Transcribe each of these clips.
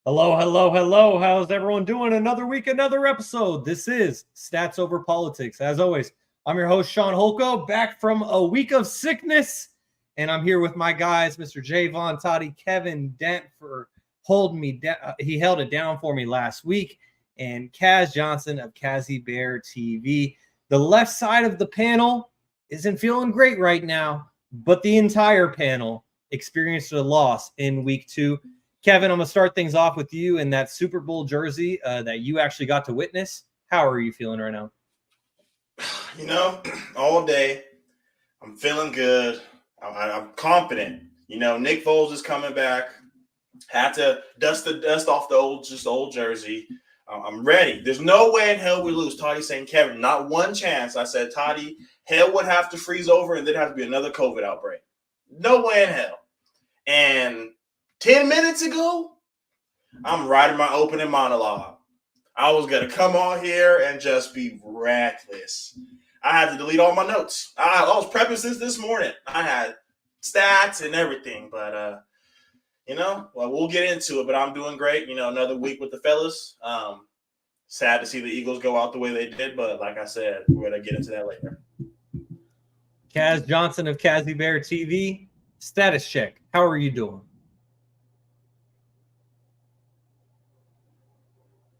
Hello, hello, hello. How's everyone doing? Another week, another episode. This is Stats Over Politics. As always, I'm your host, Shaun Holko, back from a week of sickness. And I'm here with my guys, Mr. Jaevon, Toddy, Kevin Dent, for holding me down. He held it down for me last week. And Kaz Johnson of Kazzy Bear TV. The left side of the panel isn't feeling great right now, but the entire panel experienced a loss in week 2. Kevin, I'm going to start things off with you in that Super Bowl jersey that you actually got to witness. How are you feeling right now? All day, I'm feeling good. I'm confident. Nick Foles is coming back. Had to dust the dust off the old jersey. I'm ready. There's no way in hell we lose. Toddy saying, Kevin, not one chance. I said, Toddy, hell would have to freeze over and there'd have to be another COVID outbreak. No way in hell. And 10 minutes ago, I'm writing my opening monologue. I was going to come on here and just be reckless. I had to delete all my notes. I was prepping since this morning. I had stats and everything, but, we'll get into it, but I'm doing great. Another week with the fellas. Sad to see the Eagles go out the way they did, but like I said, we're going to get into that later. Kaz Johnson of Kazzy Bear TV, status check. How are you doing?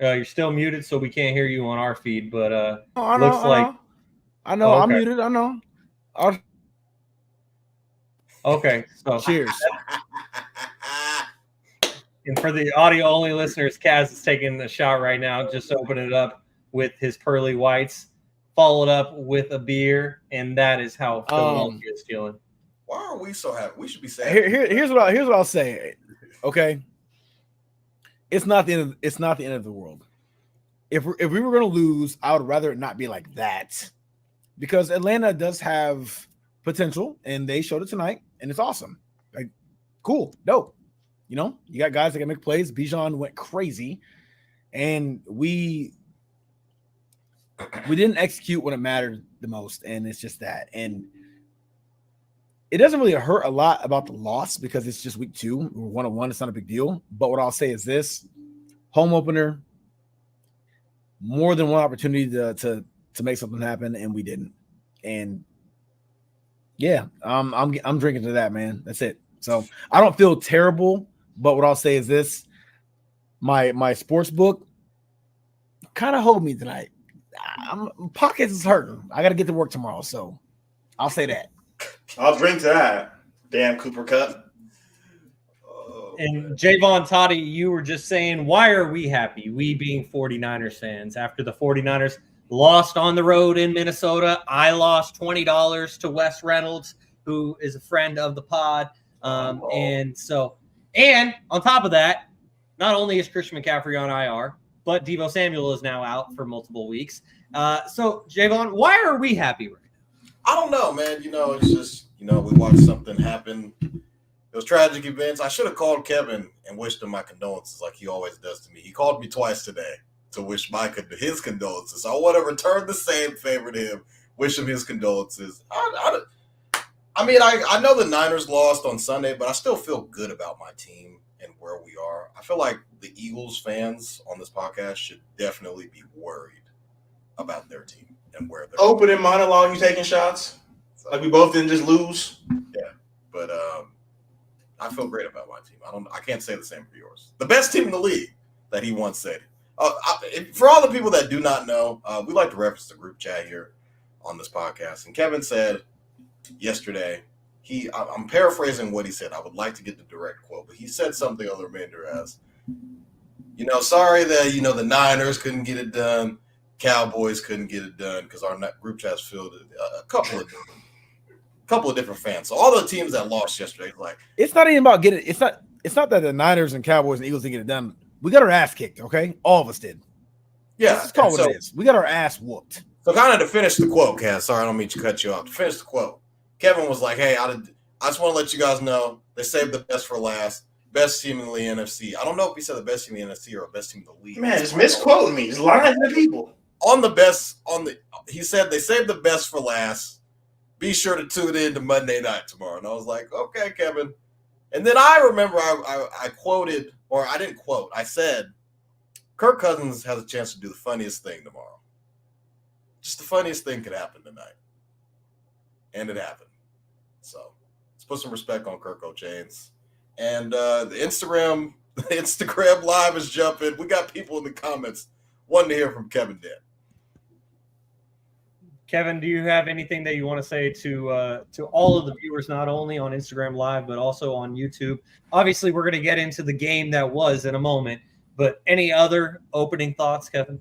You're still muted, so we can't hear you on our feed, but I know. Okay. I'm muted. I know. Okay, so cheers. And for the audio-only listeners, Kaz is taking the shot right now. Just open it up with his pearly whites, followed up with a beer, and that is how Philadelphia is feeling. Why are we so happy? We should be sad. Here's what I'll say. Okay. It's not the end of the world. If we were going to lose, I would rather it not be like that, because Atlanta does have potential, and they showed it tonight, and it's awesome. Like, cool, dope. You got guys that can make plays. Bijan went crazy, and we didn't execute when it mattered the most, and it's just that. And it doesn't really hurt a lot about the loss because it's just week 2. We're 1-1. It's not a big deal. But what I'll say is this: home opener, more than one opportunity to make something happen, and we didn't. And yeah, I'm drinking to that, man. That's it. So I don't feel terrible, but what I'll say is this: my sports book kind of hold me tonight. Pockets is hurting. I got to get to work tomorrow, so I'll say that. I'll drink to that. Damn Cooper Cup. And Jaevon, Toddy, you were just saying, why are we happy? We being 49ers fans. After the 49ers lost on the road in Minnesota, I lost $20 to Wes Reynolds, who is a friend of the pod. And on top of that, not only is Christian McCaffrey on IR, but Deebo Samuel is now out for multiple weeks. So, Jaevon, why are we happy right now? I don't know, man. It's just, we watched something happen. It was tragic events. I should have called Kevin and wished him my condolences like he always does to me. He called me twice today to wish his condolences. So I want to return the same favor to him, wish him his condolences. I know the Niners lost on Sunday, but I still feel good about my team and where we are. I feel like the Eagles fans on this podcast should definitely be worried about their team and where they're opening monologue. You taking shots? Like we both didn't just lose. Yeah, but I feel great about my team. I can't say the same for yours. The best team in the league that he once said. For all the people that do not know, we like to reference the group chat here on this podcast. And Kevin said yesterday, I'm paraphrasing what he said. I would like to get the direct quote, but he said something on the remainder as, sorry that, the Niners couldn't get it done. Cowboys couldn't get it done because our group chat's filled a couple of different fans. So all the teams that lost yesterday, like, it's not even about getting. It's not that the Niners and Cowboys and Eagles didn't get it done. We got our ass kicked. Okay, all of us did. Yeah, let's call what it is. We got our ass whooped. So kind of to finish the quote, Cass. Sorry, I don't mean to cut you off. To finish the quote, Kevin was like, "Hey, I just want to let you guys know they saved the best for last. Best team in the NFC. I don't know if he said the best team in the NFC or best team in the league. Man, just misquoting me. Just lying to the people. He said they saved the best for last. Be sure to tune in to Monday night tomorrow. And I was like, okay, Kevin, And then I remember I quoted, or I didn't quote, I said, Kirk Cousins has a chance to do the funniest thing tomorrow. Just the funniest thing could happen tonight. And it happened. So let's put some respect on Kirk O'Chains. And the Instagram live is jumping. We got people in the comments wanting to hear from Kevin Dent. Kevin, do you have anything that you want to say to all of the viewers, not only on Instagram Live, but also on YouTube? Obviously, we're going to get into the game that was in a moment, but any other opening thoughts, Kevin?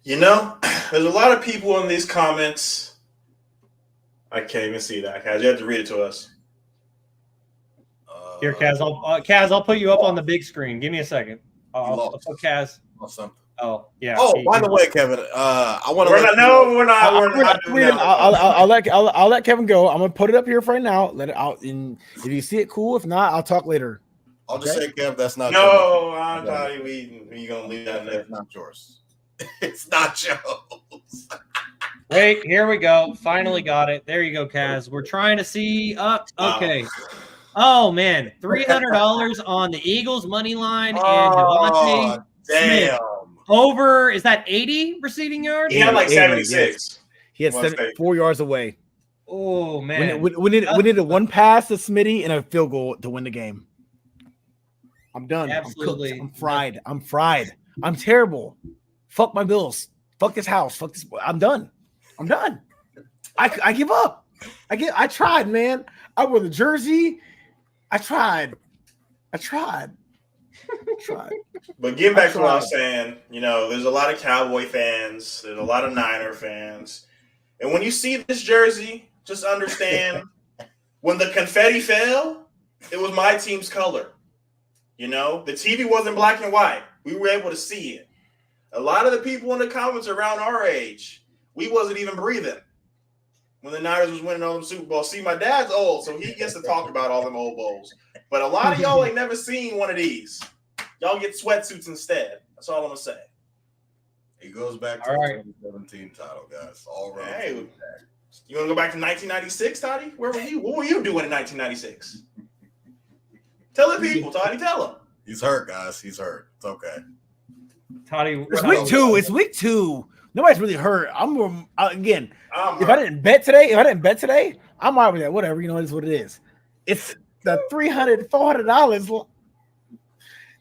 You know, there's a lot of people in these comments. I can't even see that, Kaz. You have to read it to us. Here, Kaz, I'll put you up on the big screen. Give me a second. I'll put Kaz. Something. Oh, yeah. Oh, by the way, Kevin, I want to. We're not. I'll let Kevin go. I'm gonna put it up here for right now. Let it out. And if you see it, cool. If not, I'll talk later. I'll just say, Kev, that's not. No, I'm telling you, we gonna leave that there. It's not yours. It's not yours. Wait, here we go. Finally got it. There you go, Kaz. We're trying to see up. Okay. Oh man, $300 on the Eagles money line and Devontae Smith. Over, is that 80 receiving yards? He had like 76. Yes. He had 4 yards away. Oh man, we needed a one pass to Smitty and a field goal to win the game. I'm done. Absolutely. I'm fried. I'm terrible. Fuck my bills. Fuck this house. Fuck this. I'm done. I give up. I tried, man. I wore the jersey. I tried. But getting back to what I was saying, you know, there's a lot of Cowboy fans, there's a lot of Niner fans. And when you see this jersey, just understand when the confetti fell, it was my team's color. You know, the TV wasn't black and white. We were able to see it. A lot of the people in the comments around our age, we wasn't even breathing when the Niners was winning all them Super Bowls. See, my dad's old, so he gets to talk about all them old bowls. But a lot of y'all ain't never seen one of these. Y'all get sweatsuits instead. That's all I'm going to say. He goes back to the 2017 title, guys. All right. Hey, you want to go back to 1996, Toddy? Where were you? What were you doing in 1996? Tell the people, Toddy. Tell them. He's hurt, guys. He's hurt. It's okay. Toddy, it's week 2. It's week 2. Nobody's really hurt. I'm more again. If I didn't bet today, I'm all right with that. Whatever, you know, it's what it is. It's the $300, $400.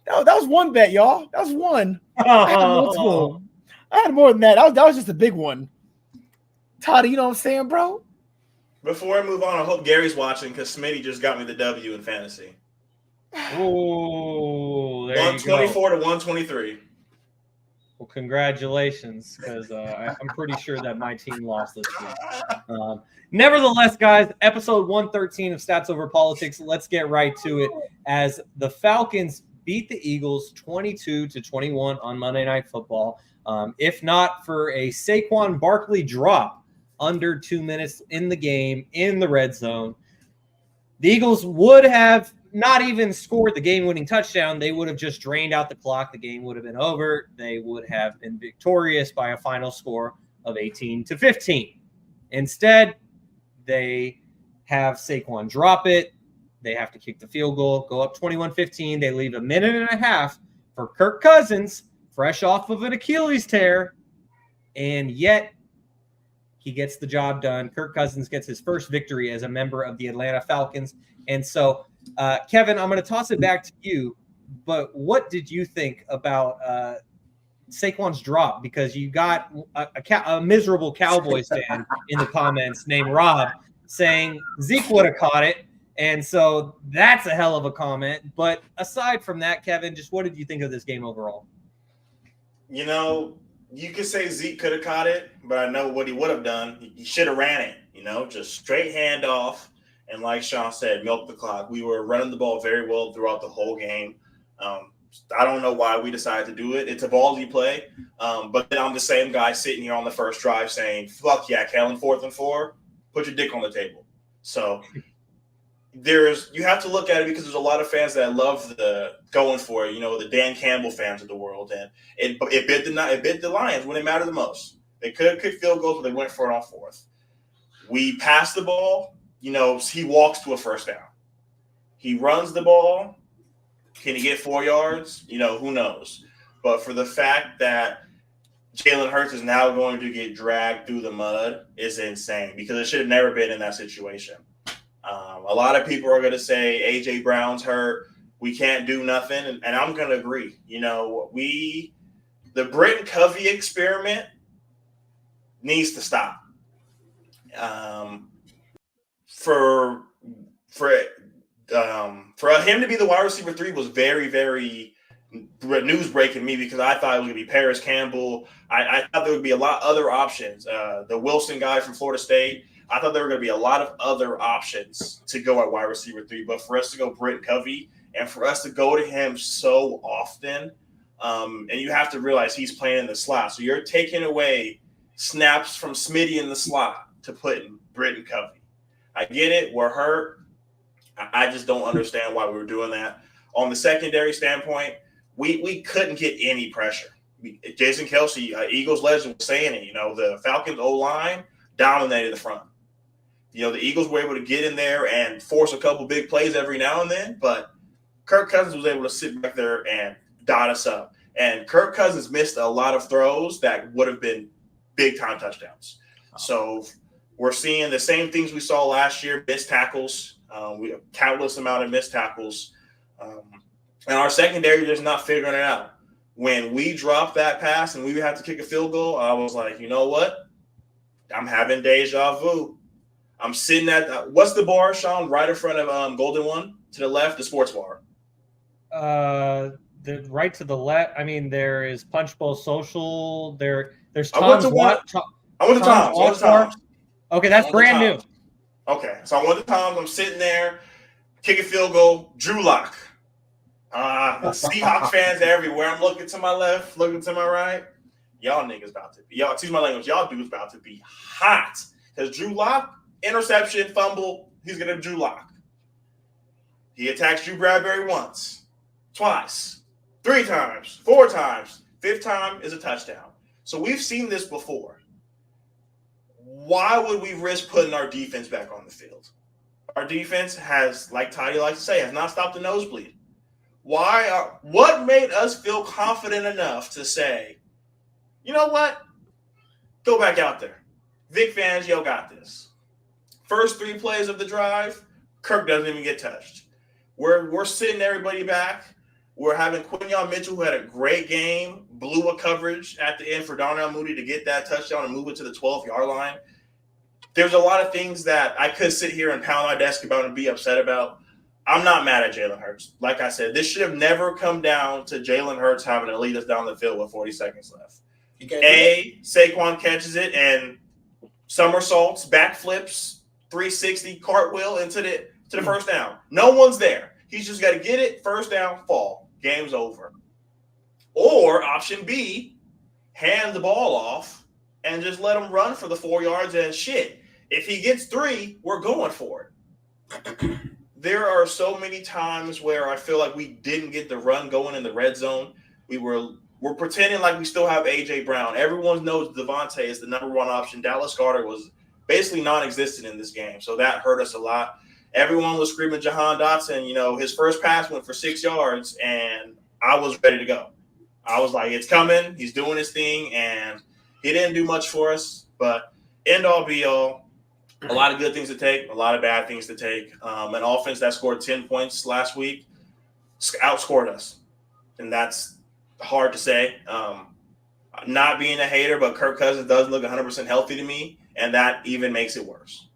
That was one bet, y'all. That was one. I had multiple. I had more than that. That was just a big one. Toddy, you know what I'm saying, bro? Before I move on, I hope Gary's watching because Smitty just got me the W in fantasy. Oh, 124 to 123. Well, congratulations, because I'm pretty sure that my team lost this week. Nevertheless, guys, episode 113 of Stats Over Politics. Let's get right to it as the Falcons beat the Eagles 22-21 on Monday Night Football. If not for a Saquon Barkley drop under 2 minutes in the game in the red zone, the Eagles would have not even scored the game-winning touchdown. They would have just drained out the clock. The game would have been over. They would have been victorious by a final score of 18-15. Instead, they have Saquon drop it. They have to kick the field goal, go up 21-15. They leave a minute and a half for Kirk Cousins, fresh off of an Achilles tear, and yet he gets the job done. Kirk Cousins gets his first victory as a member of the Atlanta Falcons. And so, Kevin, I'm going to toss it back to you, but what did you think about Saquon's drop? Because you got a miserable Cowboys fan in the comments named Rob saying Zeke would have caught it. And so that's a hell of a comment. But aside from that, Kevin, just what did you think of this game overall? You know, you could say Zeke could have caught it, but I know what he would have done. He should have ran it, you know, just straight handoff. And like Shaun said, milk the clock. We were running the ball very well throughout the whole game. I don't know why we decided to do it. It's a ballsy play. But then I'm the same guy sitting here on the first drive saying, fuck yeah, Kellen, 4th and 4, put your dick on the table. So you have to look at it because there's a lot of fans that love the going for it, you know, the Dan Campbell fans of the world. And it bit the Lions when it mattered the most. They could kick field goals, but they went for it on 4th. We passed the ball. You know, he walks to a first down. He runs the ball. Can he get 4 yards? Who knows? But for the fact that Jalen Hurts is now going to get dragged through the mud is insane because it should have never been in that situation. A lot of people are going to say A.J. Brown's hurt. We can't do nothing. And I'm going to agree. The Britton Covey experiment needs to stop. For him to be the wide receiver 3 was very, very news breaking me because I thought it was going to be Paris Campbell. I thought there would be a lot of other options. The Wilson guy from Florida State. I thought there were going to be a lot of other options to go at wide receiver 3. But for us to go Britton Covey and for us to go to him so often, and you have to realize he's playing in the slot. So you're taking away snaps from Smitty in the slot to put in Britton Covey. I get it. We're hurt. I just don't understand why we were doing that. On the secondary standpoint, we couldn't get any pressure. Jason Kelsey, Eagles legend, was saying it. The Falcons O-line dominated the front. The Eagles were able to get in there and force a couple big plays every now and then, but Kirk Cousins was able to sit back there and dot us up. And Kirk Cousins missed a lot of throws that would have been big-time touchdowns. So we're seeing the same things we saw last year, missed tackles. We have countless amount of missed tackles. And our secondary just not figuring it out. When we dropped that pass and we would have to kick a field goal, I was like, you know what? I'm having deja vu. I'm sitting at what's the bar, Shaun, right in front of Golden One to the left, the sports bar. The right to the left. I mean, there is Punch Bowl Social. There's Tom's. I went to Tom's. Okay, that's brand new. Okay, so I went to Tom's. I'm sitting there, kicking field goal. Drew Lock. Seahawks fans everywhere. I'm looking to my left, looking to my right. Y'all niggas about to be. Y'all, excuse my language. Y'all dudes about to be hot. Because Drew Lock, interception, fumble. He's gonna Drew Lock. He attacks Drew Bradbury once, twice, 3 times, 4 times. 5th time is a touchdown. So we've seen this before. Why would we risk putting our defense back on the field? Our defense has, like Toddy likes to say, has not stopped the nosebleed. What made us feel confident enough to say, you know what? Go back out there. Vic fans, y'all got this. First 3 plays of the drive, Kirk doesn't even get touched. We're sitting everybody back. We're having Quinyon Mitchell, who had a great game, blew a coverage at the end for Darnell Mooney to get that touchdown and move it to the 12-yard line. There's a lot of things that I could sit here and pound my desk about and be upset about. I'm not mad at Jalen Hurts. Like I said, this should have never come down to Jalen Hurts having to lead us down the field with 40 seconds left. Saquon catches it and somersaults, backflips, 360 cartwheel into the first down. No one's there. He's just got to get it, first down, fall. Game's over. Or option B, hand the ball off and just let him run for the 4 yards and shit. If he gets 3, we're going for it. There are so many times where I feel like we didn't get the run going in the red zone. We're pretending like we still have A.J. Brown. Everyone knows Devontae is the number 1 option. Dallas Goedert was basically non-existent in this game, so that hurt us a lot. Everyone was screaming Jahan Dotson. His first pass went for 6 yards, and I was ready to go. I was like, it's coming. He's doing his thing, and he didn't do much for us. But end all, be all, a lot of good things to take, a lot of bad things to take. An offense that scored 10 points last week outscored us, and that's hard to say. Not being a hater, but Kirk Cousins does look 100% healthy to me, and that even makes it worse.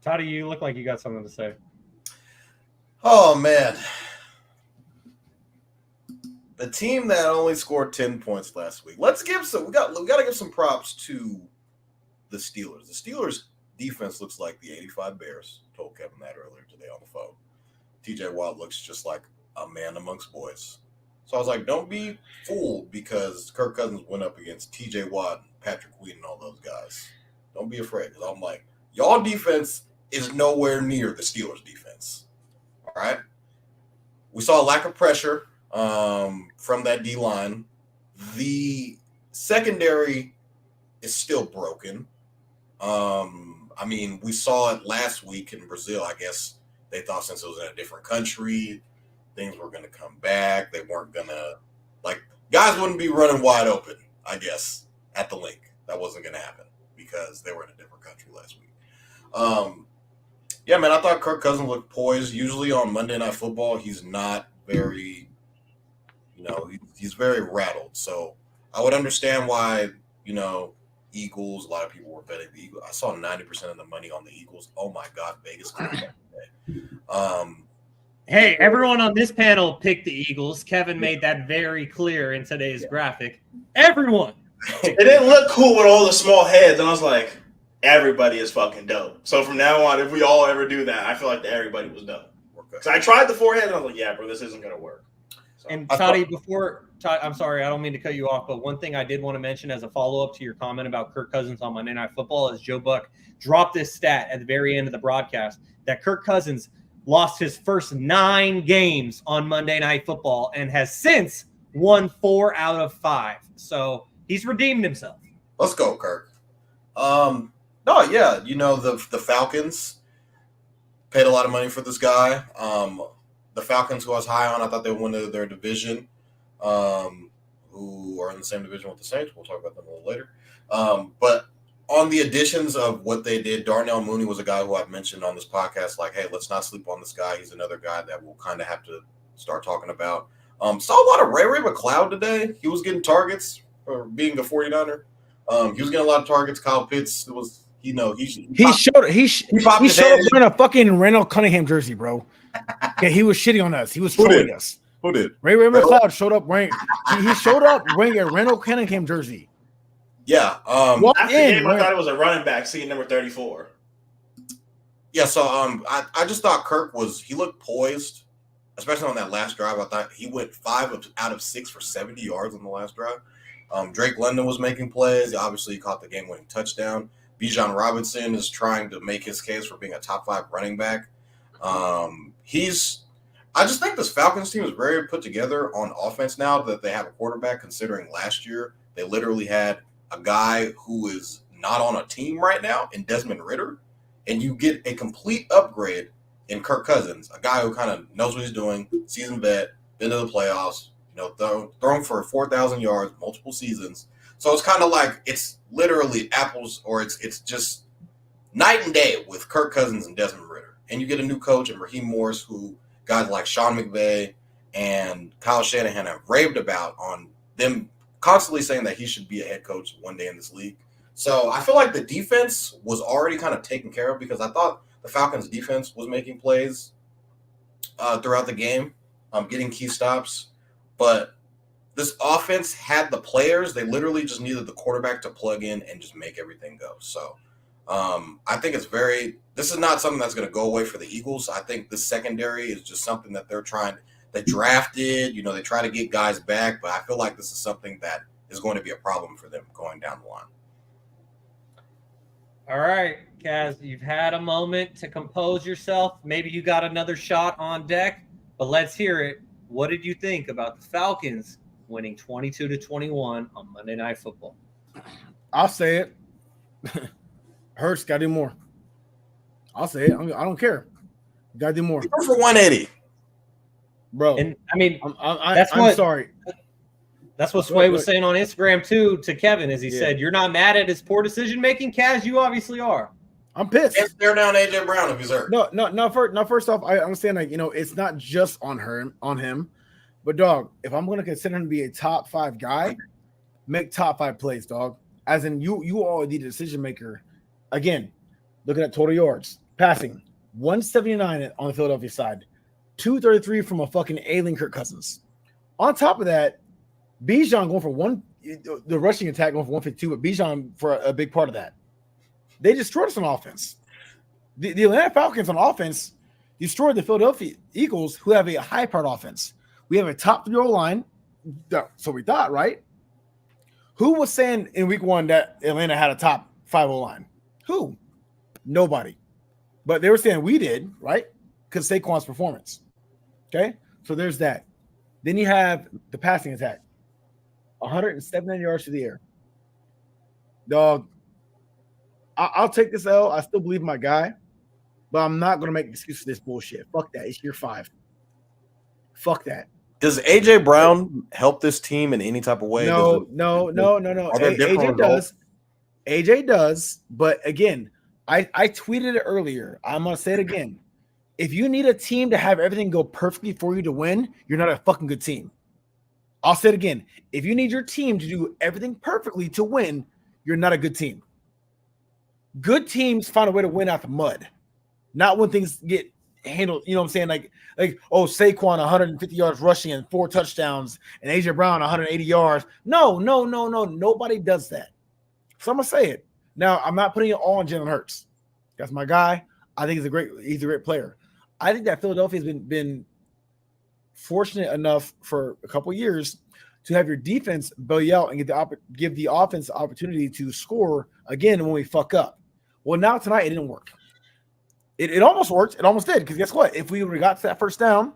Toddy, you look like you got something to say. Oh, man. The team that only scored 10 points last week. Let's give some. We got to give some props to the Steelers. The Steelers defense looks like the '85 Bears. Told Kevin that earlier today on the phone. TJ Watt looks just like a man amongst boys. So I was like, don't be fooled because Kirk Cousins went up against TJ Watt, Patrick Queen, and all those guys. Don't be afraid because I'm like, y'all defense is nowhere near the Steelers defense. All right. We saw a lack of pressure from that D-line. The secondary is still broken. I mean, we saw it last week in Brazil. I guess They thought since it was in a different country, things were going to come back. They weren't going to, like, guys wouldn't be running wide open, I guess, at the link. That wasn't going to happen because they were in a different country last week. Yeah, man, I thought Kirk Cousins looked poised. Usually on Monday Night Football, he's not very, he's very rattled. So I would understand why, Eagles, a lot of people were betting the Eagles. I saw 90% of the money on the Eagles. Oh, my God, Vegas. Hey, everyone on this panel picked the Eagles. Kevin made that very clear in today's graphic. Everyone. It didn't look cool with all the small heads, and I was like, everybody is fucking dope. So from now on, if we all ever do that, I feel like everybody was dope. Because I tried the forehead, and I was like, yeah, bro, this isn't going to work. So, and Toddy, I'm sorry, I don't mean to cut you off, but one thing I did want to mention as a follow-up to your comment about Kirk Cousins on Monday Night Football is Joe Buck dropped this stat at the very end of the broadcast that Kirk Cousins lost his first 9 games on Monday Night Football and has since won 4 out of 5. So he's redeemed himself. Let's go, Kirk. The Falcons paid a lot of money for this guy. The Falcons, who I was high on, I thought they would win their division, who are in the same division with the Saints. We'll talk about them a little later. But on the additions of what they did, Darnell Mooney was a guy who I've mentioned on this podcast, like, hey, let's not sleep on this guy. He's another guy that we'll kind of have to start talking about. Saw a lot of Ray McLeod today. He was getting targets for being a 49er. He was getting a lot of targets. Kyle Pitts was, he showed up wearing a fucking Randall Cunningham jersey, bro. Yeah, he was shitting on us. He was trolling us. Who did? Ray McLeod showed up wearing. He showed up wearing a Randall Cunningham jersey. Yeah. After the game, I thought it was a running back, seeing number 34. Yeah. So I just thought Kirk he looked poised, especially on that last drive. I thought he went 5 out of 6 for 70 yards on the last drive. Drake London was making plays. Obviously, he caught the game-winning touchdown. Bijan Robinson is trying to make his case for being a top 5 running back. I just think this Falcons team is very put together on offense now that they have a quarterback, considering last year they literally had a guy who is not on a team right now in Desmond Ridder, and you get a complete upgrade in Kirk Cousins, a guy who kind of knows what he's doing, seasoned vet, been to the playoffs, thrown for 4,000 yards, multiple seasons. So it's kind of like it's literally apples, or it's just night and day with Kirk Cousins and Desmond Ridder. And you get a new coach in Raheem Morris, who guys like Sean McVay and Kyle Shanahan have raved about on them constantly saying that he should be a head coach one day in this league. So I feel like the defense was already kind of taken care of, because I thought the Falcons defense was making plays throughout the game, getting key stops. But this offense had the players. They literally just needed the quarterback to plug in and just make everything go. So I think this is not something that's going to go away for the Eagles. I think the secondary is just something that they drafted, they try to get guys back, but I feel like this is something that is going to be a problem for them going down the line. All right, Kaz, you've had a moment to compose yourself. Maybe you got another shot on deck, but let's hear it. What did you think about the Falcons winning 22-21 on Monday Night Football? I'll say it. Hurts got to do more. I'll say it. I don't care. Got to do more. Go for 180. Bro. And I mean, I'm sorry. That's what Sway was saying on Instagram too to Kevin, as he said, you're not mad at his poor decision making, Kaz. You obviously are. I'm pissed. Can't stare down AJ Brown if he's hurt. No. First off, I understand it's not just on him, but dog, if I'm gonna consider him to be a top 5 guy, make top 5 plays, dog. As in you are the decision maker. Again, looking at total yards, passing 179 on the Philadelphia side, 233 from a fucking alien Kirk Cousins. On top of that, Bijan going for the rushing attack going for 152, but Bijan for a big part of that. They destroyed us on offense. The Atlanta Falcons on offense destroyed the Philadelphia Eagles, who have a high-powered offense. We have a top 3 O-line, so we thought, right? Who was saying in week 1 that Atlanta had a top 5 O-line? Who? Nobody. But they were saying we did, right? Because Saquon's performance. Okay? So there's that. Then you have the passing attack. 179 yards to the air. Dog, I'll take this L. I still believe my guy. But I'm not gonna make an excuse for this bullshit. Fuck that. It's year 5. Fuck that. Does AJ Brown help this team in any type of way? No. Are there different AJ results? does. AJ does. But again, I tweeted it earlier. I'm gonna say it again. If you need a team to have everything go perfectly for you to win, you're not a fucking good team. I'll say it again. If you need your team to do everything perfectly to win, you're not a good team. Good teams find a way to win out the mud, not when things get handled. You know what I'm saying? Like Saquon 150 yards rushing and 4 touchdowns, and AJ Brown 180 yards. No. Nobody does that. So I'm gonna say it. Now I'm not putting it all on Jalen Hurts. That's my guy. I think he's a great player. I think that Philadelphia has been fortunate enough for a couple of years to have your defense bail you out and give the offense opportunity to score again when we fuck up. Well, now tonight it didn't work. It almost worked. It almost did, because guess what? If we would have got to that first down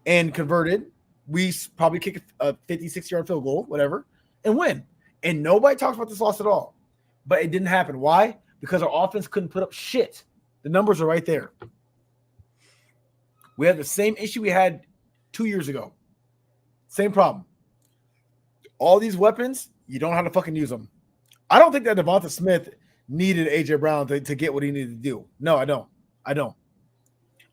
and converted, we probably kick a 56-yard field goal, whatever, and win. And nobody talks about this loss at all. But it didn't happen. Why? Because our offense couldn't put up shit. The numbers are right there. We had the same issue we had 2 years ago. Same problem. All these weapons, you don't know how to fucking use them. I don't think that Devonta Smith needed AJ Brown to get what he needed to do. No, I don't.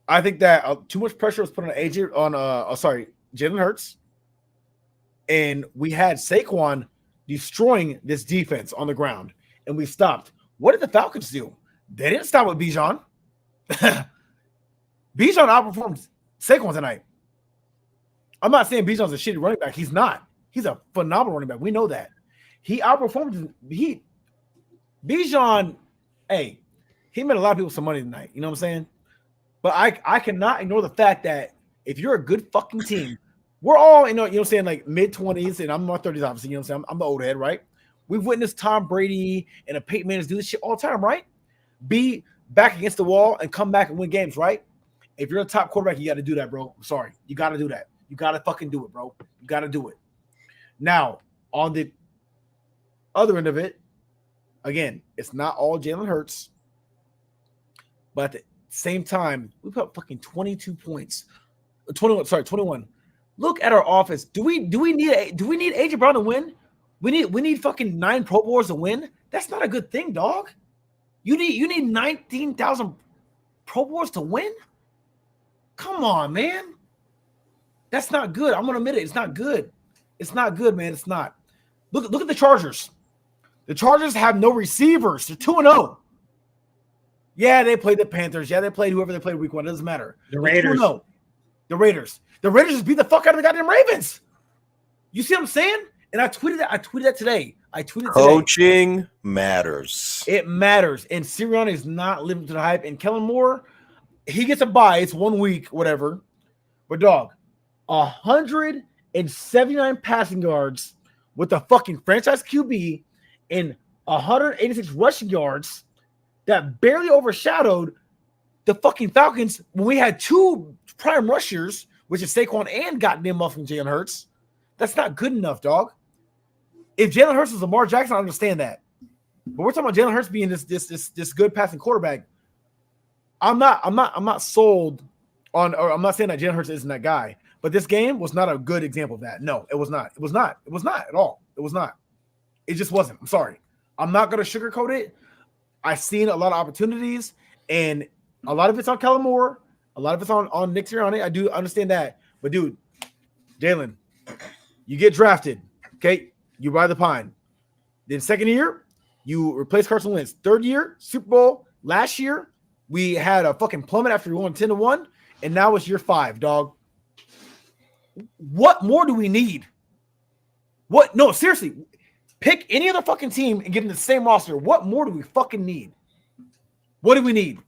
I think that too much pressure was put on Jalen Hurts, and we had Saquon destroying this defense on the ground, and we stopped. What did the Falcons do? They didn't stop with Bijan. Bijan outperformed Saquon tonight. I'm not saying Bijan's a shitty running back. He's not. He's a phenomenal running back. We know that. He outperformed. Bijan, hey, he made a lot of people some money tonight. You know what I'm saying? But I cannot ignore the fact that if you're a good fucking team, we're all, you know what I'm saying, like mid-20s, and I'm in my 30s, obviously, you know what I'm saying? I'm the old head, right? We've witnessed Tom Brady and a Peyton Manning do this shit all the time, right? Be back against the wall and come back and win games, right? If you're a top quarterback, you got to do that, bro. I'm sorry. You got to do that. You got to fucking do it, bro. You got to do it. Now, on the other end of it, again, it's not all Jalen Hurts, but at the same time, we put up fucking 22 points. 21. Look at our offense. Do we need AJ Brown to win? We need fucking 9 Pro Bowlers to win? That's not a good thing, dog. You need 19,000 Pro Bowlers to win? Come on, man. That's not good. I'm gonna admit it. It's not good. It's not good, man. It's not. Look at the Chargers. The Chargers have no receivers. They're 2-0. Yeah, they played the Panthers. Yeah, they played whoever they played week 1. It doesn't matter. The Raiders. The Raiders. The Raiders just beat the fuck out of the goddamn Ravens. You see what I'm saying? And I tweeted that today. Coaching matters. It matters. And Sirianni is not living to the hype. And Kellen Moore, he gets a bye. It's 1 week, whatever. But dog, 179 passing yards with the fucking franchise QB and 186 rushing yards that barely overshadowed the fucking Falcons when we had 2 prime rushers, which is Saquon and goddamn muffin Jalen Hurts. That's not good enough, dog. If Jalen Hurts was Lamar Jackson, I understand that. But we're talking about Jalen Hurts being this good passing quarterback. I'm not sold on, or I'm not saying that Jalen Hurts isn't that guy, but this game was not a good example of that. No, it was not. It was not at all. It was not. It just wasn't. I'm sorry. I'm not going to sugarcoat it. I've seen a lot of opportunities, and a lot of it's on Kellen Moore. A lot of it's on Nick Sirianni. I do understand that. But, dude, Jalen, you get drafted, okay? You ride the pine. Then second year, you replace Carson Wentz. Third year, Super Bowl. Last year, we had a fucking plummet after we won 10-1, and now it's year 5, dog. What more do we need? What? No, seriously. Pick any other fucking team and get in the same roster. What more do we fucking need? What do we need?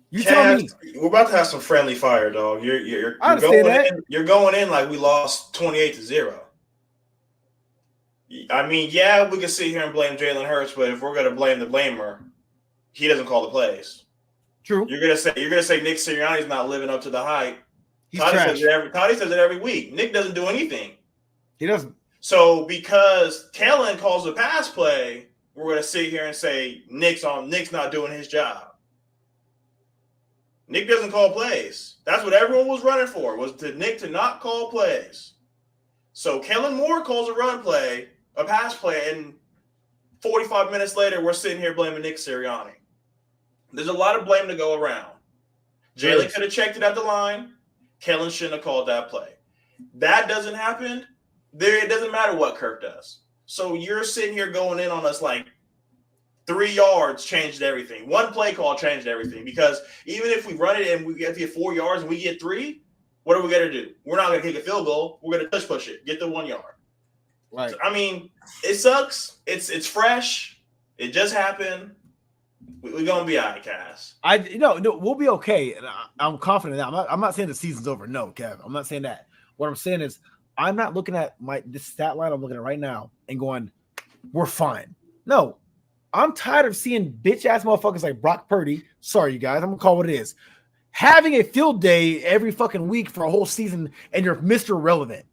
You tell me. We're about to have some friendly fire, dog. You're going in like we lost 28-0. I mean, yeah, we can sit here and blame Jalen Hurts, but if we're gonna blame the blamer, he doesn't call the plays. True. You're gonna say Nick Sirianni's not living up to the hype. Toddy says it every week. Nick doesn't do anything. He doesn't. So because Kellen calls the pass play, we're gonna sit here and say Nick's not doing his job. Nick doesn't call plays. That's what everyone was running for, was to Nick to not call plays. So Kellen Moore calls a run play, a pass play, and 45 minutes later, we're sitting here blaming Nick Sirianni. There's a lot of blame to go around. Jalen could have checked it at the line. Kellen shouldn't have called that play. That doesn't happen. It doesn't matter what Kirk does. So you're sitting here going in on us like 3 yards changed everything. One play call changed everything, because even if we run it and we get 4 yards and we get 3, what are we going to do? We're not going to kick a field goal. We're going to push it, get the 1 yard. Right. So, I mean, it sucks. It's fresh. It just happened. We're going to be all right, Cass. No, we'll be okay. And I'm confident in that. I'm not saying the season's over. No, Kev. I'm not saying that. What I'm saying is I'm not looking at this stat line I'm looking at right now and going, we're fine. No, I'm tired of seeing bitch-ass motherfuckers like Brock Purdy. Sorry, you guys. I'm going to call it what it is. Having a field day every fucking week for a whole season, and you're Mr. Relevant.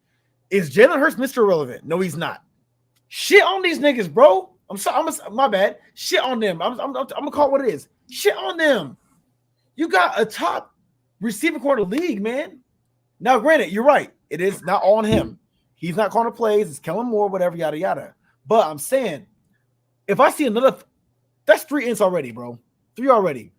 Is Jalen Hurts Mr. Relevant? No, he's not. Shit on these niggas, bro. My bad. Shit on them. I'm gonna call it what it is. Shit on them. You got a top receiver corner in the league, man. Now, granted, you're right. It is not all on him. He's not calling the plays. It's Kellen Moore, whatever, yada yada. But I'm saying, if I see another, that's 3 ints already, bro. 3 already.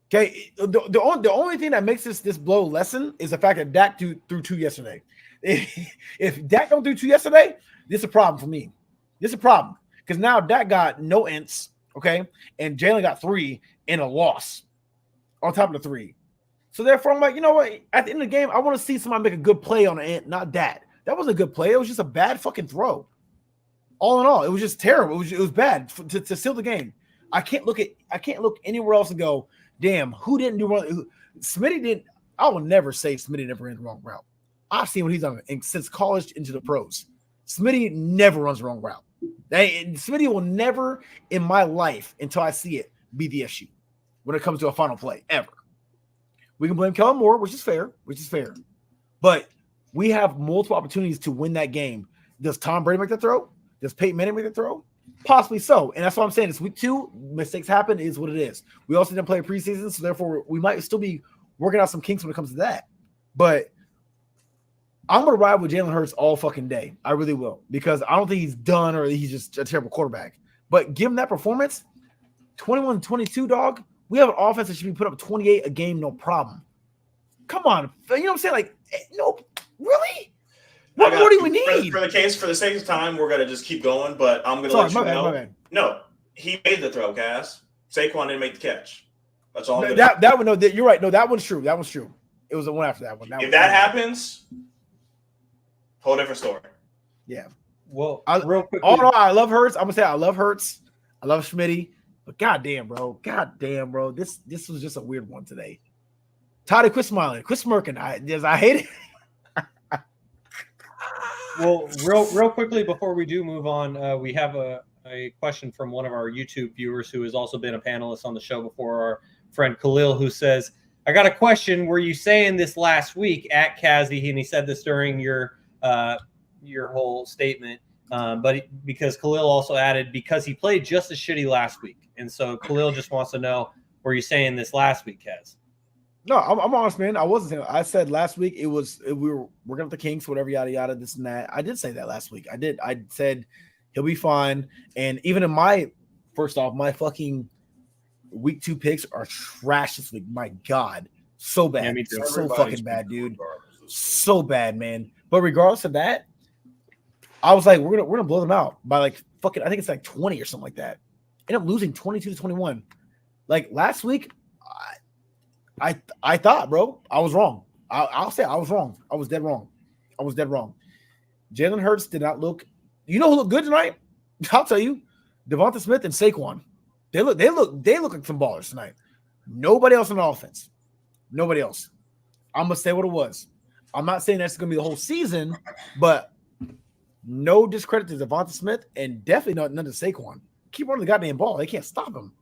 Okay. The only thing that makes this blow lessen is the fact that Dak threw 2 yesterday. If Dak don't do 2 yesterday, this is a problem for me. This is a problem. Because now Dak got no ints, okay, and Jalen got 3 and a loss on top of the 3. So therefore, I'm like, you know what? At the end of the game, I want to see somebody make a good play on an int, not that. That was a good play. It was just a bad fucking throw. All in all, it was just terrible. It was bad to seal the game. I can't look anywhere else and go, damn, who didn't do wrong? Smitty didn't. I will never say Smitty never ran the wrong route. I've seen what he's done since college into the pros. Smitty never runs the wrong route. Smitty will never in my life, until I see it, be the issue when it comes to a final play, ever. We can blame Kellen Moore, which is fair. But we have multiple opportunities to win that game. Does Tom Brady make the throw? Does Peyton Manning make the throw? Possibly so. And that's what I'm saying. It's week 2. Mistakes happen. It is what it is. We also didn't play preseason, so therefore we might still be working out some kinks when it comes to that. But I'm going to ride with Jalen Hurts all fucking day. I really will, because I don't think he's done or he's just a terrible quarterback. But give him that performance, 21-22, dog. We have an offense that should be put up 28 a game, no problem. Come on. You know what I'm saying? Like, no, really? What more do we need? For the sake of time, we're going to just keep going, but I'm going to let you know. My bad. No, he made the throw, Cass. Saquon didn't make the catch. That's all I'm going to do. You're right. No, that one's true. It was the one after that one. If that happens, whole different story. Yeah. Well, real quick. Oh, no, I love Hurts. I'm going to say I love Hurts. I love Schmitty. But goddamn, bro. This was just a weird one today. Toddy, quit smiling. Quit smirking. I hate it. Well, real quickly before we do move on, we have a question from one of our YouTube viewers who has also been a panelist on the show before, our friend Khalil, who says, I got a question. Were you saying this last week at Kazi? And he said this during your whole statement. But because Khalil also added, because he played just as shitty last week. And so Khalil just wants to know, were you saying this last week, Kaz? No, I'm honest, man. I wasn't saying. I said last week we were working with the Kinks, whatever, yada yada, this and that. I did say that last week. I did. I said he'll be fine. And even in my fucking week 2 picks are trash this week. My God, so bad. Yeah, me too. So fucking bad, dude. So bad, man. But regardless of that, I was like, we're gonna blow them out by like fucking. I think it's like 20 or something like that. End up losing 22-21. Like last week. I thought, bro, I was wrong. I'll say I was wrong. I was dead wrong. Jalen Hurts did not look. You know who looked good tonight? I'll tell you, Devonta Smith and Saquon. They look like some ballers tonight. Nobody else on the offense. Nobody else. I'm gonna say what it was. I'm not saying that's gonna be the whole season, but no discredit to Devonta Smith and definitely none to Saquon. Keep running the goddamn ball. They can't stop him.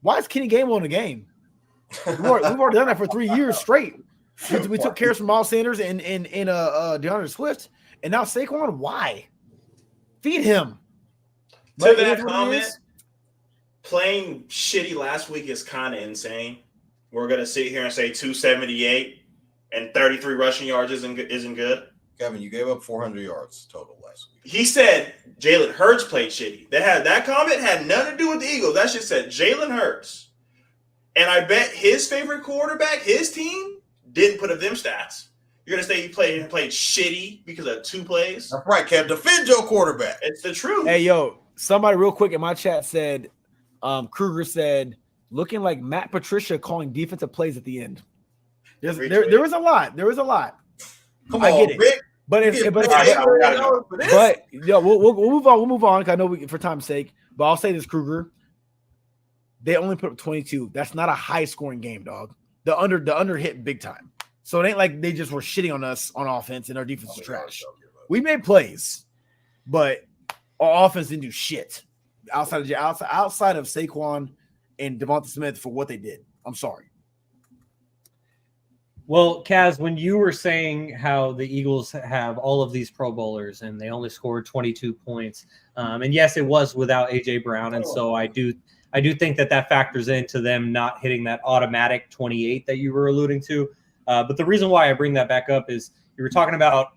Why is Kenny Gainwell in the game? We've already done that for 3 years straight. We took care of Miles Sanders and DeAndre Swift, and now Saquon. Why? Feed him. To that comment, playing shitty last week is kind of insane we're going to sit here and say 278 and 33 rushing yards isn't good? Kevin, you gave up 400 yards total last week. He said Jalen Hurts played shitty. That comment had nothing to do with the Eagles. That shit said Jalen Hurts. And I bet his favorite quarterback, his team, didn't put up them stats. You're going to say he played shitty because of 2 plays? That's right, Kev. Defend your quarterback. It's the truth. Hey, yo, somebody real quick in my chat said, Kruger said, looking like Matt Patricia calling defensive plays at the end. There was a lot. There was a lot. Come I on, get it. Rick. But We'll move on. We'll move on. I know for time's sake, but I'll say this, Kruger. They only put up 22. That's not a high scoring game, dog. The under hit big time. So it ain't like they just were shitting on us on offense and our defense was trash. We made plays, but our offense didn't do shit outside of Saquon and Devonta Smith for what they did. I'm sorry. Well, Kaz, when you were saying how the Eagles have all of these Pro Bowlers and they only scored 22 points, and yes, it was without A.J. Brown, and so I do think that factors into them not hitting that automatic 28 that you were alluding to. But the reason why I bring that back up is you were talking about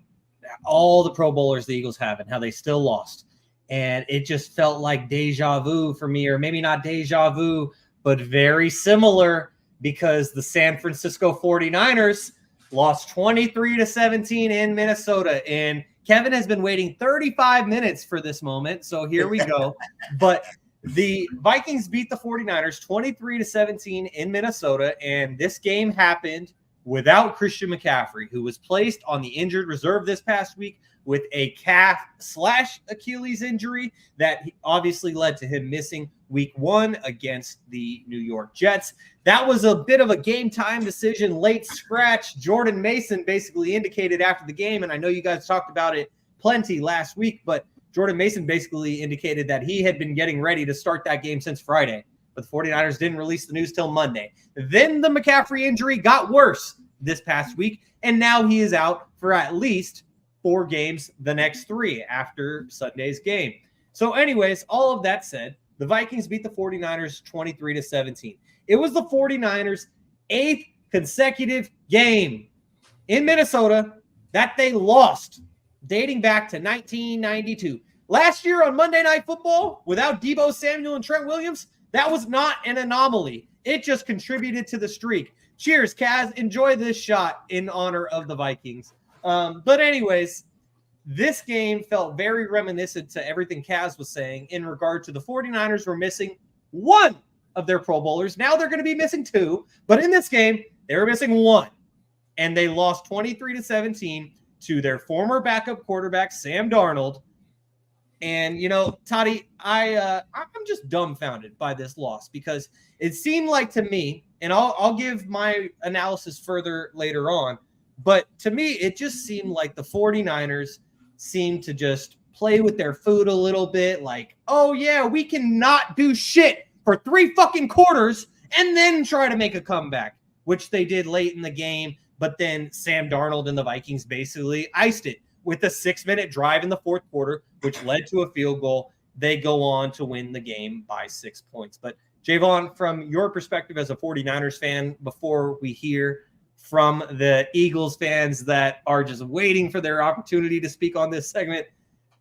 all the Pro Bowlers the Eagles have and how they still lost. And it just felt like deja vu for me, or maybe not deja vu, but very similar, because the San Francisco 49ers lost 23-17 in Minnesota. And Kevin has been waiting 35 minutes for this moment. So here we go. But the Vikings beat the 49ers 23-17 in Minnesota. And this game happened without Christian McCaffrey, who was placed on the injured reserve this past week with a calf/Achilles injury that obviously led to him missing week 1 against the New York Jets. That was a bit of a game time decision, late scratch. Jordan Mason basically indicated after the game, and I know you guys talked about it plenty last week, but Jordan Mason basically indicated that he had been getting ready to start that game since Friday, but the 49ers didn't release the news till Monday. Then the McCaffrey injury got worse this past week, and now he is out for at least 4 games the next 3 after Sunday's game. So anyways, all of that said, the Vikings beat the 49ers 23-17. It was the 49ers' 8th consecutive game in Minnesota that they lost, dating back to 1992. Last year on Monday Night Football, without Deebo Samuel and Trent Williams, that was not an anomaly. It just contributed to the streak. Cheers, Kaz. Enjoy this shot in honor of the Vikings. But anyways, this game felt very reminiscent to everything Kaz was saying in regard to the 49ers were missing 1 of their Pro Bowlers. Now they're going to be missing 2, but in this game, they were missing 1. And they lost 23-17 to their former backup quarterback, Sam Darnold. And, you know, Toddy, I'm just dumbfounded by this loss, because it seemed like to me, and I'll give my analysis further later on, but to me, it just seemed like the 49ers seemed to just play with their food a little bit, like, oh yeah, we can not do shit for 3 fucking quarters and then try to make a comeback, which they did late in the game. But then Sam Darnold and the Vikings basically iced it with a 6-minute drive in the 4th quarter, which led to a field goal. They go on to win the game by 6 points. But Jaevon, from your perspective as a 49ers fan, before we hear from the Eagles fans that are just waiting for their opportunity to speak on this segment,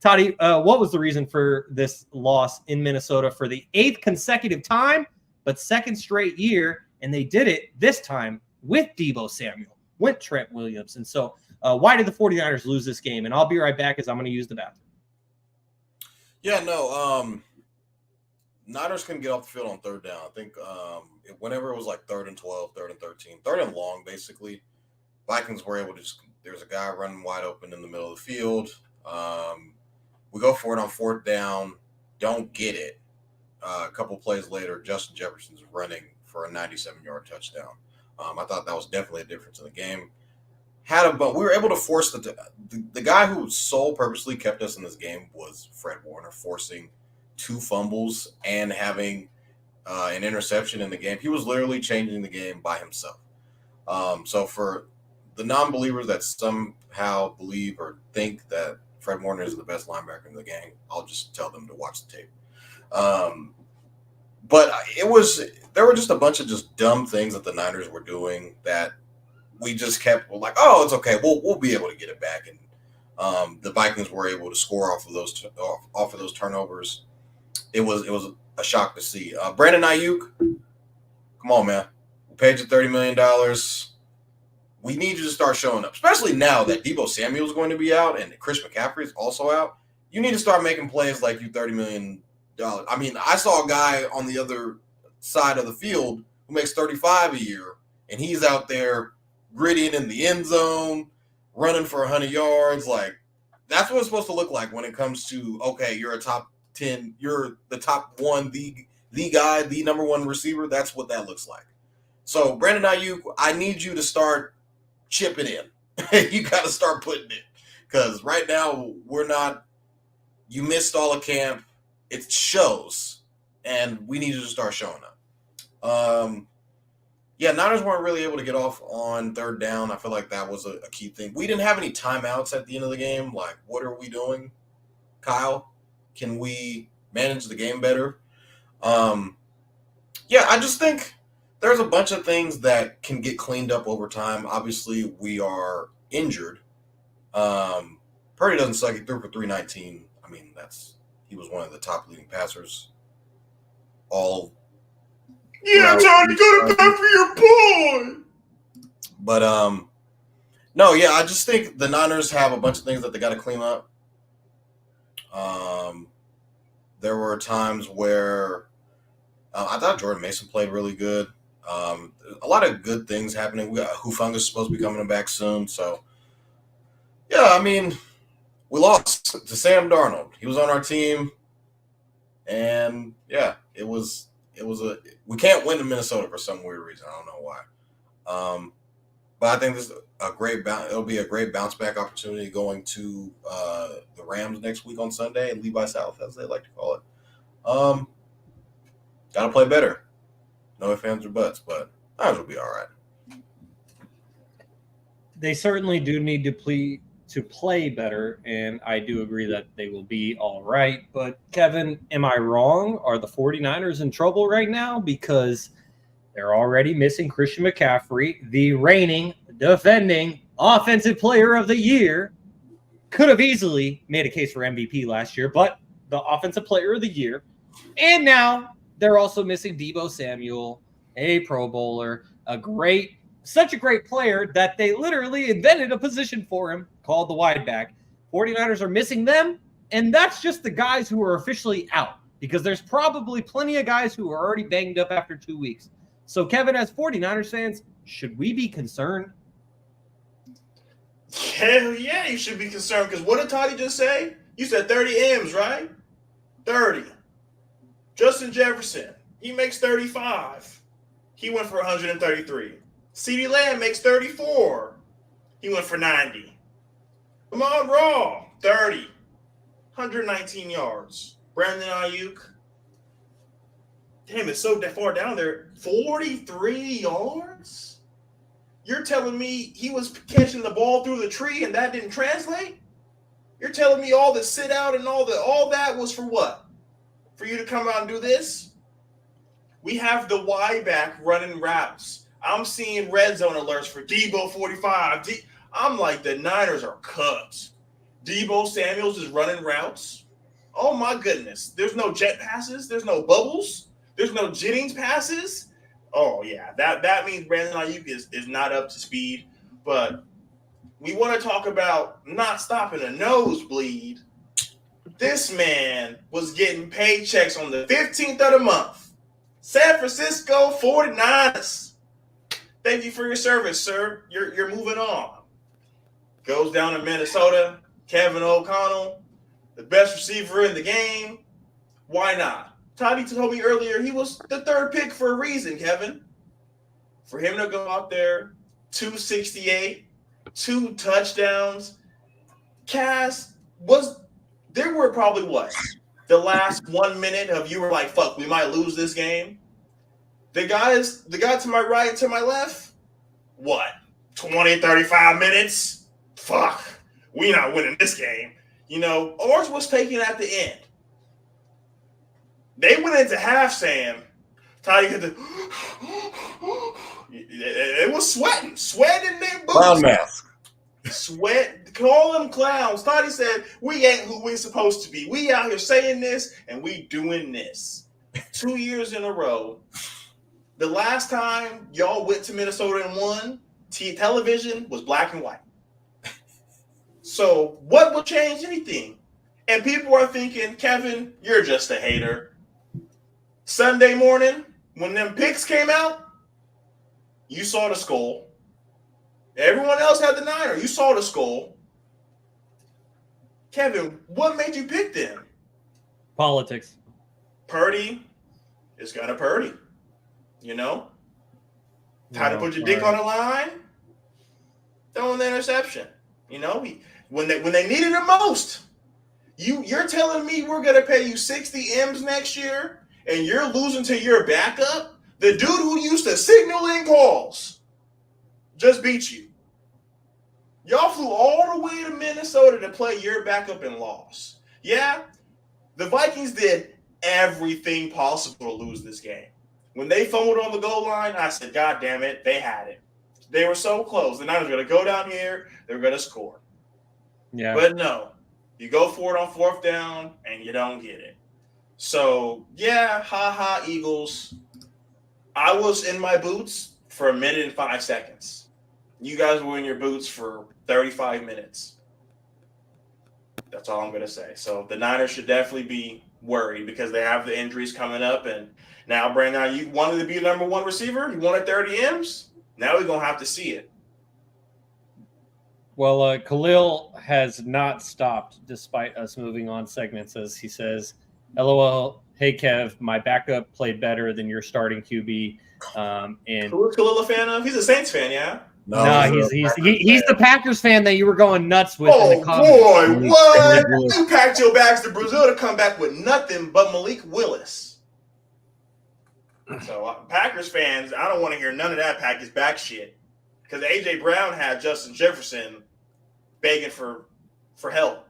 Toddy, what was the reason for this loss in Minnesota for the 8th consecutive time, but 2nd straight year? And they did it this time with Deebo Samuel, with Trent Williams. And so why did the 49ers lose this game? And I'll be right back as I'm going to use the bathroom. Yeah, no. Niners couldn't get off the field on 3rd down. I think whenever it was like 3rd and 12, 3rd and 13, 3rd and long, basically, Vikings were able to just – there's a guy running wide open in the middle of the field. We go for it on 4th down, don't get it. A couple plays later, Justin Jefferson's running for a 97-yard touchdown. I thought that was definitely a difference in the game. But we were able to force the guy who sole purposely kept us in this game was Fred Warner, forcing 2 fumbles and having an interception in the game. He was literally changing the game by himself. So for the non-believers that somehow believe or think that Fred Warner is the best linebacker in the game, I'll just tell them to watch the tape. But it was there were just a bunch of just dumb things that the Niners were doing that we just kept like, oh, it's okay, we'll be able to get it back, and the Vikings were able to score off of those turnovers. It was a shock to see. Brandon Ayuk, come on, man, we paid you $30 million. We need you to start showing up, especially now that Deebo Samuel is going to be out and Chris McCaffrey is also out. You need to start making plays like you $30 million. I mean, I saw a guy on the other side of the field who makes $35 a year, and he's out there grittying in the end zone, running for 100 yards. Like, that's what it's supposed to look like when it comes to, okay, you're a top 10, you're the top one, the guy, the number one receiver. That's what that looks like. So, Brandon Ayuk, I need you to start chipping in. You got to start putting it, because right now you missed all of camp. It shows, and we need you to start showing up. Niners weren't really able to get off on third down. I feel like that was a key thing. We didn't have any timeouts at the end of the game. Like, what are we doing, Kyle? Can we manage the game better? I just think there's a bunch of things that can get cleaned up over time. Obviously, we are injured. Purdy doesn't suck. He threw for 319. I mean, he was one of the top leading passers all. Yeah, Johnny, go to bat for your boy. But I just think the Niners have a bunch of things that they got to clean up. There were times where I thought Jordan Mason played really good. A lot of good things happening. We got Hufungus supposed to be coming back soon. So, I mean, we lost to Sam Darnold. He was on our team. And, it was we can't win in Minnesota for some weird reason. I don't know why. But I think this is it'll be a great bounce back opportunity going to the Rams next week on Sunday, and Levi South, as they like to call it. Got to play better. No ifs, ands, or buts, but Niners will be all right. They certainly do need to play better, and I do agree that they will be all right. But, Kevin, am I wrong? Are the 49ers in trouble right now? Because they're already missing Christian McCaffrey, the reigning, defending Offensive Player of the Year. Could have easily made a case for MVP last year, but the Offensive Player of the Year. And now they're also missing Deebo Samuel, a Pro Bowler, such a great player that they literally invented a position for him called the wide back. 49ers are missing them, and that's just the guys who are officially out, because there's probably plenty of guys who are already banged up after 2 weeks. So, Kevin, as 49ers fans, should we be concerned? Hell yeah, you should be concerned, because what did Toddy just say? You said 30 M's, right? 30. Justin Jefferson, he makes 35. He went for 133. CeeDee Lamb makes 34. He went for 90. Amon Ra, 30. 119 yards. Brandon Ayuk. Damn, it's so far down there. 43 yards? You're telling me he was catching the ball through the tree and that didn't translate? You're telling me all the sit out and all that was for what? For you to come out and do this? We have the Y back running routes. I'm seeing red zone alerts for Deebo 45. I'm like, the Niners are cooked. Deebo Samuels is running routes. Oh my goodness. There's no jet passes. There's no bubbles. There's no Jennings passes. Oh yeah, that means Brandon Ayuk is not up to speed. But we want to talk about not stopping a nosebleed. This man was getting paychecks on the 15th of the month. San Francisco 49ers. Thank you for your service, sir. You're moving on. Goes down to Minnesota. Kevin O'Connell, the best receiver in the game. Why not? Toddy told me earlier he was the third pick for a reason, Kevin. For him to go out there, 268, 2 touchdowns. There were probably what? The last 1 minute of you were like, fuck, we might lose this game. The guy to my right and to my left, what? 20, 35 minutes? Fuck. We not winning this game. Ours was taken at the end. They went into half saying, Toddy had to. It was sweating in their boots. Clown mask. Sweat. Call them clowns. Toddy said, "We ain't who we supposed to be. We out here saying this and we doing this." 2 years in a row. The last time y'all went to Minnesota and won, television was black and white. So what will change anything? And people are thinking, Kevin, you're just a hater. Sunday morning, when them picks came out, you saw the skull. Everyone else had the Niner. You saw the skull. Kevin, what made you pick them? Politics. Purdy is got a Purdy. You know? Time to put your dick on the line. Throw an interception. You know, when they needed it most. You're telling me we're gonna pay you 60 M's next year, and you're losing to your backup? The dude who used to signal in calls just beat you. Y'all flew all the way to Minnesota to play your backup and lost. Yeah, the Vikings did everything possible to lose this game. When they fumbled on the goal line, I said, God damn it, they had it. They were so close. The Niners were going to go down here, they were going to score. Yeah. But no, you go for it on fourth down, and you don't get it. So, yeah, ha-ha, Eagles. I was in my boots for 1 minute and 5 seconds. You guys were in your boots for 35 minutes. That's all I'm going to say. So the Niners should definitely be worried because they have the injuries coming up. And now, Brandon, you wanted to be the number one receiver. You wanted 30 M's. Now we're going to have to see it. Well, Khalil has not stopped despite us moving on segments, as he says, LOL, hey, Kev, my backup played better than your starting QB. And Who's Khalil a fan of? He's a Saints fan, yeah? No, he's the Packers fan that you were going nuts with in the comments. Boy, what? You packed your bags to Brazil to come back with nothing but Malik Willis. So, Packers fans, I don't want to hear none of that Packers back shit. Because A.J. Brown had Justin Jefferson begging for help.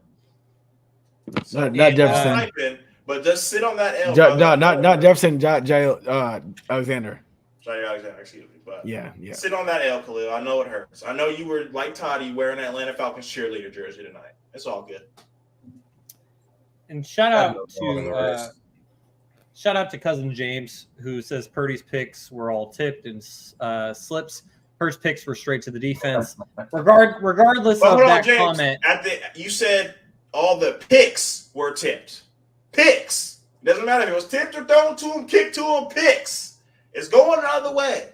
So, not Jefferson. But just sit on that L. Not Jefferson, Alexander. Sorry, Alexander, excuse me. But yeah. Sit on that L, Khalil. I know it hurts. I know you were like Toddy wearing that Atlanta Falcons cheerleader jersey tonight. It's all good. And shout out to cousin James, who says Purdy's picks were all tipped and slips. First picks were straight to the defense. Regardless of that James, comment, you said all the picks were tipped. Picks. Doesn't matter if it was tipped or thrown to him, kicked to him. Picks. It's going the other way.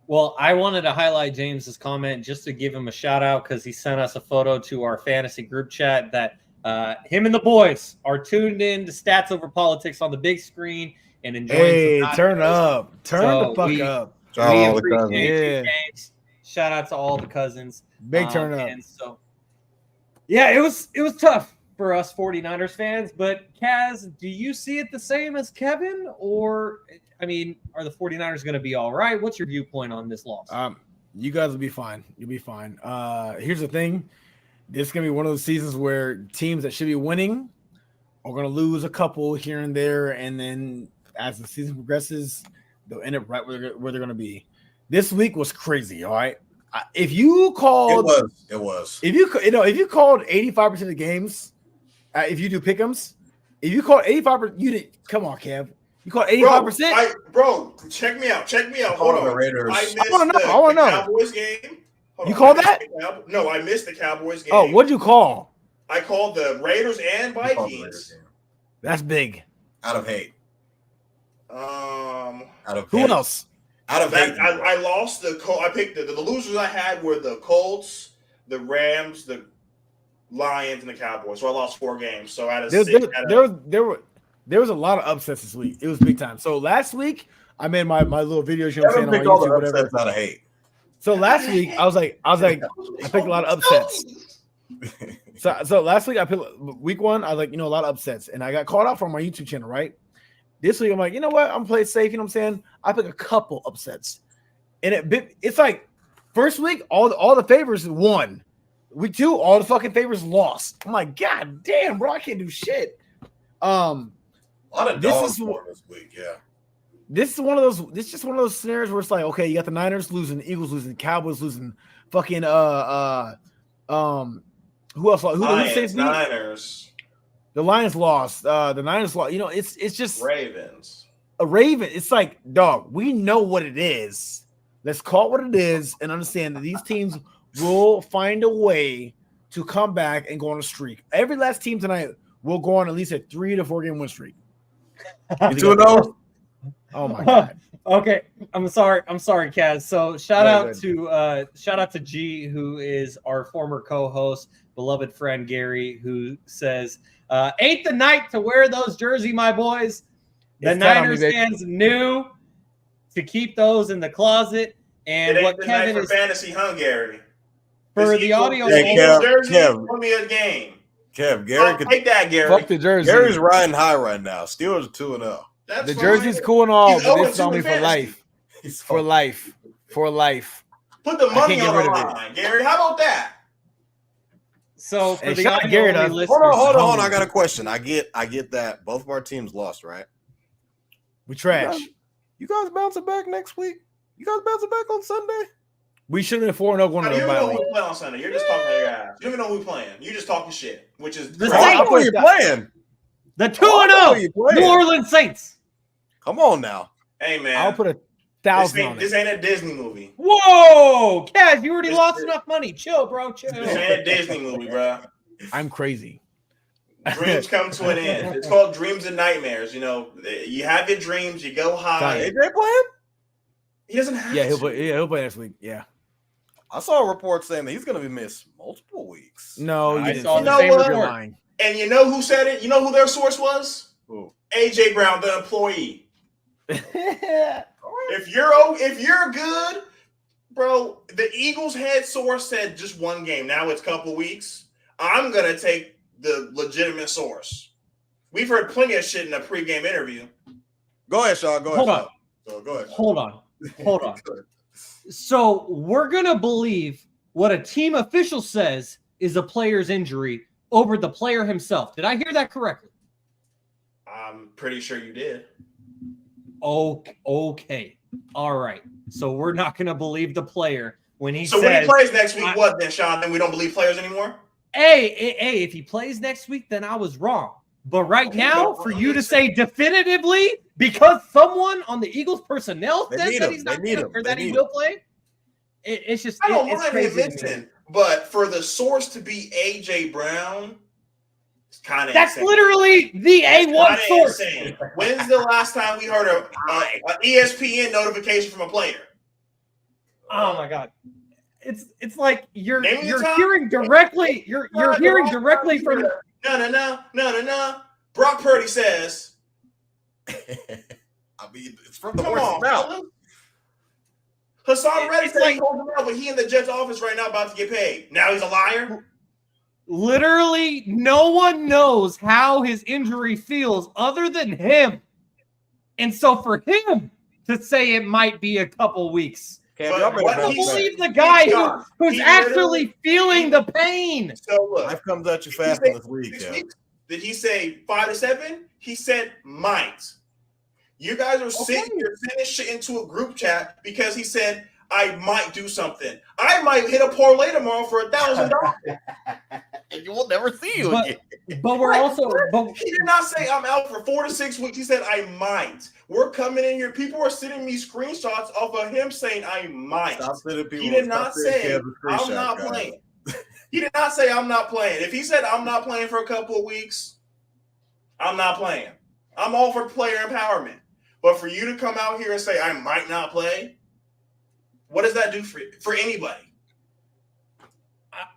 Well, I wanted to highlight James's comment just to give him a shout out because he sent us a photo to our fantasy group chat that him and the boys are tuned in to Stats Over Politics on the big screen and enjoying. Hey, turn up. Turn the fuck up. We appreciate you, James. Shout out to all the cousins. Big turn up. And so, yeah, it was tough for us 49ers fans, but Kaz, do you see it the same as Kevin? Or, I mean, are the 49ers going to be all right? What's your viewpoint on this loss? You guys will be fine. You'll be fine. Here's the thing. This is going to be one of those seasons where teams that should be winning are going to lose a couple here and there, and then as the season progresses, they'll end up right where they're going to be. This week was crazy, all right? If you called – It was. If you called 85% of the games, if you do pick'ems, if you called 85%, you did. Come on, Kev. You called 85%. Bro, check me out. Hold on. Raiders. I want to know. Cowboys game. You called that? No, I missed the Cowboys game. Oh, what'd you call? I called the Raiders and Vikings. That's big. Out of hate. Out of who else? Out of hate. I lost the Colts. I picked the losers I had were the Colts, the Rams, the Lions, and the Cowboys. So I lost 4 games. So I had there was a lot of upsets this week. It was big time. So last week I made my little videos. You know what I'm saying, on YouTube, whatever. Out of hate. So last week I was like I picked a lot of upsets. So last week I picked week 1. I was like, a lot of upsets, and I got called out from my YouTube channel. Right. This week I'm like, you know what? I'm playing safe. You know what I'm saying? I picked a couple upsets, and it's like first week all the favorites won. Week 2, all the fucking favorites lost. I'm like, God damn, bro, I can't do shit. A lot of dogs this week, yeah. This is one of those. This is just one of those scenarios where it's like, okay, you got the Niners losing, the Eagles losing, the Cowboys losing, fucking who else? Who Niners. The Lions lost. The Niners lost. You know, it's just Ravens. A Raven. It's like, dog, we know what it is. Let's call it what it is and understand that these teams will find a way to come back and go on a streak. Every last team tonight will go on at least a 3 to 4 game win streak. 2-0. Oh my god. Okay, I'm sorry, Kaz. So shout out to G, who is our former co-host, beloved friend Gary, who says, "Ain't the night to wear those jersey, my boys." The Niners fans knew to keep those in the closet, and what Kevin is fantasy, Gary. For the audio, jersey, put me a game. Kev, Gary could take that, Gary. Fuck the jersey. Gary's riding high right now. Steelers are 2-0. The jersey's cool and all, but it's only for life. For life. For life. Put the money on the line, Gary. How about that? So for the audio Gary listeners, hold on. I got a question. I get that both of our teams lost, right? We trash. You guys bouncing back next week? You guys bouncing back on Sunday? We shouldn't have 4-0 going to the bye week. We play on Sunday. You're just talking to your guys. You don't even know who we playing. You just talking shit, which is the Saints. Who are you playing? The 2-0 New Orleans Saints. Come on now. Hey man, I'll put 1,000 on it. This ain't a Disney movie. Whoa, Kaz, you already lost enough money. Chill, bro. Chill. This ain't a Disney movie, bro. I'm crazy. Dreams come to an end. It's called dreams and nightmares. You know, you have your dreams, you go high. AJ playing? He doesn't have he'll play next week. Yeah. I saw a report saying that he's going to be missed multiple weeks. No, I you saw didn't. the same report. Line. And you know who said it? You know who their source was? Who? AJ Brown, the employee. If you're good, bro, the Eagles head source said just one game. Now it's a couple weeks. I'm going to take the legitimate source. We've heard plenty of shit in a pregame interview. Go ahead, Shaun. Go ahead. Hold on. So we're going to believe what a team official says is a player's injury over the player himself. Did I hear that correctly? I'm pretty sure you did. Okay. All right. So we're not going to believe the player when he says. So when he plays next week, what then, Shaun? Then we don't believe players anymore? Hey, if he plays next week, then I was wrong. But right now, for you to say definitively, because someone on the Eagles personnel says that he's not going to, or that he will play, it's just I don't it's mind crazy. him missing, but for the source to be AJ Brown, it's kind of that's insane. Literally the A1 source. Insane. When's the last time we heard an ESPN notification from a player? Oh my God. It's like you're Name your hearing directly. You're hearing directly from. No. Brock Purdy says. I mean, it's from the horse's mouth. Hassan Reddick said he called him out, but he in the Jets' office right now about to get paid. Now he's a liar. Literally, no one knows how his injury feels other than him, and so for him to say it might be a couple weeks. I don't believe the guy who's actually feeling the pain. So look, life comes at you fast in this league. Did he say 5 to 7? He said might. You guys are sitting here sending shit into a group chat because he said I might do something. I might hit a parlay tomorrow for $1,000, and you will never see you again. But we're also. But he did not say I'm out for 4 to 6 weeks. He said I might. We're coming in here. People are sending me screenshots off of him saying I might. He did not say I'm not playing. He did not say I'm not playing. If he said I'm not playing for a couple of weeks, I'm not playing. I'm all for player empowerment. But for you to come out here and say I might not play, what does that do for anybody?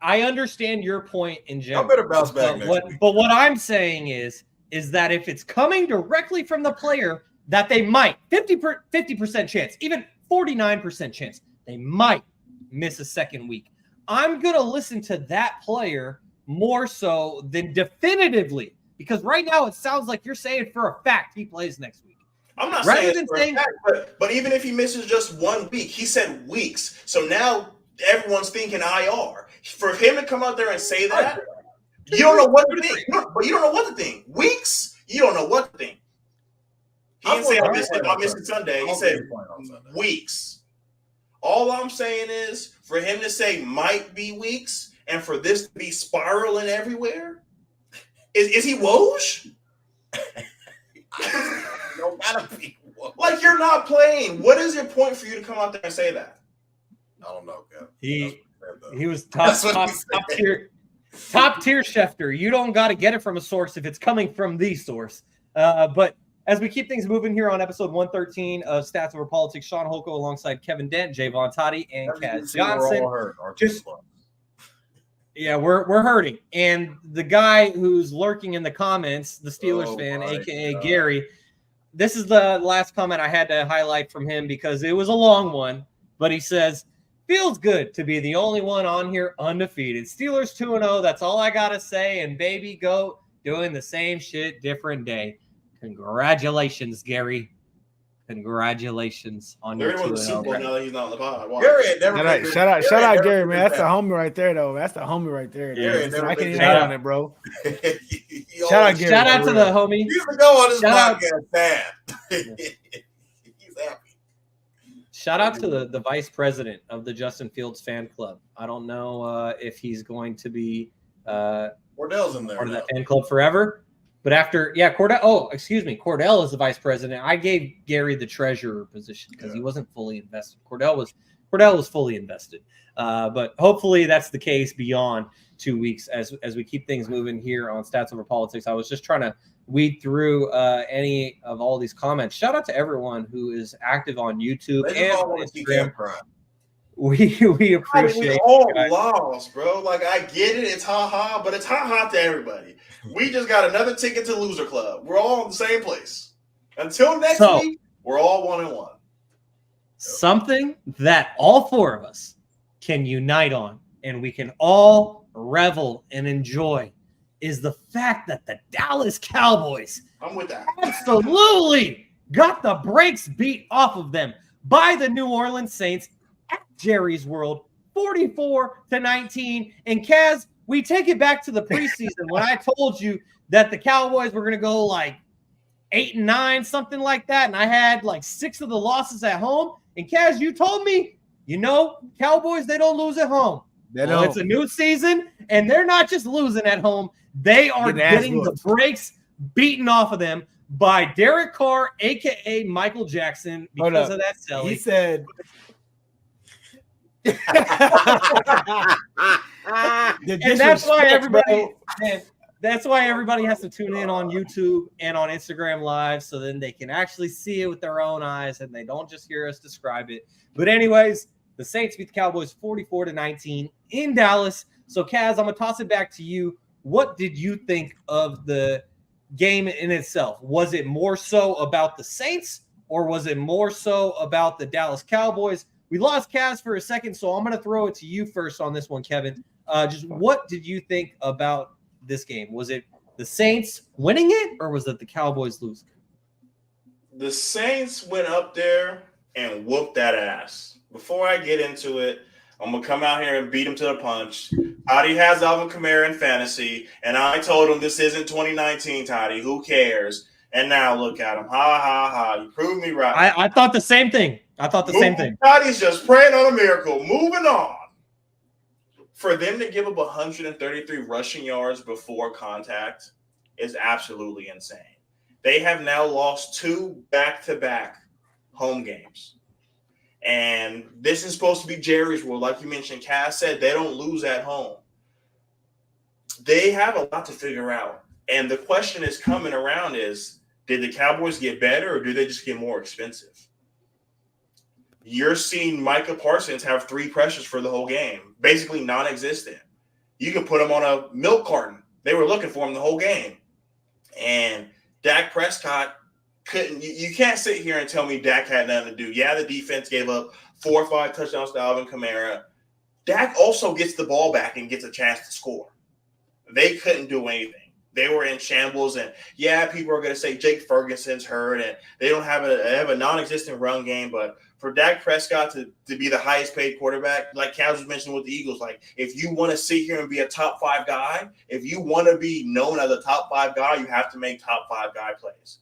I understand your point in general. I better bounce back next week. But what I'm saying is that if it's coming directly from the player, that they might 50% chance, even 49% chance, they might miss a second week. I'm gonna listen to that player more so than definitively, because right now it sounds like you're saying for a fact he plays next week. I'm not saying for a fact, but even if he misses just 1 week, he said weeks. So now everyone's thinking IR. For him to come out there and say that, you don't know what to think. But you don't know what to think. Weeks, you don't know what to think. He didn't say I'm missing Sunday. He said weeks. All I'm saying is for him to say might be weeks and for this to be spiraling everywhere, is he Woj? No gotta be Woj. Like you're not playing. What is your point for you to come out there and say that? I don't know, Kev. He was top tier Schefter. You don't got to get it from a source if it's coming from the source. But as we keep things moving here on episode 113 of Stats Over Politics, Shaun Holko alongside Kevin Dent, Jaevon Toddy, and Kaz Johnson. We're hurting. And the guy who's lurking in the comments, the Steelers fan, aka Gary, this is the last comment I had to highlight from him because it was a long one. But he says, feels good to be the only one on here undefeated. Steelers 2-0. That's all I got to say. And baby goat doing the same shit, different day. Congratulations, Gary. Congratulations on your 2-0. Now that he's not on the pod. Gary shout out Gary, man. That's the homie right there, though. That's the homie right there. I can't even hate on it, bro. Shout out Gary. Shout out to the homie. He's to go on this podcast, man. He's happy. Shout out to the vice president of the Justin Fields fan club. I don't know if he's going to be Cordell's in there part of that fan club forever. But after, Cordell is the vice president. I gave Gary the treasurer position because he wasn't fully invested. Cordell was fully invested. But hopefully that's the case beyond 2 weeks as we keep things moving here on Stats Over Politics. I was just trying to weed through any of all these comments. Shout out to everyone who is active on YouTube and on Instagram. We appreciate it. All lost, bro. Like I get it, it's ha-ha, but it's ha-ha to everybody. We just got another ticket to Loser Club. We're all in the same place. Until next week, we're all 1-1. Something that all four of us can unite on and we can all revel and enjoy is the fact that the Dallas Cowboys absolutely got the brakes beat off of them by the New Orleans Saints at Jerry's World, 44-19. And Kaz, we take it back to the preseason when I told you that the Cowboys were going to go like 8-9, something like that. And I had like 6 of the losses at home. And Kaz, you told me, Cowboys, they don't lose at home. Well, it's a new season, and they're not just losing at home. They are getting the brakes beaten off of them by Derek Carr, a.k.a. Michael Jackson, because of that selling. He said – and that's why everybody has to tune in on YouTube and on Instagram Live so then they can actually see it with their own eyes and they don't just hear us describe it. But anyways, the Saints beat the Cowboys 44-19 in Dallas. So Kaz, I'm going to toss it back to you. What did you think of the game in itself? Was it more so about the Saints or was it more so about the Dallas Cowboys? We lost Kaz for a second, so I'm going to throw it to you first on this one, Kevin. Just what did you think about this game? Was it the Saints winning it, or was it the Cowboys losing? The Saints went up there and whooped that ass. Before I get into it, I'm going to come out here and beat him to the punch. Toddy has Alvin Kamara in fantasy, and I told him this isn't 2019, Toddy. Who cares? And now look at him. Ha, ha, ha. You proved me right. I thought the same thing. Toddy's just praying on a miracle. Moving on. For them to give up 133 rushing yards before contact is absolutely insane. They have now lost 2 back-to-back home games. And this is supposed to be Jerry's World. Like you mentioned, Cass said they don't lose at home. They have a lot to figure out. And the question is coming around is, did the Cowboys get better or do they just get more expensive? You're seeing Micah Parsons have 3 pressures for the whole game, basically non-existent. You can put him on a milk carton. They were looking for him the whole game. And Dak Prescott couldn't – you can't sit here and tell me Dak had nothing to do. Yeah, the defense gave up 4 or 5 touchdowns to Alvin Kamara. Dak also gets the ball back and gets a chance to score. They couldn't do anything. They were in shambles, and people are going to say Jake Ferguson's hurt, and they don't have a non-existent run game. But for Dak Prescott to be the highest-paid quarterback, like Cal was mentioning with the Eagles, like if you want to sit here and be a top 5 guy, if you want to be known as a top 5 guy, you have to make top 5 guy plays.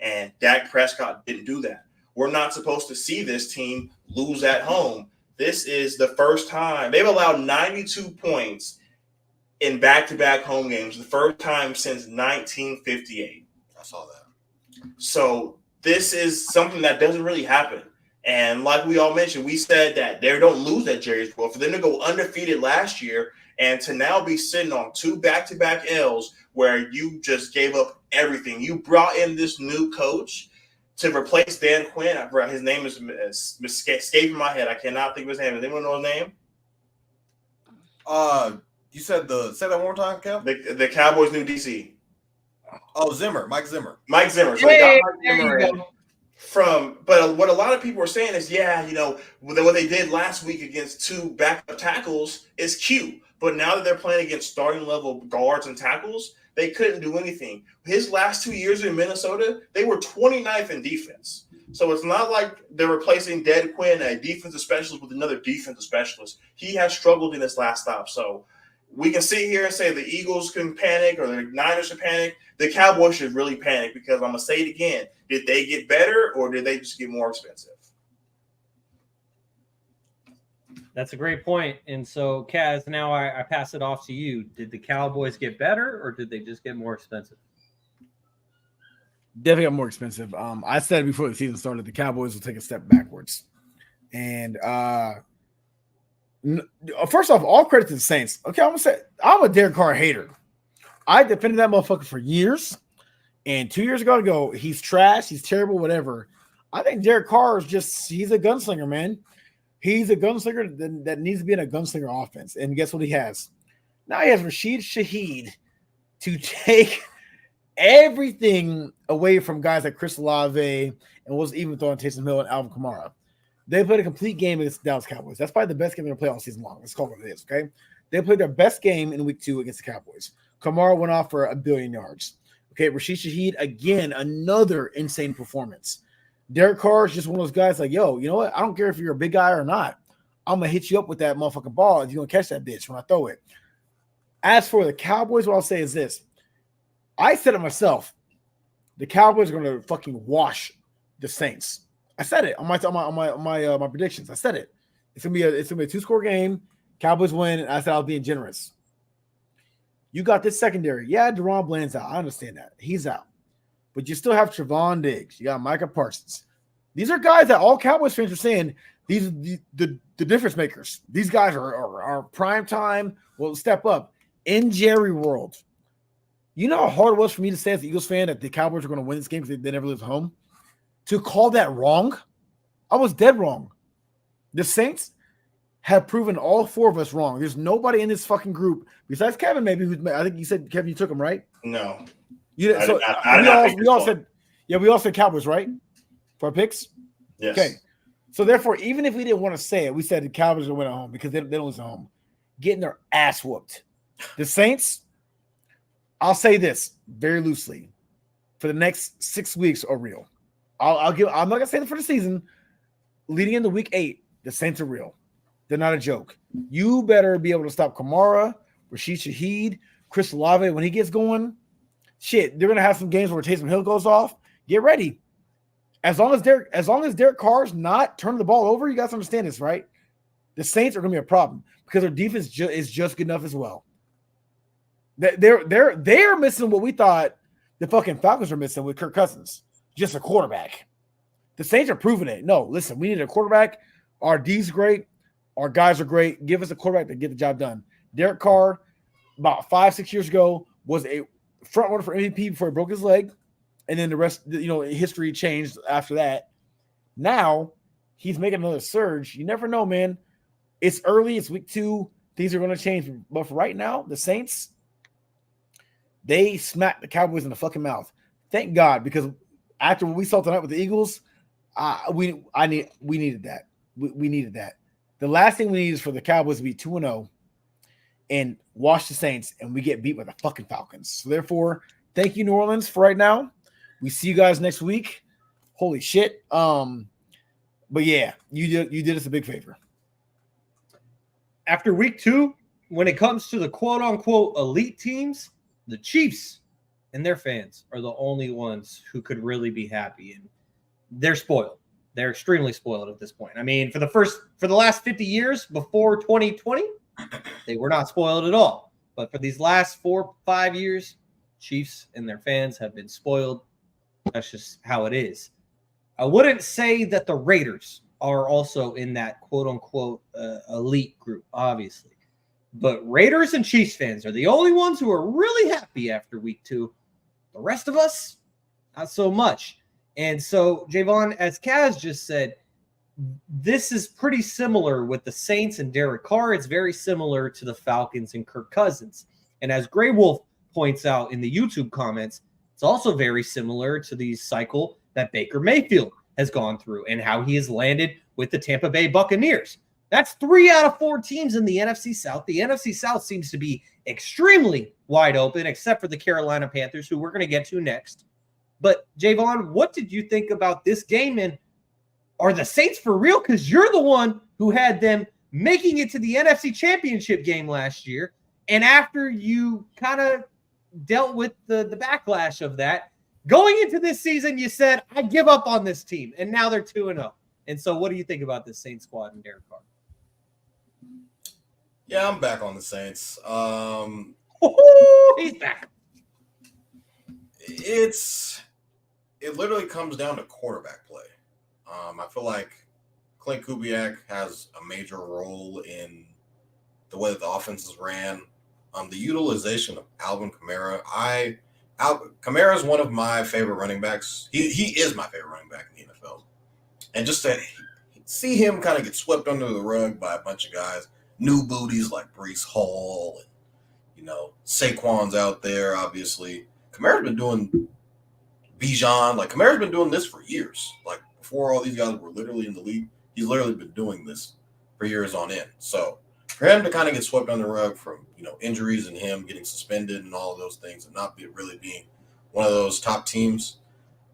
And Dak Prescott didn't do that. We're not supposed to see this team lose at home. This is the first time. They've allowed 92 points in back-to-back home games, the first time since 1958. I saw that. So this is something that doesn't really happen. And like we all mentioned, we said that they don't lose at Jerry's World. For them to go undefeated last year and to now be sitting on 2 back-to-back L's where you just gave up everything. You brought in this new coach to replace Dan Quinn. His name is escaping my head. I cannot think of his name. Does anyone know his name? You said say that one more time, Kev? The Cowboys' new DC. Oh, Zimmer, Mike Zimmer. Mike Zimmer. So Hey, Mike Zimmer in but what a lot of people are saying is, what they did last week against 2 backup tackles is cute. But now that they're playing against starting level guards and tackles, they couldn't do anything. His last 2 years in Minnesota, they were 29th in defense. So it's not like they're replacing Dan Quinn, a defensive specialist, with another defensive specialist. He has struggled in his last stop. So we can sit here and say the Eagles can panic or the Niners should panic. The Cowboys should really panic because I'm going to say it again. Did they get better or did they just get more expensive? That's a great point. And so, Kaz, now I pass it off to you. Did the Cowboys get better or did they just get more expensive? Definitely got more expensive. I said before the season started, the Cowboys will take a step backwards. And first off, all credit to the Saints. Okay, I'm gonna say I'm a Derek Carr hater. I defended that motherfucker for years. And 2 years ago, he's trash, he's terrible, whatever. I think Derek Carr is he's a gunslinger, man. He's a gunslinger that needs to be in a gunslinger offense. And guess what he has? Now he has Rashid Shaheed to take everything away from guys like Chris Olave and was even throwing Taysom Hill and Alvin Kamara. They played a complete game against the Dallas Cowboys. That's probably the best game they're going to play all season long. Let's call it what it is, okay? They played their best game in week 2 against the Cowboys. Kamara went off for 1 billion yards. Okay, Rashid Shaheed, again, another insane performance. Derek Carr is just one of those guys like, yo, you know what? I don't care if you're a big guy or not. I'm going to hit you up with that motherfucking ball if you're going to catch that bitch when I throw it. As for the Cowboys, what I'll say is this. I said it myself. The Cowboys are going to fucking wash the Saints. I said it on my predictions. I said it. It's gonna be a 2-score game. Cowboys win. And I said I was being generous. You got this secondary. Yeah, Deron Bland's out. I understand that. He's out. But you still have Trevon Diggs. You got Micah Parsons. These are guys that all Cowboys fans are saying these are the difference makers. These guys are prime time. Will step up in Jerry world. You know how hard it was for me to say as an Eagles fan that the Cowboys are going to win this game because they never lose home? To call that wrong, I was dead wrong. The Saints have proven all 4 of us wrong. There's nobody in this fucking group besides Kevin, maybe. I think you said Kevin, you took him, right? No, You I so did not we all said, yeah, we all said Cowboys, right? For our picks. yes. Okay. So therefore, even if we didn't want to say it, we said the Cowboys will win at home because they don't lose at home, getting their ass whooped. The Saints, I'll say this very loosely, for the next 6 weeks are real. I'm not gonna say that for the season. Leading into week 8, the Saints are real. They're not a joke. You better be able to stop Kamara, Rashid Shaheed, Chris Olave when he gets going. Shit, they're gonna have some games where Taysom Hill goes off. Get ready. As long as Derek Carr's not turning the ball over, you guys understand this, right? The Saints are gonna be a problem because their defense is just good enough as well. They're missing what we thought the fucking Falcons were missing with Kirk Cousins. Just a quarterback. The Saints are proving it. No, listen, we need a quarterback. Our D's great. Our guys are great. Give us a quarterback to get the job done. Derek Carr, about 5-6 years ago, was a front runner for MVP before he broke his leg. And then the rest, history changed after that. Now, he's making another surge. You never know, man. It's early. It's week 2. Things are going to change. But for right now, the Saints, they smacked the Cowboys in the fucking mouth. Thank God, because after what we saw tonight with the Eagles, we needed that. We needed that. The last thing we need is for the Cowboys to be 2-0 and wash the Saints, and we get beat by the fucking Falcons. So therefore, thank you, New Orleans, for right now. We see you guys next week. Holy shit. But yeah, you did us a big favor. After week 2, when it comes to the quote-unquote elite teams, the Chiefs and their fans are the only ones who could really be happy. And they're spoiled. They're extremely spoiled at this point. I mean, for the last 50 years before 2020, they were not spoiled at all. But for these last 4-5 years, Chiefs and their fans have been spoiled. That's just how it is. I wouldn't say that the Raiders are also in that quote-unquote elite group, obviously. But Raiders and Chiefs fans are the only ones who are really happy after week 2. The rest of us, not so much. And so, Jaevon, as Kaz just said, this is pretty similar with the Saints and Derek Carr. It's very similar to the Falcons and Kirk Cousins. And as Grey Wolf points out in the YouTube comments, it's also very similar to the cycle that Baker Mayfield has gone through and how he has landed with the Tampa Bay Buccaneers. That's 3 out of 4 teams in the NFC South. The NFC South seems to be extremely wide open, except for the Carolina Panthers, who we're going to get to next. But, Jaevon, what did you think about this game? And are the Saints for real? Because you're the one who had them making it to the NFC Championship game last year. And after you kind of dealt with the backlash of that, going into this season, you said, I give up on this team. And now they're 2-0. And so what do you think about this Saints squad and Derek Carr? Yeah, I'm back on the Saints. He's back. It literally comes down to quarterback play. I feel like Clint Kubiak has a major role in the way that the offense is ran. The utilization of Alvin Kamara. Kamara is one of my favorite running backs. He is my favorite running back in the NFL. And just to see him kind of get swept under the rug by a bunch of guys, new booties like Breece Hall, and Saquon's out there, obviously. Kamara's been doing Bijan. Like, Kamara's been doing this for years. Like, before all these guys were literally in the league, he's literally been doing this for years on end. So for him to kind of get swept under the rug from, injuries and him getting suspended and all of those things and not really being one of those top teams.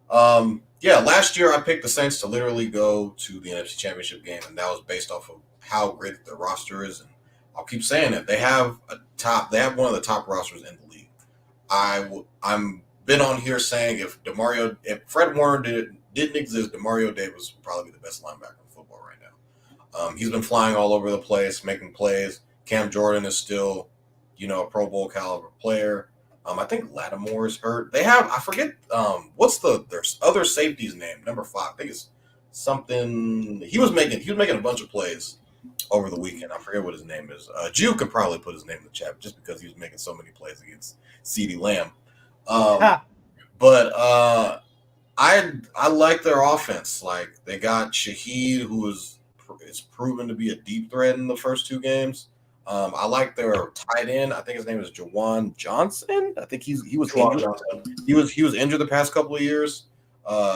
Last year I picked the Saints to literally go to the NFC Championship game, and that was based off of how great their roster is. And I'll keep saying it. They have one of the top rosters in the league. I'm been on here saying if Fred Warner didn't exist, Demario Davis would probably be the best linebacker in football right now. He's been flying all over the place, making plays. Cam Jordan is still, a Pro Bowl caliber player. I think Lattimore is hurt. They have, I forget, what's their other safety's name? Number 5. I think it's something. He was making a bunch of plays over the weekend. I forget what his name is. Jew could probably put his name in the chat just because he was making so many plays against CeeDee Lamb. But I like their offense. Like, they got Shaheed, who is proven to be a deep threat in the first 2 games. I like their tight end. I think his name is Jawan Johnson. I think he was injured. He was injured the past couple of years.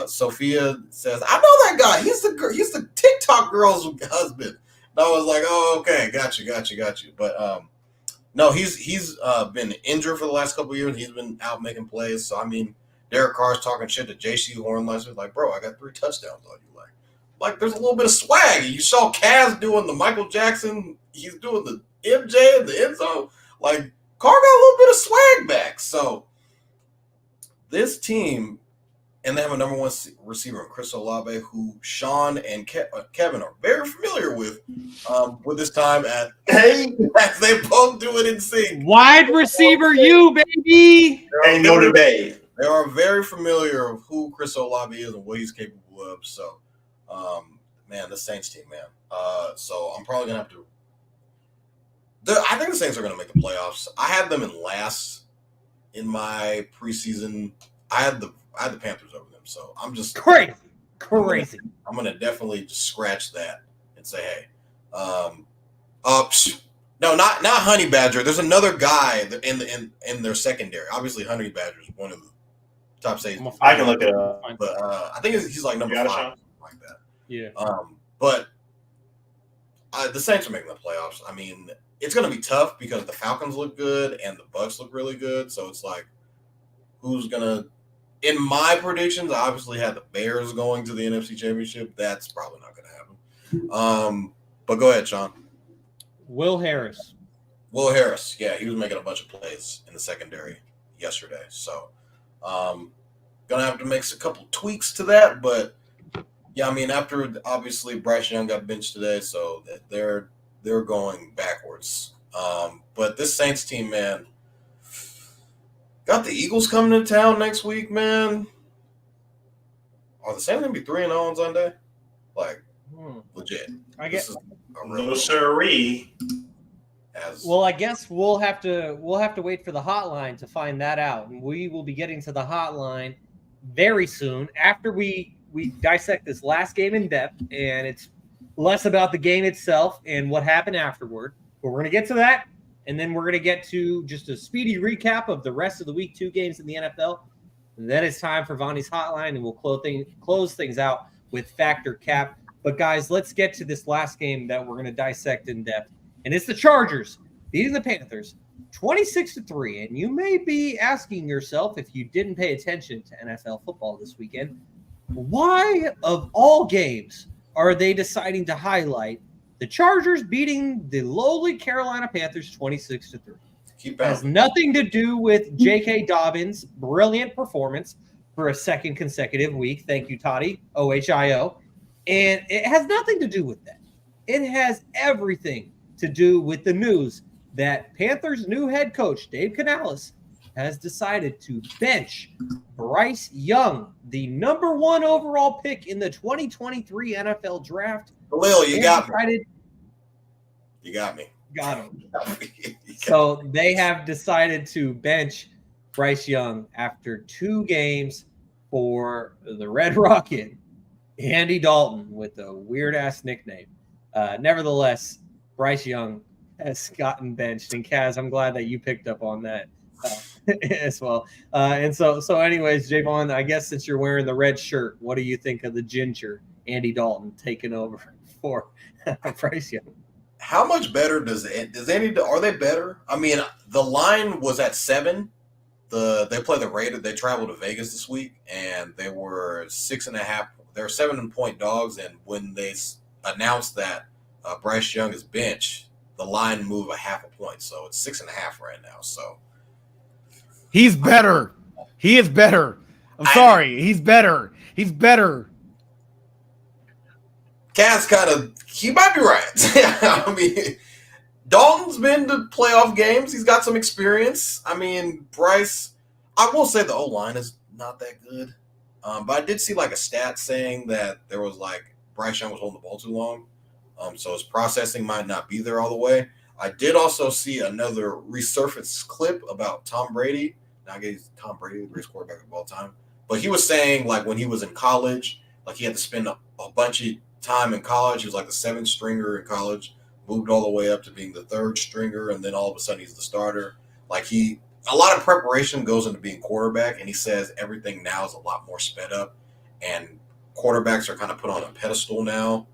Sophia says, "I know that guy. He's the TikTok girl's husband." And I was like, "Oh, okay, got you." But no, he's been injured for the last couple of years. He's been out making plays. So I mean, Derek Carr's talking shit to J.C. Horn last week. Like, bro, I got 3 touchdowns on you. Like there's a little bit of swag. You saw Kaz doing the Michael Jackson. He's doing the MJ in the end zone. Like, Carr got a little bit of swag back. So this team, and they have a number 1 receiver, Chris Olave, who Shaun and Kevin are very familiar with this time as they both do it in sync. Wide receiver, you baby. Ain't no debate. They are very familiar of who Chris Olave is and what he's capable of. So, man, the Saints team, man. So I'm probably gonna have to. I think the Saints are gonna make the playoffs. I had them in last in my preseason. I had the Panthers over them, so I'm just crazy. I'm gonna definitely just scratch that and say, hey, no, not Honey Badger. There's another guy in their secondary. Obviously, Honey Badger is one of the top safeties. I can look it up, but I think he's like number 5, something like that. Yeah. But the Saints are making the playoffs. I mean, it's going to be tough because the Falcons look good and the Bucs look really good. So it's like, who's going to – in my predictions, I obviously had the Bears going to the NFC Championship. That's probably not going to happen. But go ahead, Shaun. Will Harris. Yeah, he was making a bunch of plays in the secondary yesterday. So Gonna have to make a couple tweaks to that, but yeah, I mean, after obviously Bryce Young got benched today, so they're going backwards. But this Saints team, man, got the Eagles coming to town next week, man. Are the Saints gonna be 3-0 on Sunday? Like, legit. I guess. No siree. Well, I guess we'll have to wait for the hotline to find that out, and we will be getting to the hotline very soon after we dissect this last game in depth, and it's less about the game itself and what happened afterward. But we're going to get to that, and then we're going to get to just a speedy recap of the rest of the week 2 games in the NFL. And then it's time for Vonny's hotline, and we'll close things out with Factor Cap. But guys, let's get to this last game that we're going to dissect in depth. And it's the Chargers beating the Panthers 26-3. And you may be asking yourself, if you didn't pay attention to NFL football this weekend, why of all games are they deciding to highlight the Chargers beating the lowly Carolina Panthers 26-3? It has nothing to do with J.K. Dobbins' brilliant performance for a second consecutive week. Thank you, Toddy, OHIO. And it has nothing to do with that. It has everything to do with the news that Panthers' new head coach, Dave Canales, has decided to bench Bryce Young, the number 1 overall pick in the 2023 NFL draft. Khalil, you got me. You got me. Got him. So they have decided to bench Bryce Young after 2 games for the Red Rocket, Andy Dalton, with a weird-ass nickname. Nevertheless, Bryce Young has gotten benched. And Kaz, I'm glad that you picked up on that as well. And so anyways, Jaevon, I guess since you're wearing the red shirt, what do you think of the ginger Andy Dalton taking over for Bryce Young? How much better does Andy? Are they better? I mean, the line was at 7. They play the Raiders. They traveled to Vegas this week, and they were 6.5. They were 7-point dogs, and when they announced that Bryce Young is benched, the line moved 0.5 point, so it's 6.5 right now. So he's better. He is better. I'm sorry. He's better. He's better. Kaz he might be right. I mean, Dalton's been to playoff games. He's got some experience. I mean, Bryce, I will say the O-line is not that good. But I did see like a stat saying that there was like Bryce Young was holding the ball too long. So his processing might not be there all the way. I did also see another resurfaced clip about Tom Brady. Now I guess Tom Brady, the greatest quarterback of all time. But he was saying like when he was in college, like he had to spend a bunch of time in college. He was like the 7th stringer in college, moved all the way up to being the 3rd stringer, and then all of a sudden he's the starter. Like a lot of preparation goes into being quarterback, and he says everything now is a lot more sped up, and quarterbacks are kind of put on a pedestal now.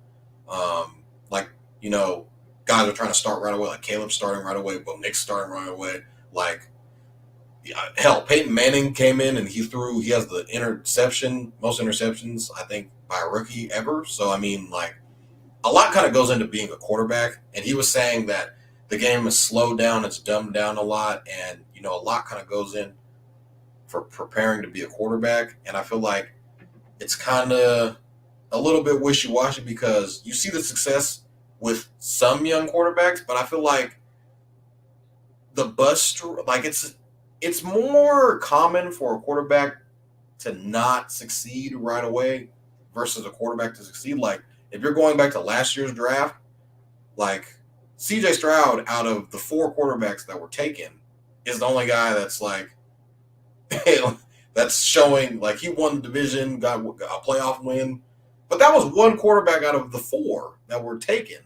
Like, you know, guys are trying to start right away, like Caleb's starting right away, but Nick's starting right away. Like, hell, Peyton Manning came in and he has the most interceptions, I think, by a rookie ever. So, I mean, like, a lot kind of goes into being a quarterback. And he was saying that the game is slowed down, it's dumbed down a lot, and, you know, a lot kind of goes in for preparing to be a quarterback. And I feel like it's kind of a little bit wishy-washy because you see the success with some young quarterbacks, but I feel like the bust, like it's more common for a quarterback to not succeed right away versus a quarterback to succeed. Like, if you're going back to last year's draft, like CJ Stroud, out of the 4 quarterbacks that were taken, is the only guy that's like, that's showing like he won the division, got a playoff win. But that was 1 quarterback out of the 4 that were taken.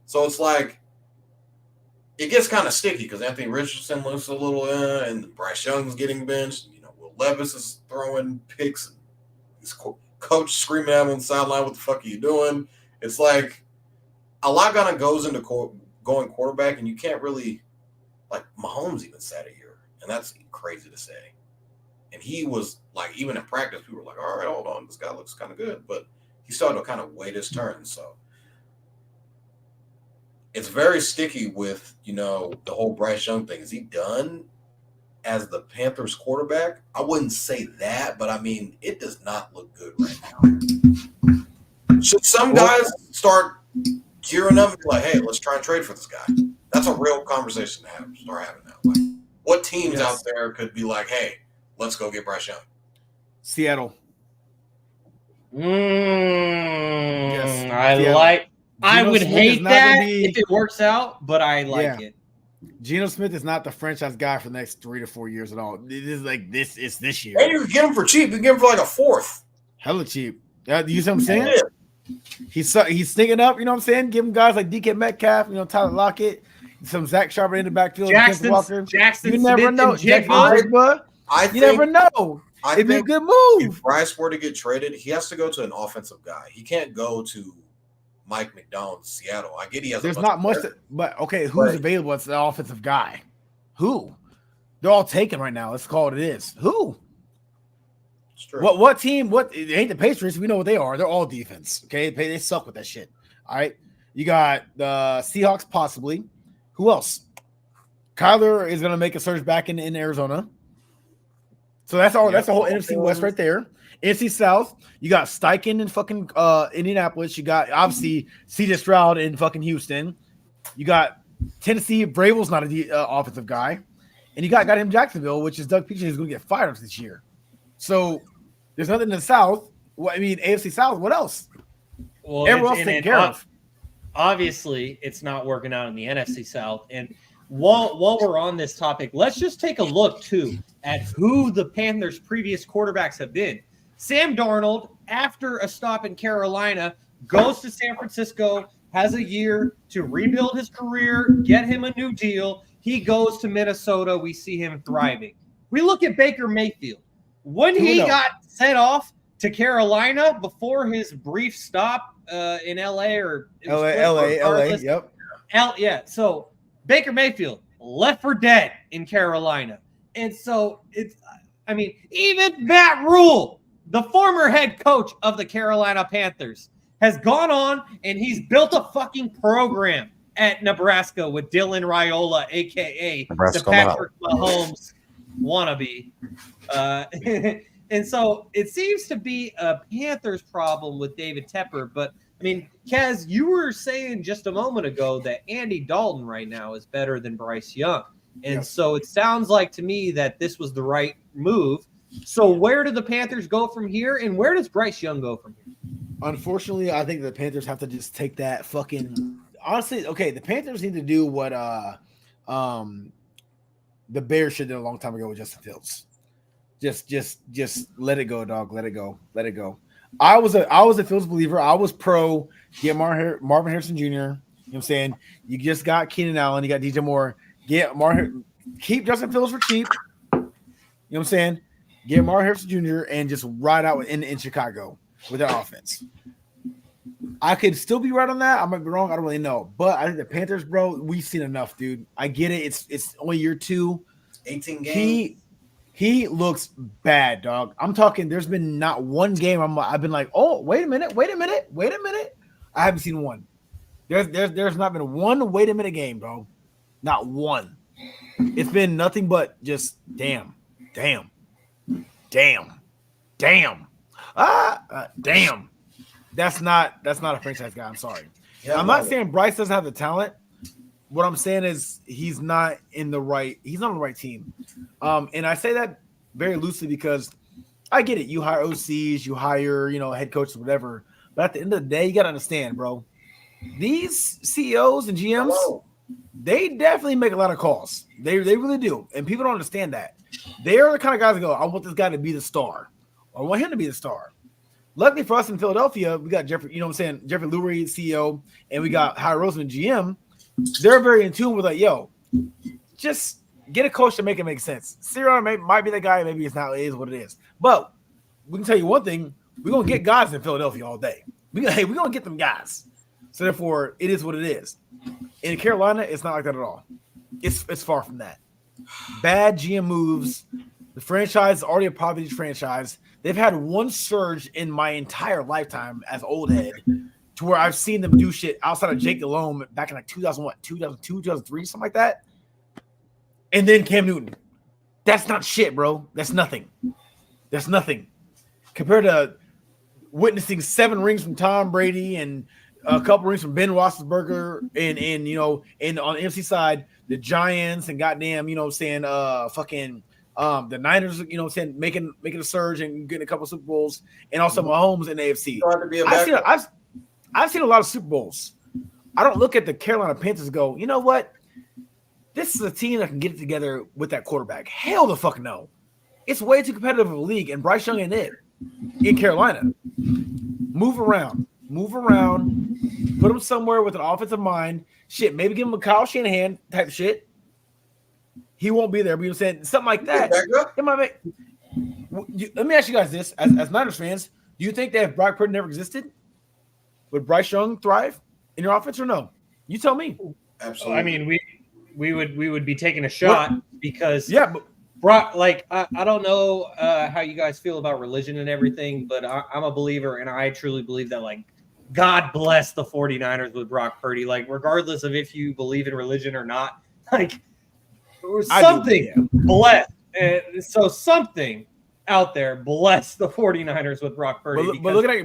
So it's like, it gets kind of sticky because Anthony Richardson looks a little, and Bryce Young's getting benched. You know, Will Levis is throwing picks. And his coach screaming at him on the sideline, "What the fuck are you doing?" It's like a lot kind of goes into going quarterback, and you can't really, like Mahomes even sat a year, and that's crazy to say. And he was like, even in practice, people were like, "All right, hold on, this guy looks kind of good," but he started to kind of wait his turn. So it's very sticky with, you know, the whole Bryce Young thing. Is he done as the Panthers quarterback, I wouldn't say that, but I mean, it does not look good right now. Should some guys start gearing up and be like, hey, let's try and trade for this guy? That's a real conversation to start having now. Like, what teams out there could be like, hey, let's go get Bryce Young? Seattle. I would hate that if it works out, but I like it. Geno Smith is not the franchise guy for the next 3 to 4 years at all. It is like this. It's this year. And you can get him for cheap. You can get him for like a fourth. Hella cheap. You see what I'm saying? Yeah. He's sneaking up. You know what I'm saying? Give him guys like DK Metcalf. Tyler Lockett, some Zach Charbonnet in the backfield. Jackson you never know. You never know. It'd be a good move. If Bryce were to get traded, he has to go to an offensive guy. He can't go to Mike McDonald's Seattle. I get he has. There's not much, but okay, who's available as the offensive guy? Who? They're all taken right now. Let's call it is. Who? What team? It ain't the Patriots. We know what they are. They're all defense. Okay, they suck with that shit. All right. You got the Seahawks possibly. Who else? Kyler is gonna make a surge back in Arizona. So that's all. That's the whole NFC West right there. NFC South, you got Steichen in fucking Indianapolis. You got obviously C.J. Stroud in fucking Houston. You got Tennessee. Vrabel's not an offensive guy, and you got him Jacksonville, which is Doug Peterson is going to get fired this year. So there's nothing in the South. AFC South. What else? Well, everyone else taken care of. Obviously, it's not working out in the NFC South. And while we're on this topic, let's just take a look too at who the Panthers' previous quarterbacks have been. Sam Darnold, after a stop in Carolina, goes to San Francisco, has a year to rebuild his career, get him a new deal. He goes to Minnesota. We see him thriving. We look at Baker Mayfield. When he got sent off to Carolina before his brief stop in LA or LA, yep. Yeah. So Baker Mayfield left for dead in Carolina. And so even Matt Rule, the former head coach of the Carolina Panthers, has gone on and he's built a fucking program at Nebraska with Dylan Raiola, a.k.a. the Patrick Mahomes wannabe. And so it seems to be a Panthers problem with David Tepper. But, Kaz, you were saying just a moment ago that Andy Dalton right now is better than Bryce Young. And so it sounds like to me that this was the right move. So where do the Panthers go from here, and where does Bryce Young go from here? Unfortunately, I think the Panthers have to just take that fucking – honestly, okay, the Panthers need to do what the Bears should have done a long time ago with Justin Fields. Just let it go, dog. Let it go. I was a Fields believer. I was pro get Marvin Harrison Jr. You know what I'm saying? You just got Keenan Allen. You got DJ Moore. Keep Justin Fields for cheap. You know what I'm saying? Get Marvin Harrison Jr. and just ride out in Chicago with their offense. I could still be right on that. I might be wrong. I don't really know. But I think the Panthers, bro, we've seen enough, dude. I get it. It's only year 2. 18 games. He looks bad, dog. I'm talking. There's been not one game. I've been like, oh, wait a minute. I haven't seen one. There's not been one wait a minute game, bro. Not one. It's been nothing but just damn. Damn. That's not a franchise guy. I'm sorry. Yeah, I'm not saying Bryce doesn't have the talent. What I'm saying is he's not on the right team. And I say that very loosely because I get it. You hire OCs, you hire, head coaches, whatever. But at the end of the day, you got to understand, bro. These CEOs and GMs, they definitely make a lot of calls. They really do. And people don't understand that. They are the kind of guys that go, I want this guy to be the star. Or I want him to be the star. Luckily for us in Philadelphia, we got Jeffrey Lurie, CEO, and we got Howard Roseman, GM. They're very in tune with just get a coach to make it make sense. Sirianni might be the guy, maybe it's not. It is what it is. But we can tell you one thing: we're gonna get guys in Philadelphia all day. We're gonna get them guys. So therefore, it is what it is. In Carolina, it's not like that at all. It's far from that. Bad GM moves. The franchise is already a poverty franchise. They've had one surge in my entire lifetime as old head. To where I've seen them do shit outside of Jake Delhomme back in 2002, 2003, something like that. And then Cam Newton. That's not shit, bro. That's nothing. That's nothing compared to witnessing 7 rings from Tom Brady and a couple rings from Ben Roethlisberger, and and on the NFC side, the Giants and goddamn, fucking the Niners, making a surge and getting a couple Super Bowls, and also Mahomes in the AFC. I've seen a lot of Super Bowls. I don't look at the Carolina Panthers and go, you know what? This is a team that can get it together with that quarterback. Hell the fuck no. It's way too competitive of a league, and Bryce Young ain't it in Carolina. Move around, put him somewhere with an offensive mind. Shit, maybe give him a Kyle Shanahan type shit. He won't be there, but you're saying something like that. It might make. Let me ask you guys this: as Niners fans, do you think that if Brock Purdy never existed, would Bryce Young thrive in your offense or no? You tell me. Absolutely. I mean, we would be taking a shot because but Brock, I don't know how you guys feel about religion and everything, but I'm a believer, and I truly believe that, God bless the 49ers with Brock Purdy. Regardless of if you believe in religion or not, something bless. So something out there bless the 49ers with Brock Purdy. But looking at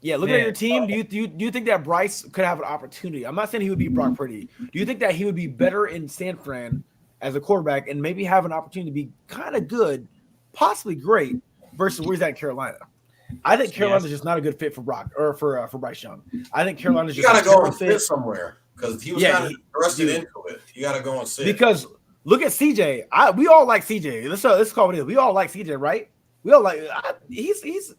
your team, do you think that Bryce could have an opportunity? I'm not saying he would be Brock Purdy. Do you think that he would be better in San Fran as a quarterback and maybe have an opportunity to be kind of good, possibly great, versus where he's at Carolina? I think Carolina's just not a good fit for Brock or for Bryce Young. I think Carolina's just got to go and sit somewhere because he was kind of thrusted into it. You got to go and sit because look at CJ. We all like CJ. Let's call it is. We all like CJ, right? We all like he's.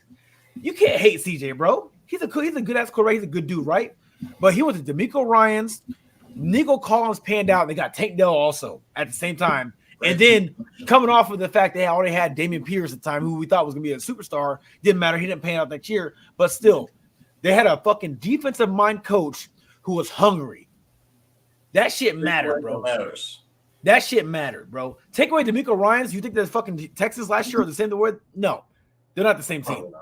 You can't hate CJ, bro. He's a good ass quarterback. He's a good dude, right? But he went to DeMeco Ryans. Nico Collins panned out. They got Tank Dell also at the same time. And then coming off of the fact they already had Damian Pierce at the time, who we thought was going to be a superstar. Didn't matter. He didn't pan out next year. But still, they had a fucking defensive mind coach who was hungry. That shit mattered, bro. That shit mattered, bro. Take away DeMeco Ryans. You think that fucking Texas last year are the same the word? No. They're not the same team. No.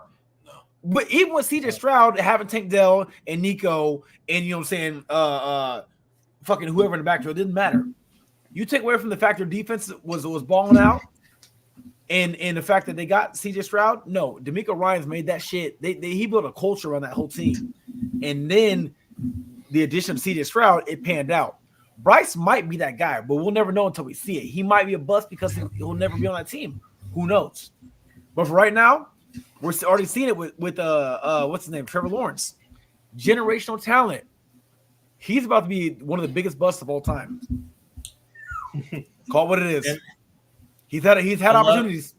But even with CJ Stroud having Tank Dell and Nico and fucking whoever in the backfield, didn't matter. You take away from the fact their defense was balling out and the fact that they got CJ Stroud. No, DeMeco Ryans made that shit. He built a culture around that whole team. And then the addition of CJ Stroud, it panned out. Bryce might be that guy, but we'll never know until we see it. He might be a bust because he'll never be on that team. Who knows? But for right now, we're already seeing it with what's his name? Trevor Lawrence. Generational talent. He's about to be one of the biggest busts of all time. Call it what it is. He's had opportunities.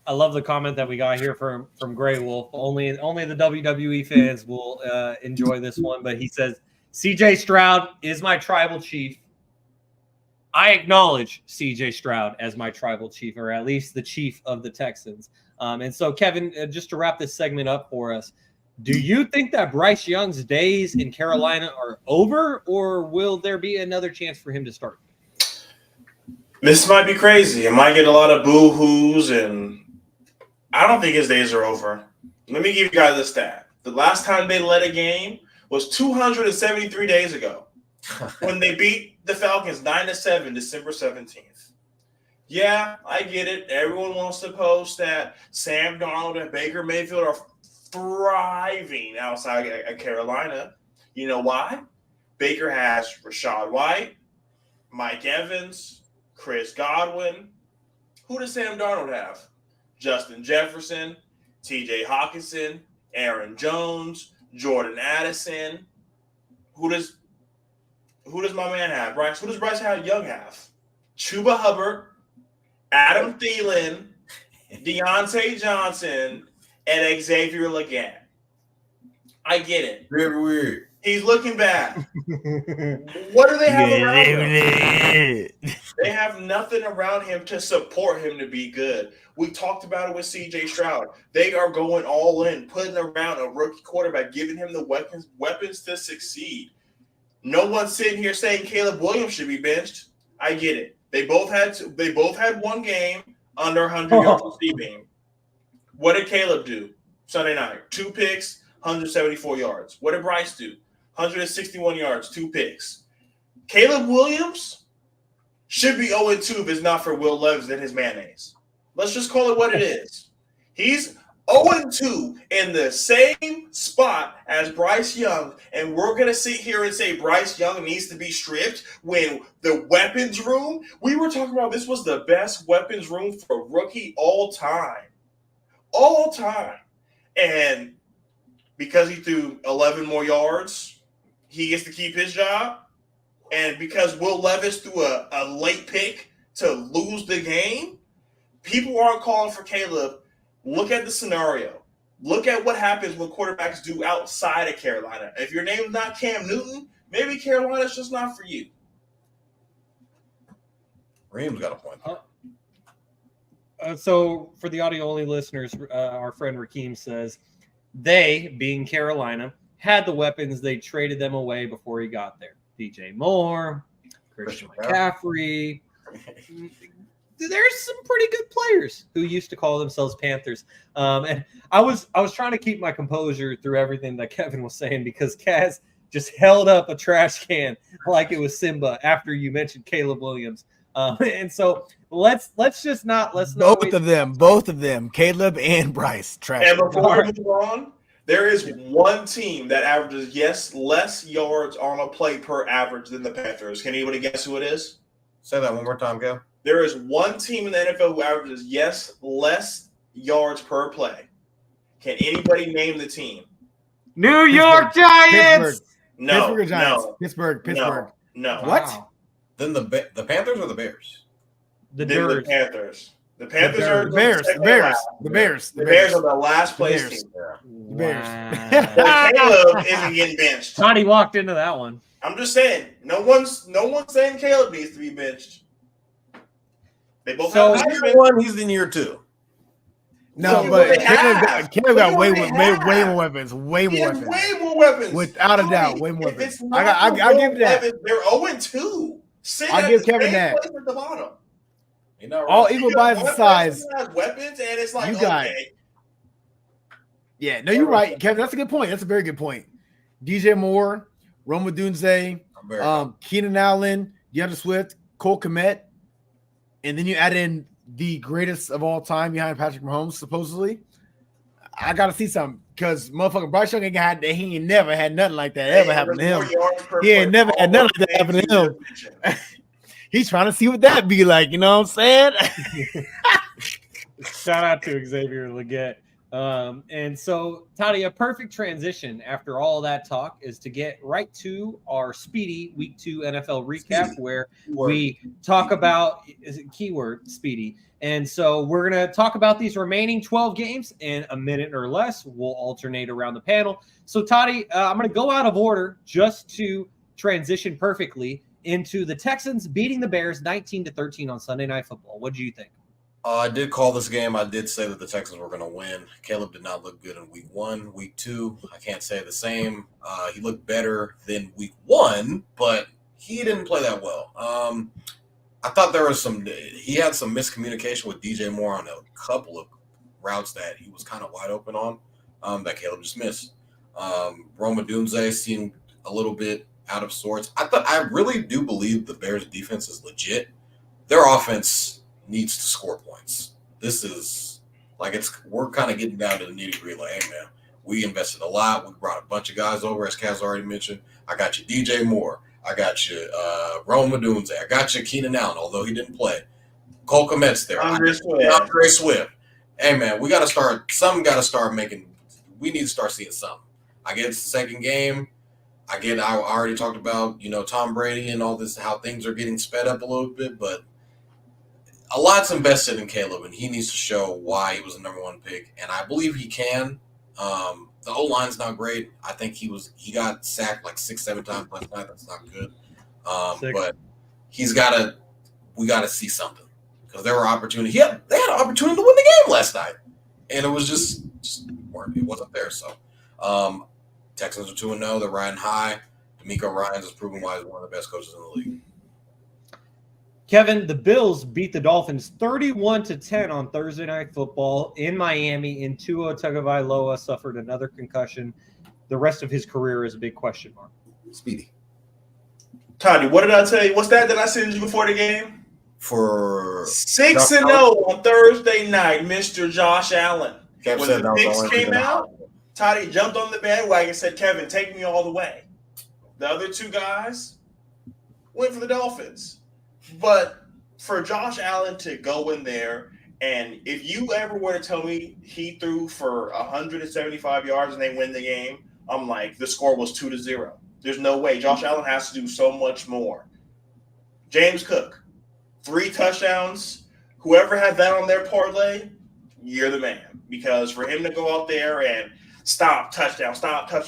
I love the comment that we got here from Grey Wolf. Only the WWE fans will enjoy this one, but he says, CJ Stroud is my tribal chief. I acknowledge CJ Stroud as my tribal chief, or at least the chief of the Texans. And so, Kevin, just to wrap this segment up for us, do you think that Bryce Young's days in Carolina are over, or will there be another chance for him to start? This might be crazy. It might get a lot of boo-hoos, and I don't think his days are over. Let me give you guys a stat. The last time they led a game was 273 days ago when they beat the Falcons 9-7, December 17th. Yeah, I get it. Everyone wants to post that Sam Darnold and Baker Mayfield are thriving outside of Carolina. You know why? Baker has Rachaad White, Mike Evans, Chris Godwin. Who does Sam Darnold have? Justin Jefferson, TJ Hawkinson, Aaron Jones, Jordan Addison. Who does my man have? Bryce. Who does Bryce Young have? Chuba Hubbard, Adam Thielen, Deontay Johnson, and Xavier Legette. I get it. Very weird. He's looking bad. What do they have around him? They have nothing around him to support him to be good. We talked about it with CJ Stroud. They are going all in, putting around a rookie quarterback, giving him the weapons to succeed. No one's sitting here saying Caleb Williams should be benched. I get it. They both had one game under 100 yards receiving. What did Caleb do Sunday night? 2 picks, 174 yards. What did Bryce do? 161 yards, 2 picks. Caleb Williams should be 0-2 if it's not for Will Levis and his mayonnaise. Let's just call it what it is. He's 0-2 in the same spot as Bryce Young, and we're going to sit here and say Bryce Young needs to be stripped when the weapons room, we were talking about this was the best weapons room for a rookie all time. All time. And because he threw 11 more yards, he gets to keep his job. And because Will Levis threw a late pick to lose the game, people aren't calling for Caleb. Look at the scenario. Look at what happens when quarterbacks do outside of Carolina. If your name's not Cam Newton, maybe Carolina's just not for you. Reem's got a point. So for the audio-only listeners, our friend Rakeem says they, being Carolina, had the weapons. They traded them away before he got there. DJ Moore, Christian McCaffrey. There's some pretty good players who used to call themselves Panthers. And I was trying to keep my composure through everything that Kevin was saying because Kaz just held up a trash can like it was Simba after you mentioned Caleb Williams. And so let's not both of them, Caleb and Bryce. Trash. And before we move on, there is one team that averages less yards on a play per average than the Panthers. Can anybody guess who it is? Say that one more time, Gal. There is one team in the NFL who averages less yards per play. Can anybody name the team? New York Giants. No, Pittsburgh Giants. no, Pittsburgh. No. What? Wow. Then the Panthers or the Bears? The Panthers. The Panthers are The Bears. The Bears are the last place team. The Bears. Caleb isn't getting benched. Toddy walked into that one. I'm just saying, no one's saying Caleb needs to be benched. They both have year one, he's in year two. No, but Caleb got way more weapons. Way more weapons. Without a doubt, way more weapons. I'll give you that. They're 0-2. I'll give Kevin that. At the bottom. You know, all equal by the size. Has weapons, and it's like, you got okay. Yeah, no, you're right, Kevin. That's a good point. That's a very good point. DJ Moore, Rome Odunze, Keenan Allen, DeAndre Swift, Cole Kmet, and then you add in the greatest of all time behind Patrick Mahomes, supposedly. I got to see something because motherfucking Bryce Young he ain't never had nothing like that ever happen to him. He ain't never had nothing like that happen to him. He's trying to see what that be like, you know what I'm saying? Shout out to Xavier Leggett. And so, Toddy, a perfect transition after all that talk is to get right to our speedy Week 2 NFL recap where we talk about keyword speedy. And so we're going to talk about these remaining 12 games in a minute or less. We'll alternate around the panel. So, Toddy, I'm going to go out of order just to transition perfectly into the Texans beating the Bears 19-13 on Sunday Night Football. What do you think? I did call this game. I did say that the Texans were going to win. Caleb did not look good in Week 1. Week 2, I can't say the same. He looked better than Week 1, but he didn't play that well. I thought there was he had some miscommunication with DJ Moore on a couple of routes that he was kind of wide open on that Caleb just missed. Rome Odunze seemed a little bit out of sorts. I really do believe the Bears defense is legit. Their offense needs to score points. This is like we're kind of getting down to the nitty-gritty. Like, hey man, we invested a lot. We brought a bunch of guys over, as Kaz already mentioned. I got you DJ Moore. I got you Rome Odunze. I got you Keenan Allen, although he didn't play. Cole Kmet's there. Andre Swift. Hey man, we got to start. Something got to start making. We need to start seeing something. I get it's the second game. I already talked about, Tom Brady and all this, how things are getting sped up a little bit, but a lot's invested in Caleb, and he needs to show why he was the number one pick, and I believe he can. The O-line's not great. I think he got sacked like 6-7 times last night. That's not good. But we got to see something because there were opportunities. They had an opportunity to win the game last night, and it was just it wasn't there. So, Texans are 2-0. They're riding high. D'Amico Ryans has proven why he's one of the best coaches in the league. Kevin, the Bills beat the Dolphins 31-10 on Thursday Night Football in Miami, and Tua Tagovailoa suffered another concussion. The rest of his career is a big question mark. Speedy. Toddy, what did I tell you? What's that I sent you before the game? for 6-0 on Thursday night, Mr. Josh Allen. Kev When said the that was the picks only came reason. out, Toddy jumped on the bandwagon and said, Kevin, take me all the way. The other two guys went for the Dolphins. But for Josh Allen to go in there, and if you ever were to tell me he threw for 175 yards and they win the game, I'm like, the score was 2-0. There's no way. Josh Allen has to do so much more. James Cook, 3 touchdowns. Whoever had that on their parlay, you're the man. Because for him to go out there and stop, touchdown,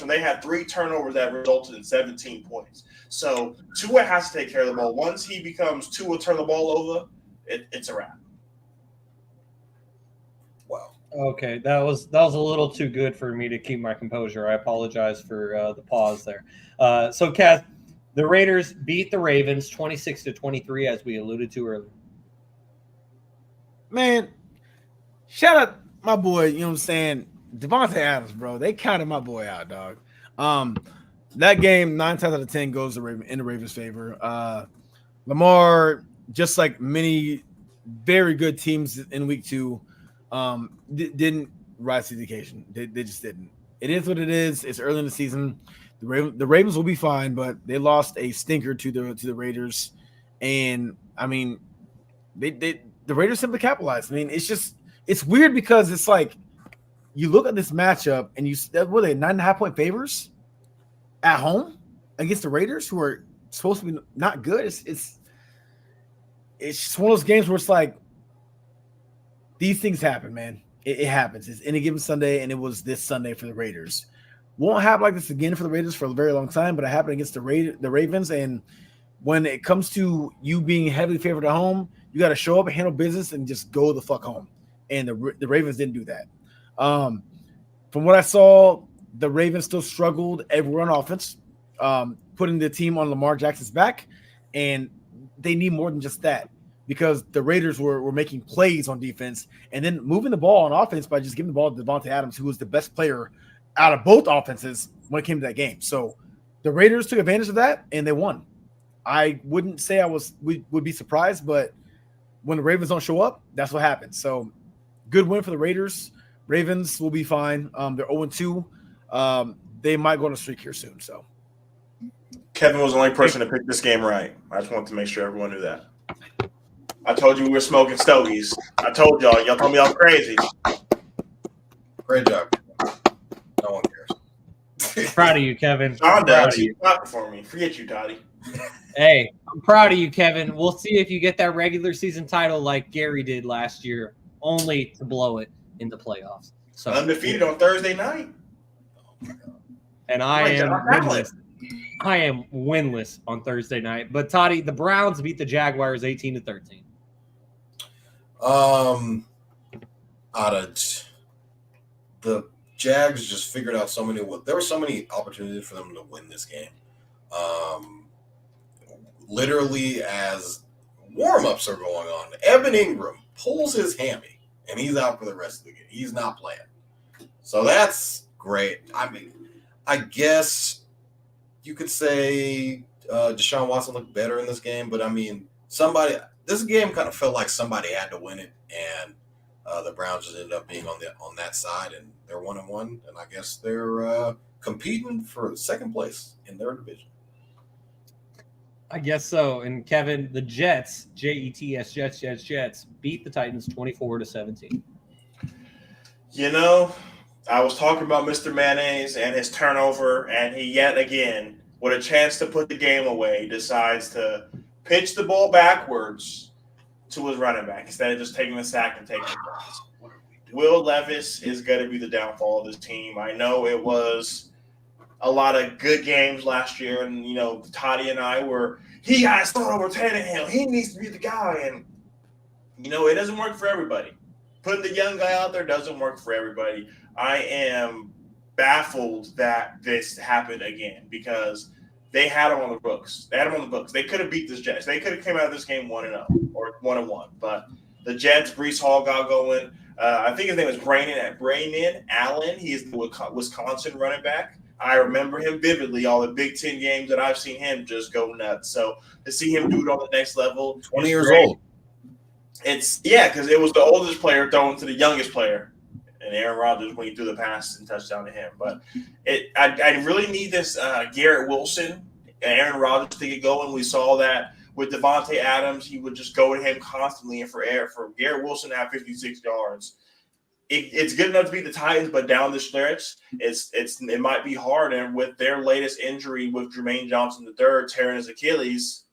they had 3 turnovers that resulted in 17 points. So Tua has to take care of the ball. Once he becomes Tua turn the ball over, it's a wrap. Wow. Okay, that was a little too good for me to keep my composure. I apologize for the pause there. So, Kath, the Raiders beat the Ravens 26-23, as we alluded to earlier. Man, shout out my boy, you know what I'm saying, Devontae Adams, bro. They counted my boy out, dog. That game, 9 times out of 10 goes in the Ravens' favor. Lamar, just like many very good teams in week 2, didn't rise to the occasion. They just didn't. It is what it is. It's early in the season. The Ravens will be fine, but they lost a stinker to the Raiders, and I mean, the Raiders simply capitalized. I mean, it's weird because it's like you look at this matchup and were they 9.5-point favors at home against the Raiders, who are supposed to be not good. It's just one of those games where it's like these things happen, man. It happens. It's any given Sunday, and it was this Sunday for the Raiders. Won't happen like this again for the Raiders for a very long time, but it happened against the Ravens. And when it comes to you being heavily favored at home, you got to show up and handle business and just go the fuck home. And the Ravens didn't do that. From what I saw, the Ravens still struggled everywhere on offense, putting the team on Lamar Jackson's back, and they need more than just that because the Raiders were making plays on defense and then moving the ball on offense by just giving the ball to Devontae Adams, who was the best player out of both offenses when it came to that game. So the Raiders took advantage of that, and they won. I wouldn't say we would be surprised, but when the Ravens don't show up, that's what happens. So good win for the Raiders. Ravens will be fine. They're 0-2. They might go on a streak here soon. So Kevin was the only person to pick this game right. I just wanted to make sure everyone knew that. I told you we were smoking stogies. I told y'all. Y'all told me I was crazy. Great job. No one cares. Proud of you, Kevin. Shaun Proud does. of you. He's not for me. Forget you, Toddy. Hey, I'm proud of you, Kevin. We'll see if you get that regular season title like Gary did last year, only to blow it in the playoffs. So Undefeated on Thursday night. and I am winless. I am winless on Thursday night. But Toddy, the Browns beat the Jaguars 18-13. The Jags just figured out there were so many opportunities for them to win this game. Literally as warm-ups are going on, Evan Ingram pulls his hammy and he's out for the rest of the game. He's not playing. So that's great. I mean, I guess you could say Deshaun Watson looked better in this game, but I mean, this game kind of felt like somebody had to win it, and the Browns just ended up being on that side, and they're 1-1, and I guess they're competing for second place in their division. I guess so. And Kevin, the Jets, Jets, Jets beat the Titans 24-17. You know, I was talking about Mr. Mayonnaise and his turnover, and he yet again, with a chance to put the game away, decides to pitch the ball backwards to his running back instead of just taking the sack and taking the cross. Will Levis is going to be the downfall of this team. I know it was a lot of good games last year, and, you know, Toddy and I he has thrown over Tannehill. He needs to be the guy, and, you know, it doesn't work for everybody. Putting the young guy out there doesn't work for everybody. I am baffled that this happened again because they had him on the books. They could have beat this Jets. They could have came out of this game 1-0 or 1-1. But the Jets, Breece Hall got going. I think his name is Brandon Allen. He is the Wisconsin running back. I remember him vividly, all the Big Ten games that I've seen him just go nuts. So to see him do it on the next level. 20 years old. because it was the oldest player throwing to the youngest player, and Aaron Rodgers when he threw the pass and touchdown to him. But I really need this Garrett Wilson and Aaron Rodgers to get going. We saw that with Devontae Adams, he would just go to him constantly, and for Garrett Wilson to have 56 yards. It's good enough to beat the Titans, but down the stretch, it might be hard. And with their latest injury with Jermaine Johnson III tearing his Achilles,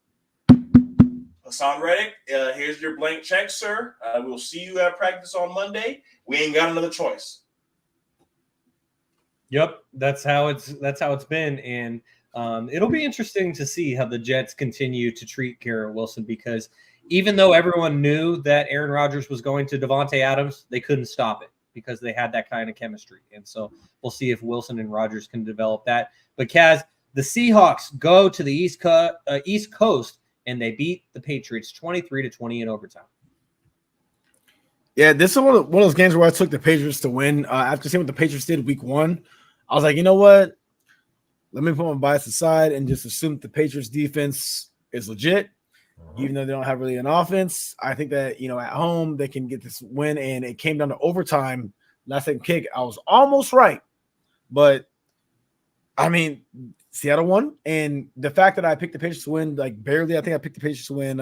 Hassan Reddick, here's your blank check, sir. We'll see you at practice on Monday. We ain't got another choice. Yep, that's how it's been, and it'll be interesting to see how the Jets continue to treat Garrett Wilson, because even though everyone knew that Aaron Rodgers was going to Devontae Adams, they couldn't stop it because they had that kind of chemistry. And so we'll see if Wilson and Rodgers can develop that. But Kaz, the Seahawks go to the East Coast and they beat the Patriots 23-20 in overtime. Yeah, this is one of those games where I took the Patriots to win. After seeing what the Patriots did week 1, I was like, you know what? Let me put my bias aside and just assume the Patriots defense is legit. Even though they don't have really an offense, I think that, at home they can get this win, and it came down to overtime, last second kick. I was almost right, but I mean, Seattle won, and the fact that I picked the Patriots to win, like barely, I think I picked the Patriots to win.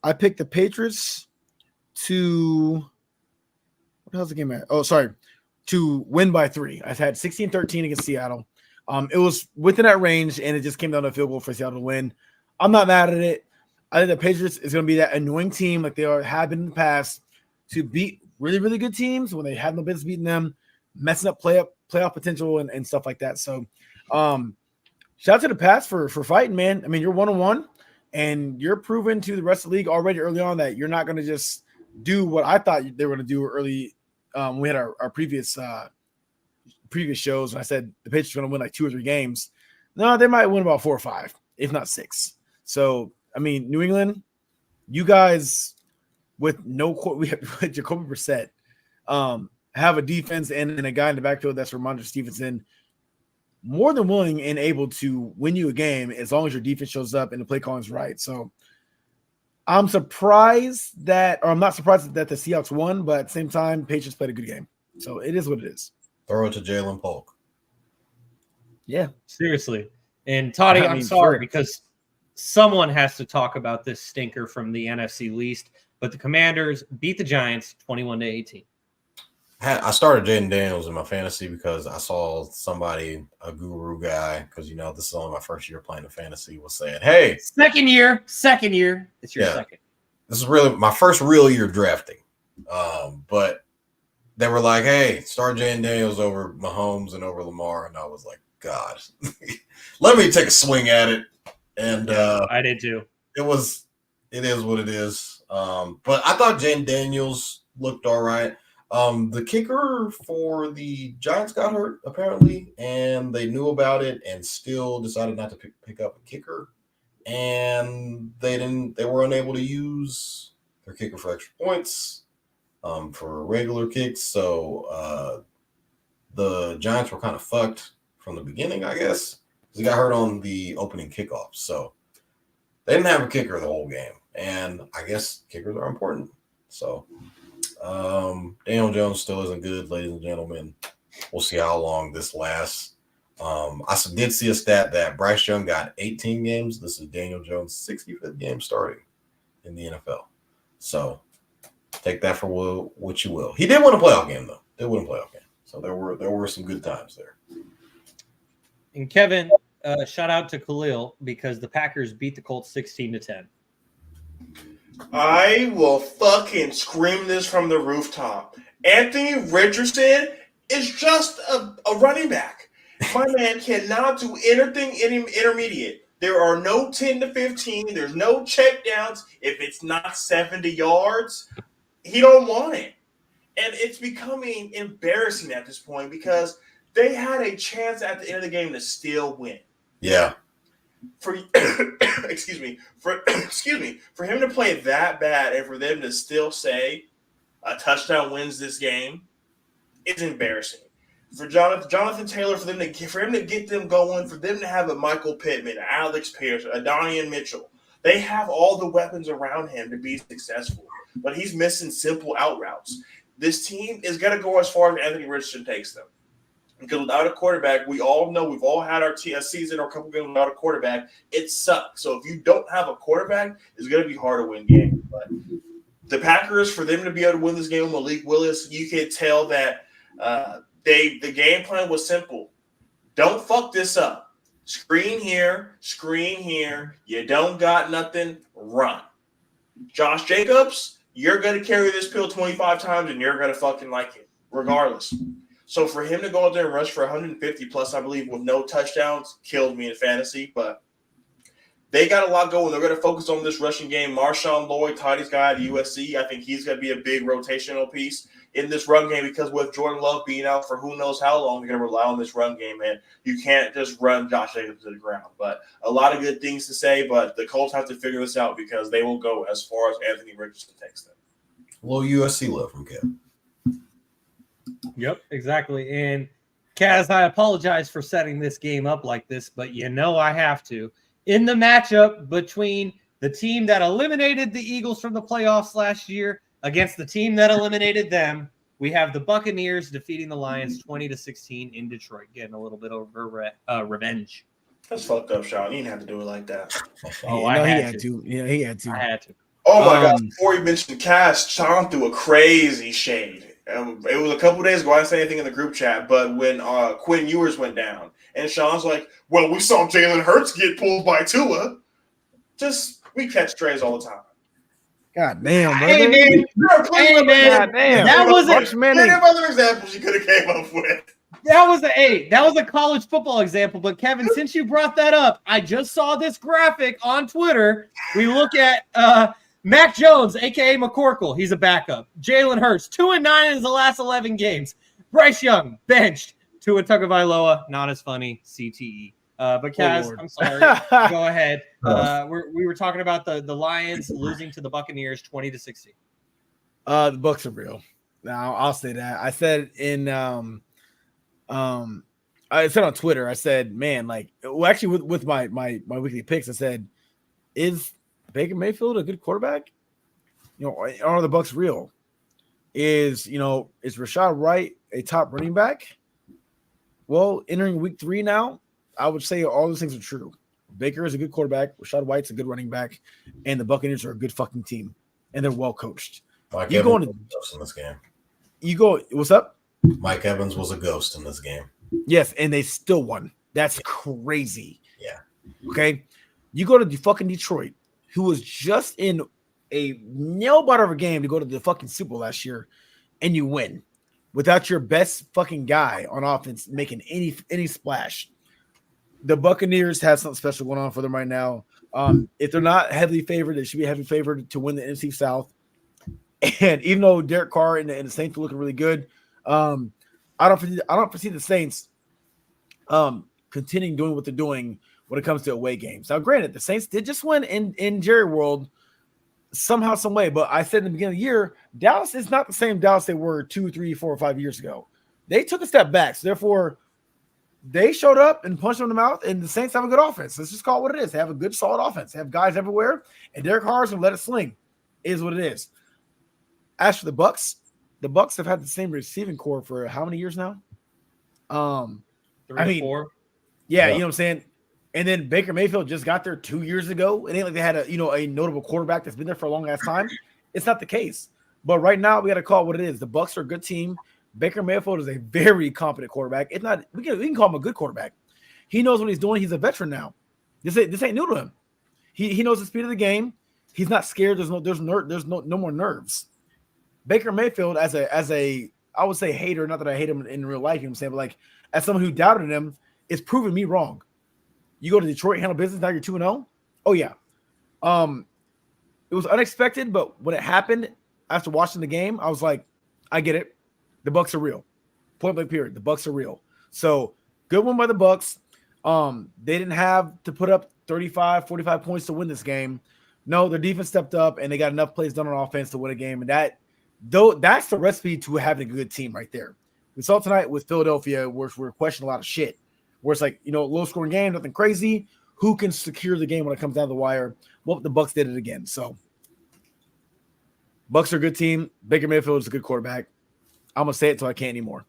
I picked the Patriots to what the hell's the game at? Oh, sorry, to win by 3. I had 16-13 against Seattle. It was within that range, and it just came down to a field goal for Seattle to win. I'm not mad at it. I think the Patriots is going to be that annoying team like they have been in the past to beat really, really good teams when they have no business beating them, messing up playoff potential and stuff like that. So shout out to the Pats for fighting, man. I mean, you're 1-1, and you're proving to the rest of the league already early on that you're not going to just do what I thought they were going to do early. We had our previous shows, and I said the Patriots are going to win like 2 or 3 games. No, they might win about 4 or 5, if not 6. So, I mean, New England, you guys with Jacoby Brissett have a defense and a guy in the backfield that's Ramondre Stevenson, more than willing and able to win you a game as long as your defense shows up and the play calling is right. So I'm not surprised that the Seahawks won, but at the same time, Patriots played a good game. So it is what it is. Throw it to Jalen Polk. Yeah. Seriously. And Toddy, I'm sorry, because someone has to talk about this stinker from the NFC least, but the Commanders beat the Giants 21-18. I started Jaden Daniels in my fantasy because I saw somebody, a guru guy, because, this is only my first year playing the fantasy, was saying, hey. Second year. It's your second. This is really my first real year drafting. But they were like, hey, start Jaden Daniels over Mahomes and over Lamar. And I was like, God, let me take a swing at it. And I did too. It is what it is. But I thought Jaden Daniels looked all right. The kicker for the Giants got hurt, apparently, and they knew about it and still decided not to pick up a kicker. And they were unable to use their kicker for extra points. For regular kicks, so the Giants were kind of fucked from the beginning, I guess, because he got hurt on the opening kickoff. So they didn't have a kicker the whole game, and I guess kickers are important. So Daniel Jones still isn't good, ladies and gentlemen. We'll see how long this lasts. I did see a stat that Bryce Young got 18 games. This is Daniel Jones' 65th game starting in the NFL. So take that for what you will. He did win a playoff game, though. So there were some good times there. And Kevin, shout out to Khalil because the Packers beat the Colts 16-10. I will fucking scream this from the rooftop. Anthony Richardson is just a running back. My man cannot do anything intermediate. There are no 10 to 15. There's no check downs. If it's not 70 yards, he don't want it. And it's becoming embarrassing at this point because they had a chance at the end of the game to still win. Yeah. For him to play that bad and for them to still say a touchdown wins this game is embarrassing. for Jonathan Taylor, for him to get them going, for them to have a Michael Pittman, Alex Pierce, Adonian Mitchell. They have all the weapons around him to be successful, but he's missing simple out routes. This team is going to go as far as Anthony Richardson takes them. Because without a quarterback, we all know we've all had a season or a couple games without a quarterback. It sucks. So if you don't have a quarterback, it's going to be hard to win games. But the Packers, for them to be able to win this game with Malik Willis, you can tell that the game plan was simple. Don't fuck this up. Screen here. You don't got nothing. Run. Josh Jacobs, you're going to carry this pill 25 times and you're going to fucking like it, regardless. So for him to go out there and rush for 150 plus, I believe, with no touchdowns, killed me in fantasy. But they got a lot going. They're going to focus on this rushing game. Marshawn Lloyd, Tidy's guy at USC, I think he's going to be a big rotational piece in this run game because with Jordan Love being out for who knows how long, they're going to rely on this run game, man. You can't just run Josh Jacobs to the ground. But a lot of good things to say, but the Colts have to figure this out because they will go as far as Anthony Richardson takes them. A little USC love from Kev. Yep, exactly. And Kaz, I apologize for setting this game up like this, but I have to. In the matchup between the team that eliminated the Eagles from the playoffs last year against the team that eliminated them, we have the Buccaneers defeating the Lions 20-16 in Detroit, getting a little bit over revenge. That's fucked up, Shaun. You didn't have to do it like that. I had to. Yeah, he had to. I had to. Oh, my God. Before you mentioned Cass, Shaun threw a crazy shade. It was a couple days ago. I didn't say anything in the group chat, but when Quinn Ewers went down, and Shaun's like, well, we saw Jalen Hurts get pulled by Tua. We catch strays all the time. God damn, brother. Hey, man. God damn. That was many other examples you could have came up with. That was a college football example. But Kevin, since you brought that up, I just saw this graphic on Twitter. We look at Mac Jones, a.k.a. McCorkle. He's a backup. Jalen Hurts, 2-9 in his last 11 games. Bryce Young, benched. Tua Tagovailoa, not as funny. CTE. But Kaz, I'm sorry. Go ahead. We were talking about the Lions losing to the Buccaneers 20-16. The Bucs are real. Now I'll say that. I said I said on Twitter, I said, man, actually with my weekly picks, I said, is Baker Mayfield a good quarterback? Are the Bucs real? Is Rashad Wright a top running back? Well, entering week 3 now, I would say all those things are true. Baker is a good quarterback. Rashad White's a good running back, and the Buccaneers are a good fucking team, and they're well coached. Mike Evans was a ghost in this game. What's up? Mike Evans was a ghost in this game. Yes, and they still won. That's crazy. Yeah. Okay. You go to the fucking Detroit, who was just in a nail-biter of a game to go to the fucking Super Bowl last year, and you win without your best fucking guy on offense making any splash. The Buccaneers have something special going on for them right now. If they're not heavily favored, they should be heavily favored to win the NFC South. And even though Derek Carr and the Saints are looking really good, I don't foresee the Saints continuing doing what they're doing when it comes to away games. Now, granted, the Saints did just win in Jerry World somehow, some way. But I said in the beginning of the year, Dallas is not the same Dallas they were 2, 3, 4, or 5 years ago. They took a step back. So therefore, they showed up and punched them in the mouth, and the Saints have a good offense. Let's just call it what it is. They have a good, solid offense. They have guys everywhere, and Derek Carr's going to let it sling. It is what it is. As for the Bucs have had the same receiving core for how many years now? 3 or 4. Yeah, you know what I'm saying? And then Baker Mayfield just got there 2 years ago. It ain't like they had a notable quarterback that's been there for a long ass time. It's not the case. But right now we got to call it what it is. The Bucs are a good team. Baker Mayfield is a very competent quarterback. It's not we can call him a good quarterback. He knows what he's doing. He's a veteran now. This ain't new to him. He knows the speed of the game. He's not scared. There's no more nerves. Baker Mayfield as a I would say hater, not that I hate him in real life, you know what I'm saying, but like as someone who doubted him, it's proving me wrong. You go to Detroit, handle business, now you're 2-0. Oh yeah. It was unexpected, but when it happened after watching the game, I was like, I get it. The Bucs are real. Point blank period. The Bucs are real. So good one by the Bucs. They didn't have to put up 35, 45 points to win this game. No, their defense stepped up and they got enough plays done on offense to win a game. And that's the recipe to having a good team right there. We saw it tonight with Philadelphia, where we're questioning a lot of shit. Where it's like, low scoring game, nothing crazy. Who can secure the game when it comes down to the wire? Well, the Bucs did it again. So Bucs are a good team. Baker Mayfield is a good quarterback. I'm gonna say it till I can't anymore.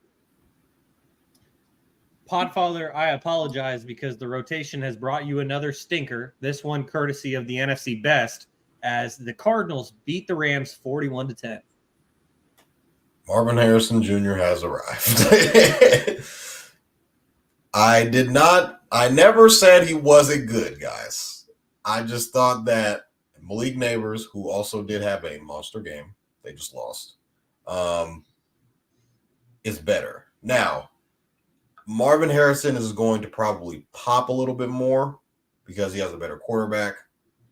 Podfather, I apologize because the rotation has brought you another stinker. This one courtesy of the NFC Best, as the Cardinals beat the Rams 41-10. Marvin Harrison Jr. has arrived. I never said he wasn't good, guys. I just thought that Malik Neighbors, who also did have a monster game, they just lost, is better. Now, Marvin Harrison is going to probably pop a little bit more because he has a better quarterback.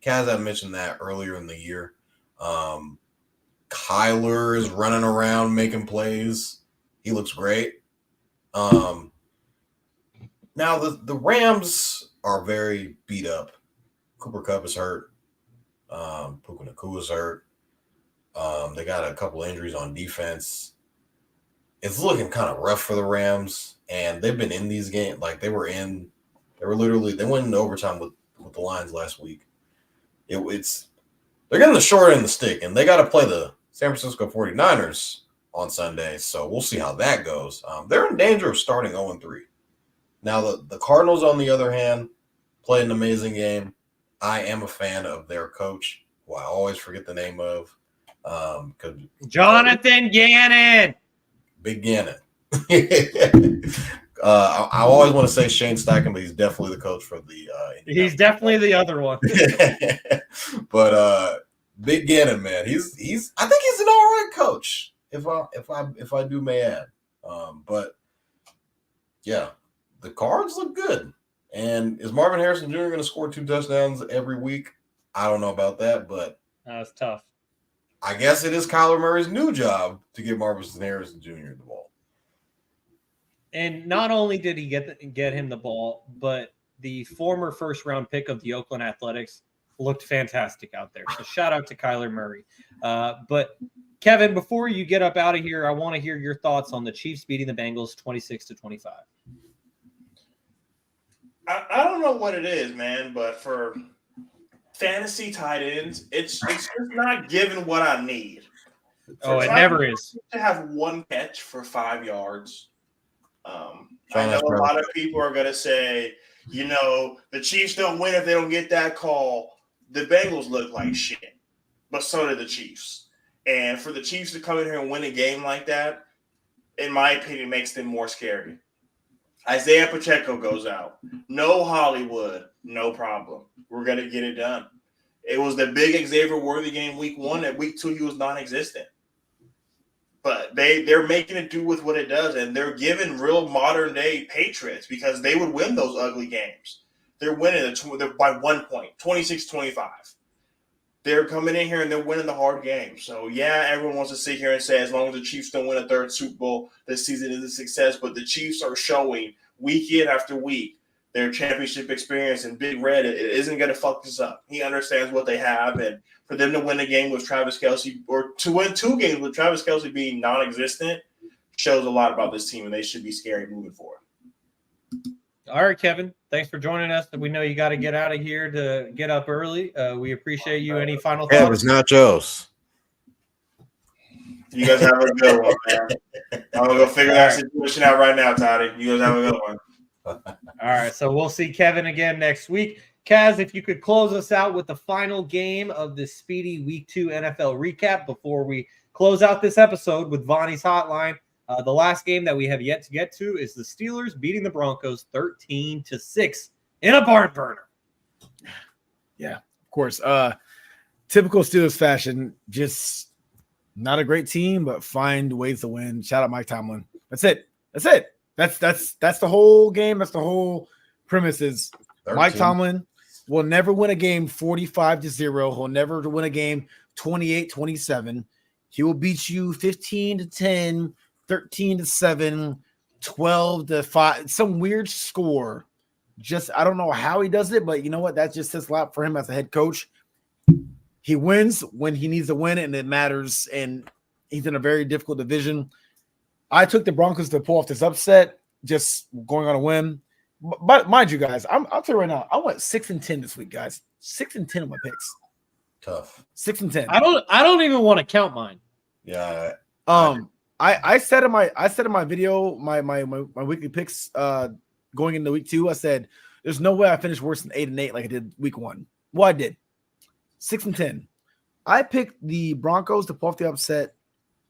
Kaz had mentioned that earlier in the year. Kyler is running around making plays. He looks great. Now, the Rams are very beat up. Cooper Kupp is hurt. Puka Nacua is hurt. They got a couple injuries on defense. It's looking kind of rough for the Rams, and they've been in these games. Like, they went into overtime with the Lions last week. They're getting the short end of the stick, and they got to play the San Francisco 49ers on Sunday, so we'll see how that goes. They're in danger of starting 0-3. Now, the Cardinals, on the other hand, played an amazing game. I am a fan of their coach, who I always forget the name of. Jonathan Gannon. Big Gannon. I always want to say Shane Steichen, but he's definitely the coach for the He's definitely the other one. But Big Gannon, man, he's I think he's an all right coach, if I do may add. But yeah, the Cards look good. And is Marvin Harrison Jr. going to score 2 touchdowns every week? I don't know about that, but that's tough. I guess it is Kyler Murray's new job to give Marvin Harrison Jr. the ball. And not only did he get him the ball, but the former first-round pick of the Oakland Athletics looked fantastic out there. So shout out to Kyler Murray. But Kevin, before you get up out of here, I want to hear your thoughts on the Chiefs beating the Bengals 26-25. I don't know what it is, man, but for fantasy tight ends, it's just not giving what I need. Oh, it never is. To have one catch for 5 yards. I know a lot of people are going to say, the Chiefs don't win if they don't get that call. The Bengals look like shit, but so did the Chiefs. And for the Chiefs to come in here and win a game like that, in my opinion, makes them more scary. Isaiah Pacheco goes out. No Hollywood, no problem. We're going to get it done. It was the big Xavier Worthy game week 1. At week 2, he was non-existent. But they're making it do with what it does, and they're giving real modern-day Patriots because they would win those ugly games. They're winning by 1 point, 26-25. They're coming in here and they're winning the hard games. So, yeah, everyone wants to sit here and say as long as the Chiefs don't win a 3rd Super Bowl, this season is a success. But the Chiefs are showing week in after week their championship experience, and Big Red it isn't going to fuck this up. He understands what they have, and for them to win a game with Travis Kelce, or to win 2 games with Travis Kelce being non-existent, shows a lot about this team, and they should be scary moving forward. All right, Kevin. Thanks for joining us. We know you got to get out of here to get up early. We appreciate you. Any final thoughts? Yeah, it's nachos. You guys have a good one, man. I'm going to go figure that situation out right now, Toddy. You guys have a good one. All right, so we'll see Kevin again next week. Kaz, if you could close us out with the final game of the speedy Week 2 NFL recap before we close out this episode with Vonny's Hotline. The last game that we have yet to get to is the Steelers beating the Broncos 13-6 in a barn burner. Yeah, of course. Typical Steelers fashion, just not a great team, but find ways to win. Shout out Mike Tomlin. That's it. That's the whole game. That's the whole premise is 13. Mike Tomlin will never win a game 45-0. He'll never win a game 28-27. He will beat you 15-10, 13-7, 12-5, some weird score. Just I don't know how he does it, but you know what? That just says a lot for him as a head coach. He wins when he needs to win, and it matters. And he's in a very difficult division. I took the Broncos to pull off this upset, just going on a whim. But mind you, guys, I'll tell you right now, I went 6-10 this week, guys. 6-10 of my picks. Tough. 6-10. I don't even want to count mine. Yeah. I said in my video, my weekly picks going into week 2, I said there's no way I finished worse than 8-8 like I did week 1. Well, I did. 6-10. I picked the Broncos to pull off the upset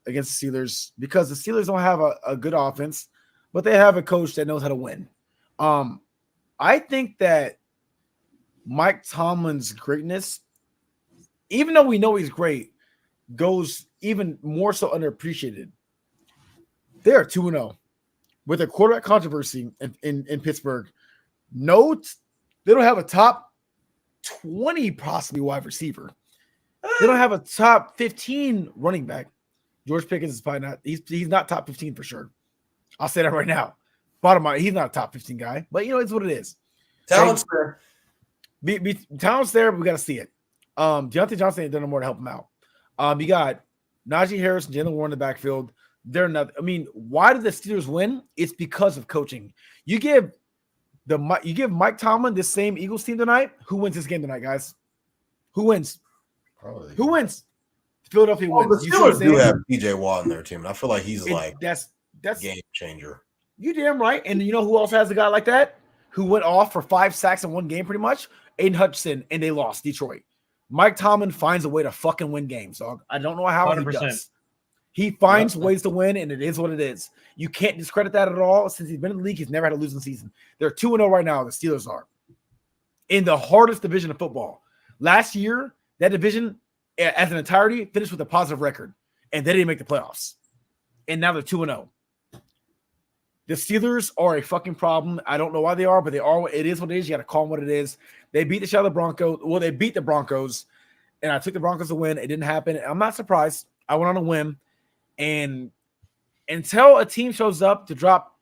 against the Steelers because the Steelers don't have a good offense, but they have a coach that knows how to win. I think that Mike Tomlin's greatness, even though we know he's great, goes even more so underappreciated. They are 2-0 with a quarterback controversy in Pittsburgh. No, they don't have a top 20 possibly wide receiver. They don't have a top 15 running back. George Pickens is probably not. He's not top 15 for sure. I'll say that right now. Bottom line, he's not a top 15 guy, but it's what it is. Talent's there. Talent's there, but we got to see it. Deontay Johnson ain't done no more to help him out. You got Najee Harris and Jalen Warren in the backfield. They're not. I mean, why did the Steelers win? It's because of coaching. You give Mike Tomlin this same Eagles team tonight. Who wins this game tonight, guys? Who wins? Probably. Who wins? Philadelphia wins. The Steelers do have PJ Watt in their team, and I feel like he's that's game changer. You damn right. And you know who else has a guy like that? Who went off for 5 sacks in one game pretty much? Aiden Hutchinson, and they lost Detroit. Mike Tomlin finds a way to fucking win games, dog. I don't know how 100%. He does. He finds ways to win, and it is what it is. You can't discredit that at all. Since he's been in the league, he's never had a losing season. They're 2-0 right now, the Steelers are. In the hardest division of football. Last year, that division, as an entirety, finished with a positive record, and they didn't make the playoffs. And now they're 2-0. The Steelers are a fucking problem. I don't know why they are, but they are. It is what it is. You got to call them what it is. They beat the shit out of the Broncos. Well, they beat the Broncos, and I took the Broncos to win. It didn't happen. I'm not surprised. I went on a whim, and until a team shows up to drop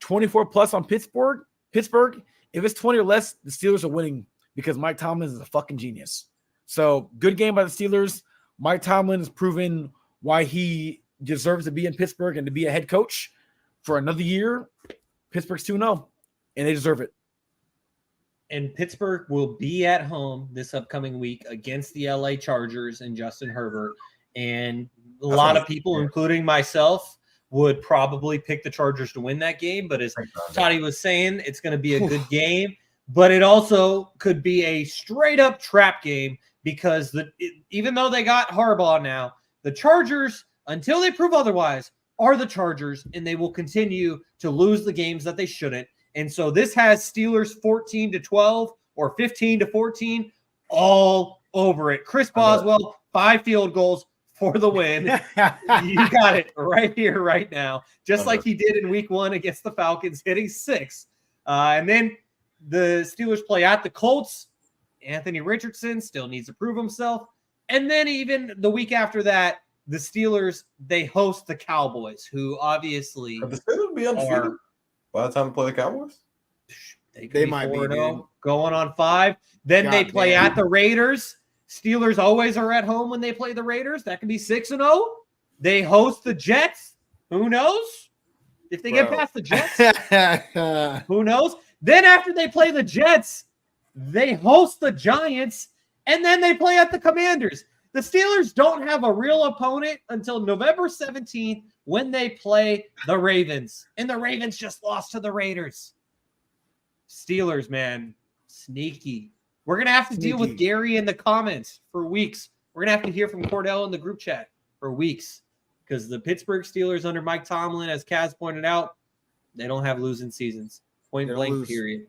24 plus on Pittsburgh, if it's 20 or less, the Steelers are winning because Mike Tomlin is a fucking genius. So good game by the Steelers. Mike Tomlin has proven why he deserves to be in Pittsburgh and to be a head coach for another year. Pittsburgh's 2-0, and they deserve it. And Pittsburgh will be at home this upcoming week against the LA Chargers and Justin Herbert. And a lot of people, including myself, would probably pick the Chargers to win that game. But as Toddy was saying, it's going to be a good game. But it also could be a straight-up trap game because even though they got Harbaugh now, the Chargers, until they prove otherwise, are the Chargers, and they will continue to lose the games that they shouldn't. And so this has Steelers 14-12 or 15-14 all over it. Chris Boswell, 5 field goals for the win. You got it right here, right now, just like he did in week 1 against the Falcons, hitting 6. And then the Steelers play at the Colts. Anthony Richardson still needs to prove himself. And then even the week after that, the Steelers, they host the Cowboys, who obviously the Steelers be undefeated by the time they play the Cowboys. They might be 4-0, going on 5. Then they play at the Raiders. Steelers always are at home when they play the Raiders. That could be 6-0. They host the Jets. Who knows? If they get past the Jets, who knows? Then after they play the Jets, they host the Giants, and then they play at the Commanders. The Steelers don't have a real opponent until November 17th when they play the Ravens. And the Ravens just lost to the Raiders. Steelers, man, sneaky. We're going to have to deal with Gary in the comments for weeks. We're going to have to hear from Cordell in the group chat for weeks because the Pittsburgh Steelers under Mike Tomlin, as Kaz pointed out, they don't have losing seasons. Point blank, period.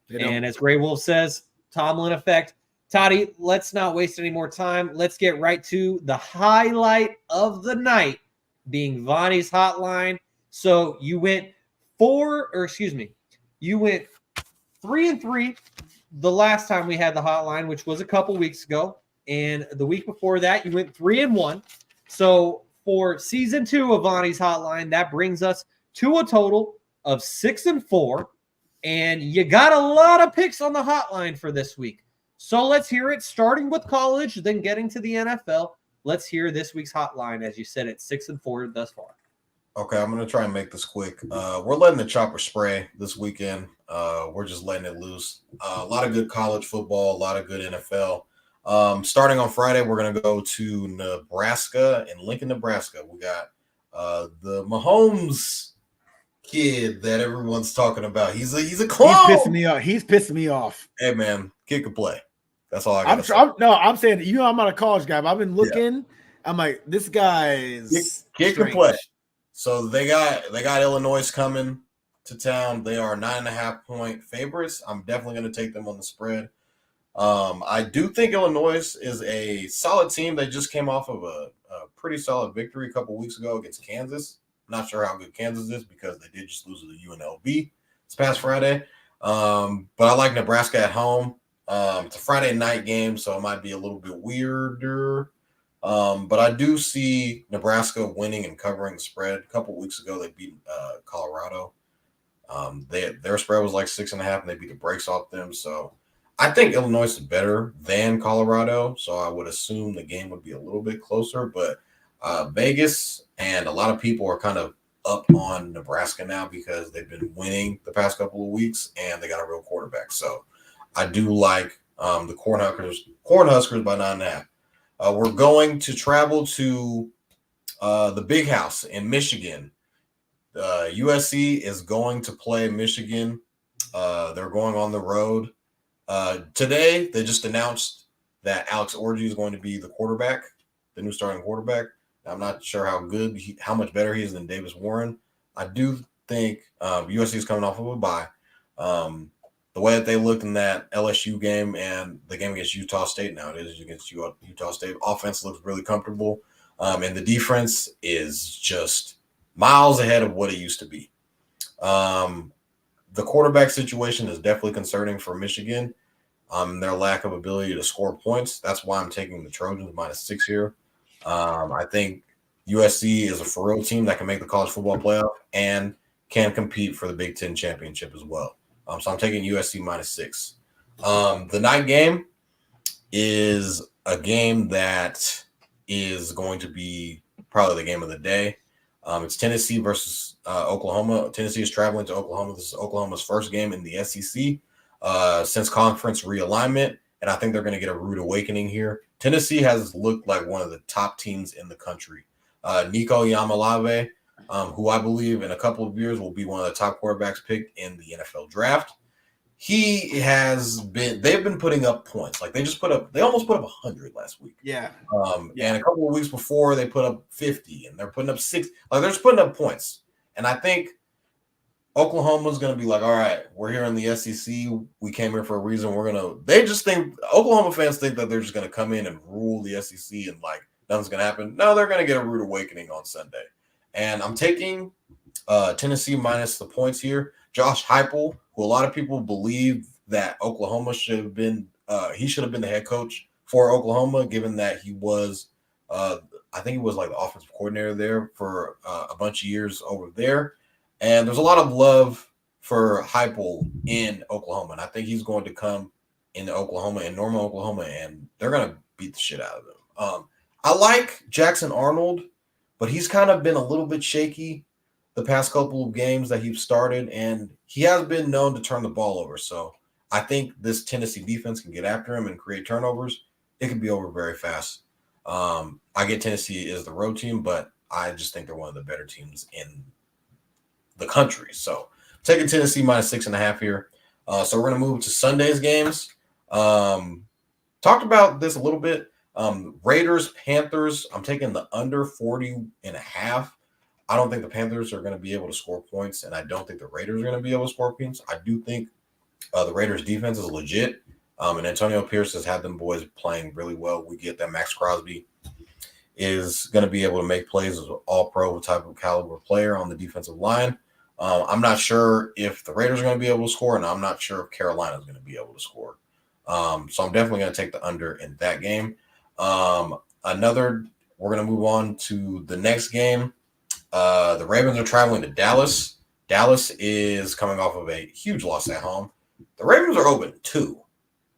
And as Gray Wolf says, Tomlin effect. Toddy, let's not waste any more time. Let's get right to the highlight of the night being Vonny's hotline. So you went 3-3 the last time we had the hotline, which was a couple weeks ago. And the week before that, you went 3-1. So for season 2 of Vonny's hotline, that brings us to a total of 6-4. And you got a lot of picks on the hotline for this week. So let's hear it, starting with college, then getting to the NFL. Let's hear this week's hotline, as you said, it's 6-4 thus far. Okay, I'm gonna try and make this quick. We're letting the chopper spray this weekend. We're just letting it loose. A lot of good college football, a lot of good NFL. Starting on Friday, we're gonna go to Nebraska in Lincoln, Nebraska. We got the Mahomes kid that everyone's talking about. He's a clone. He's pissing me off. Hey man, kick a play. That's all I got. I'm saying, I'm not a college guy, but I've been looking. Yeah. I'm like, this guy's kick a play. So they got Illinois coming to town. They are 9.5 point favorites. I'm definitely going to take them on the spread. I do think Illinois is a solid team. They just came off of a pretty solid victory a couple weeks ago against Kansas. Not sure how good Kansas is because they did just lose to the UNLV this past Friday. But I like Nebraska at home. It's a Friday night game, so it might be a little bit weirder. But I do see Nebraska winning and covering the spread. A couple weeks ago, they beat Colorado. Their spread was like 6.5, and they beat the brakes off them. So I think Illinois is better than Colorado. So I would assume the game would be a little bit closer. But Vegas and a lot of people are kind of up on Nebraska now because they've been winning the past couple of weeks, and they got a real quarterback. So I do like the Cornhuskers by 9.5. We're going to travel to the Big House in Michigan. USC is going to play Michigan. They're going on the road. Today, they just announced that Alex Orji is going to be the quarterback, the new starting quarterback. I'm not sure how much better he is than Davis Warren. I do think USC is coming off of a bye. The way that they looked in that LSU game and the game against Utah State, now it is against Utah State, offense looks really comfortable. And the defense is just miles ahead of what it used to be. The quarterback situation is definitely concerning for Michigan. Their lack of ability to score points. That's why I'm taking the Trojans -6 here. I think USC is a for real team that can make the college football playoff and can compete for the Big Ten championship as well. So I'm taking USC -6. The night game is a game that is going to be probably the game of the day. It's Tennessee versus Oklahoma. Tennessee is traveling to Oklahoma. This is Oklahoma's first game in the SEC since conference realignment, and I think they're going to get a rude awakening here. Tennessee has looked like one of the top teams in the country. Nico Yamalave, who I believe in a couple of years will be one of the top quarterbacks picked in the NFL draft. They've been putting up points. Like they almost put up 100 last week. Yeah. And a couple of weeks before they put up 50 and they're putting up 6. Like they're just putting up points. And I think Oklahoma's going to be like, all right, we're here in the SEC. We came here for a reason. They just think Oklahoma fans think that they're just going to come in and rule the SEC and like nothing's going to happen. No, they're going to get a rude awakening on Sunday. And I'm taking Tennessee minus the points here. Josh Heupel, who a lot of people believe that Oklahoma should have been the head coach for Oklahoma, given that he was, I think he was like the offensive coordinator there for a bunch of years over there. And there's a lot of love for Heupel in Oklahoma. And I think he's going to come into Oklahoma, in Norman, Oklahoma, and they're going to beat the shit out of him. I like Jackson Arnold, but he's kind of been a little bit shaky the past couple of games that he's started, and he has been known to turn the ball over. So I think this Tennessee defense can get after him and create turnovers. It could be over very fast. I get Tennessee as the road team, but I just think they're one of the better teams in the country. So taking Tennessee -6.5 here. So we're going to move to Sunday's games. Talked about this a little bit. Raiders, Panthers, I'm taking the under 40.5. I don't think the Panthers are going to be able to score points, and I don't think the Raiders are going to be able to score points. I do think the Raiders' defense is legit, and Antonio Pierce has had them boys playing really well. We get that Max Crosby is going to be able to make plays as an all-pro type of caliber player on the defensive line. I'm not sure if the Raiders are going to be able to score, and I'm not sure if Carolina is going to be able to score. So I'm definitely going to take the under in that game. We're going to move on to the next game. The Ravens are traveling to Dallas. Dallas is coming off of a huge loss at home. The Ravens are 0-2.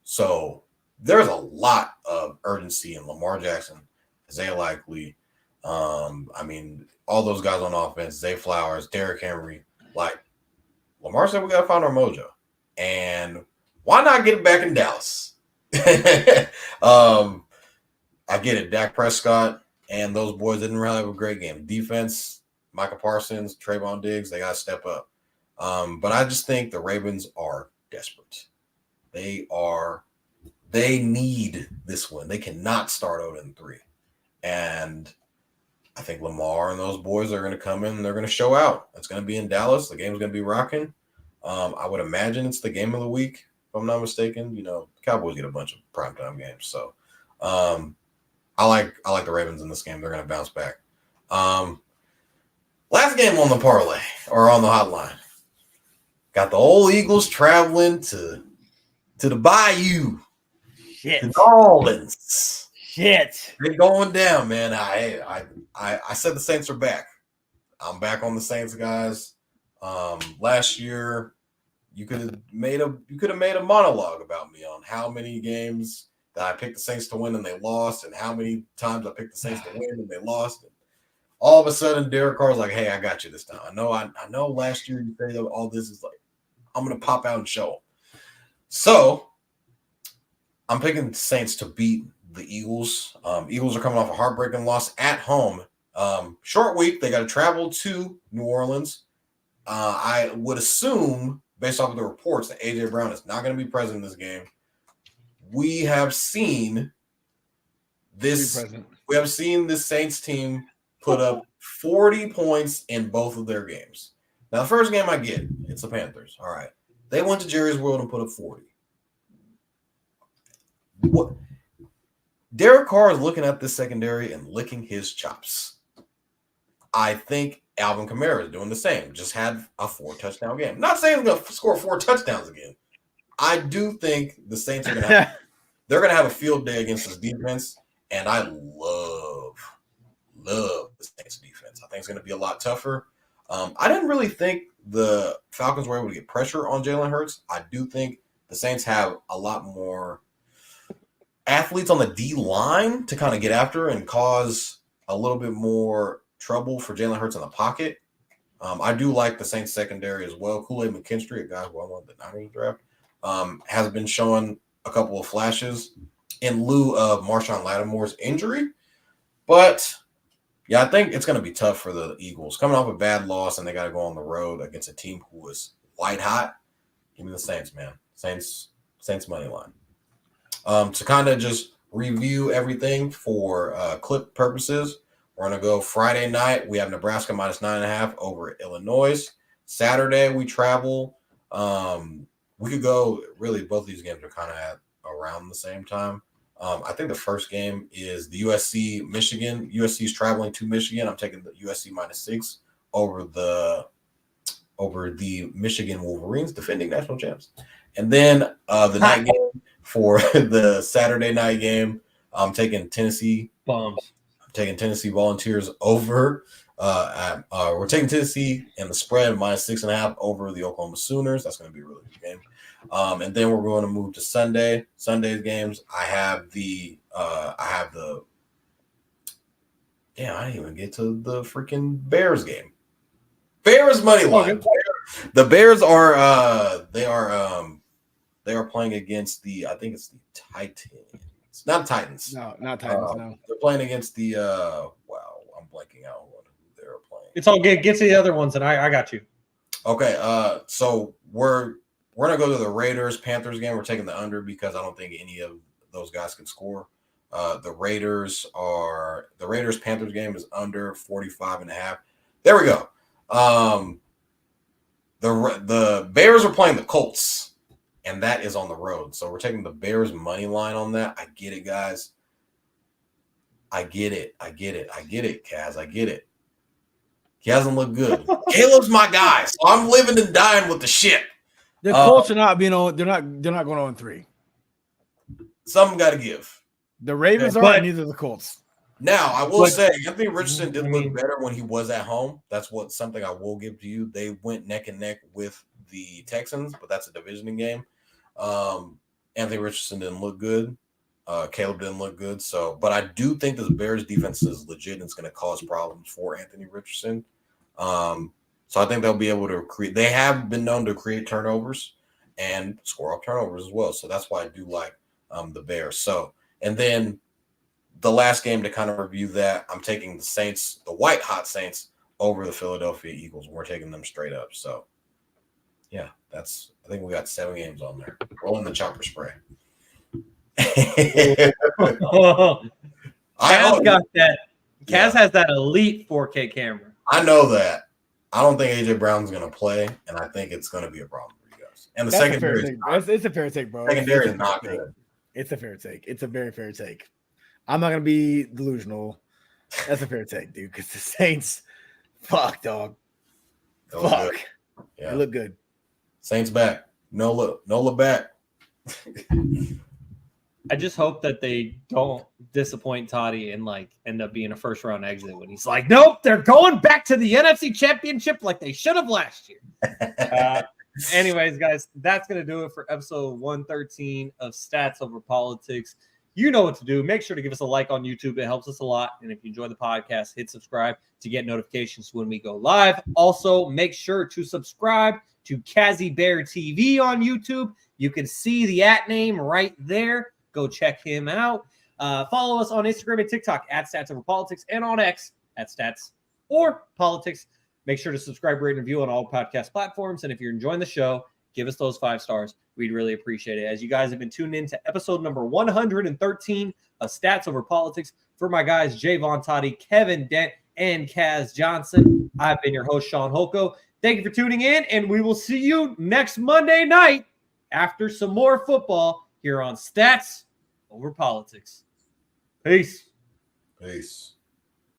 So there's a lot of urgency in Lamar Jackson, Isaiah Likely, I mean, all those guys on offense, Zay Flowers, Derrick Henry, like Lamar said, we got to find our mojo. And why not get it back in Dallas? I get it. Dak Prescott and those boys didn't really have a great game. Defense, Micah Parsons, Trayvon Diggs, they got to step up. But I just think the Ravens are desperate. They need this win. They cannot start 0-3. And I think Lamar and those boys are going to come in and they're going to show out. It's going to be in Dallas. The game's going to be rocking. I would imagine it's the game of the week, if I'm not mistaken. You know, Cowboys get a bunch of primetime games. So I like the Ravens in this game. They're going to bounce back. Last game on the parlay or on the hotline. Got the old Eagles traveling to the Bayou. Shit. To New Orleans. Shit. They're going down, man. I said the Saints are back. I'm back on the Saints, guys. Last year, you could have made a monologue about me on how many games that I picked the Saints to win and they lost, and how many times I picked the Saints to win and they lost. And all of a sudden, Derek Carr's like, "Hey, I got you this time." I know. Last year you said all this is like, I'm gonna pop out and show. So I'm picking the Saints to beat the Eagles. Eagles are coming off a heartbreaking loss at home. Short week. They got to travel to New Orleans. I would assume, based off of the reports, that A.J. Brown is not going to be present in this game. We have seen this. We have seen this Saints team put up 40 points in both of their games. Now, the first game I get, it's the Panthers. All right. They went to Jerry's World and put up 40. What? Derek Carr is looking at this secondary and licking his chops. I think Alvin Kamara is doing the same. Just had a 4-touchdown game. Not saying he's going to score 4 touchdowns again. I do think the Saints are going to they're going to have a field day against this defense, and I love the Saints defense. I think it's going to be a lot tougher. I didn't really think the Falcons were able to get pressure on Jalen Hurts. I do think the Saints have a lot more athletes on the D-line to kind of get after and cause a little bit more trouble for Jalen Hurts in the pocket. I do like the Saints secondary as well. Kool-Aid McKinstry, a guy who I won the Niners draft, has been showing a couple of flashes in lieu of Marshawn Lattimore's injury. But, yeah, I think it's going to be tough for the Eagles. Coming off a bad loss and they got to go on the road against a team who is white hot. Give me the Saints, man. Saints money line. To kind of just review everything for clip purposes, we're going to go Friday night. We have Nebraska minus 9.5 over Illinois. Saturday, we travel. We could go, really, both of these games are kind of at around the same time. I think the first game is the USC-Michigan. USC is traveling to Michigan. I'm taking the USC minus 6 over the Michigan Wolverines, defending national champs. And then the night game for the Saturday night game, I'm taking Tennessee. Bombs. I'm taking Tennessee Volunteers over. We're taking Tennessee and the spread minus 6.5 over the Oklahoma Sooners. That's going to be a really good game. And then we're going to move to Sunday. Sunday's games. I have the I didn't even get to the freaking Bears game. Bears money line. Okay. The Bears are they are playing against the, I think it's the Titans. Not Titans. No, not Titans. No. They're playing against the wow, I'm blanking out on who they're playing. It's all good. Get to the other ones and I got you. Okay, so we're gonna go to the Raiders Panthers game. We're taking the under because I don't think any of those guys can score. The Raiders Panthers game is under 45.5. There we go. The Bears are playing the Colts, and that is on the road. So we're taking the Bears money line on that. I get it, guys. I get it, Kaz. I get it. He hasn't looked good. Caleb's my guy, so I'm living and dying with the shit. The Colts are not being on. They're not going on 3. Something got to give. The Ravens are, neither the Colts. Now, I will say, Anthony Richardson did look better when he was at home. That's something I will give to you. They went neck and neck with the Texans, but that's a division game. Anthony Richardson didn't look good. Caleb didn't look good. So, but I do think this Bears defense is legit and it's going to cause problems for Anthony Richardson. So I think they'll be able to create. They have been known to create turnovers and score off turnovers as well. So that's why I do like the Bears. So, and then the last game to kind of review that, I'm taking the Saints, the white hot Saints, over the Philadelphia Eagles. We're taking them straight up. So, yeah, I think we got 7 games on there. Rolling the chopper spray. Kaz got that. Kaz has that elite 4K camera. I know that. I don't think AJ Brown's going to play, and I think it's going to be a problem for you guys. And the secondary, it's a fair take, bro. Secondary is not good. It's a fair take. It's a very fair take. I'm not going to be delusional. That's a fair take, dude, because the Saints, fuck, dog. Fuck. Yeah. They look good. Saints back. Nola back. I just hope that they don't disappoint Toddy and like end up being a first round exit when he's like, nope, they're going back to the NFC Championship like they should have last year. Anyways, guys, that's going to do it for episode 113 of Stats Over Politics. You know what to do. Make sure to give us a like on YouTube. It helps us a lot. And if you enjoy the podcast, hit subscribe to get notifications when we go live. Also, make sure to subscribe to Kazzy Bear TV on YouTube. You can see the @ name right there. Go check him out. Follow us on Instagram and TikTok at Stats Over Politics and on X at Stats or Politics. Make sure to subscribe, rate, and review on all podcast platforms. And if you're enjoying the show, give us those 5 stars. We'd really appreciate it. As you guys have been tuned in to episode number 113 of Stats Over Politics. For my guys, Jaevon, Toddy, Kevin Dent, and Kaz Johnson, I've been your host, Shaun Holko. Thank you for tuning in, and we will see you next Monday night after some more football here on Stats Over Politics. Peace. Peace.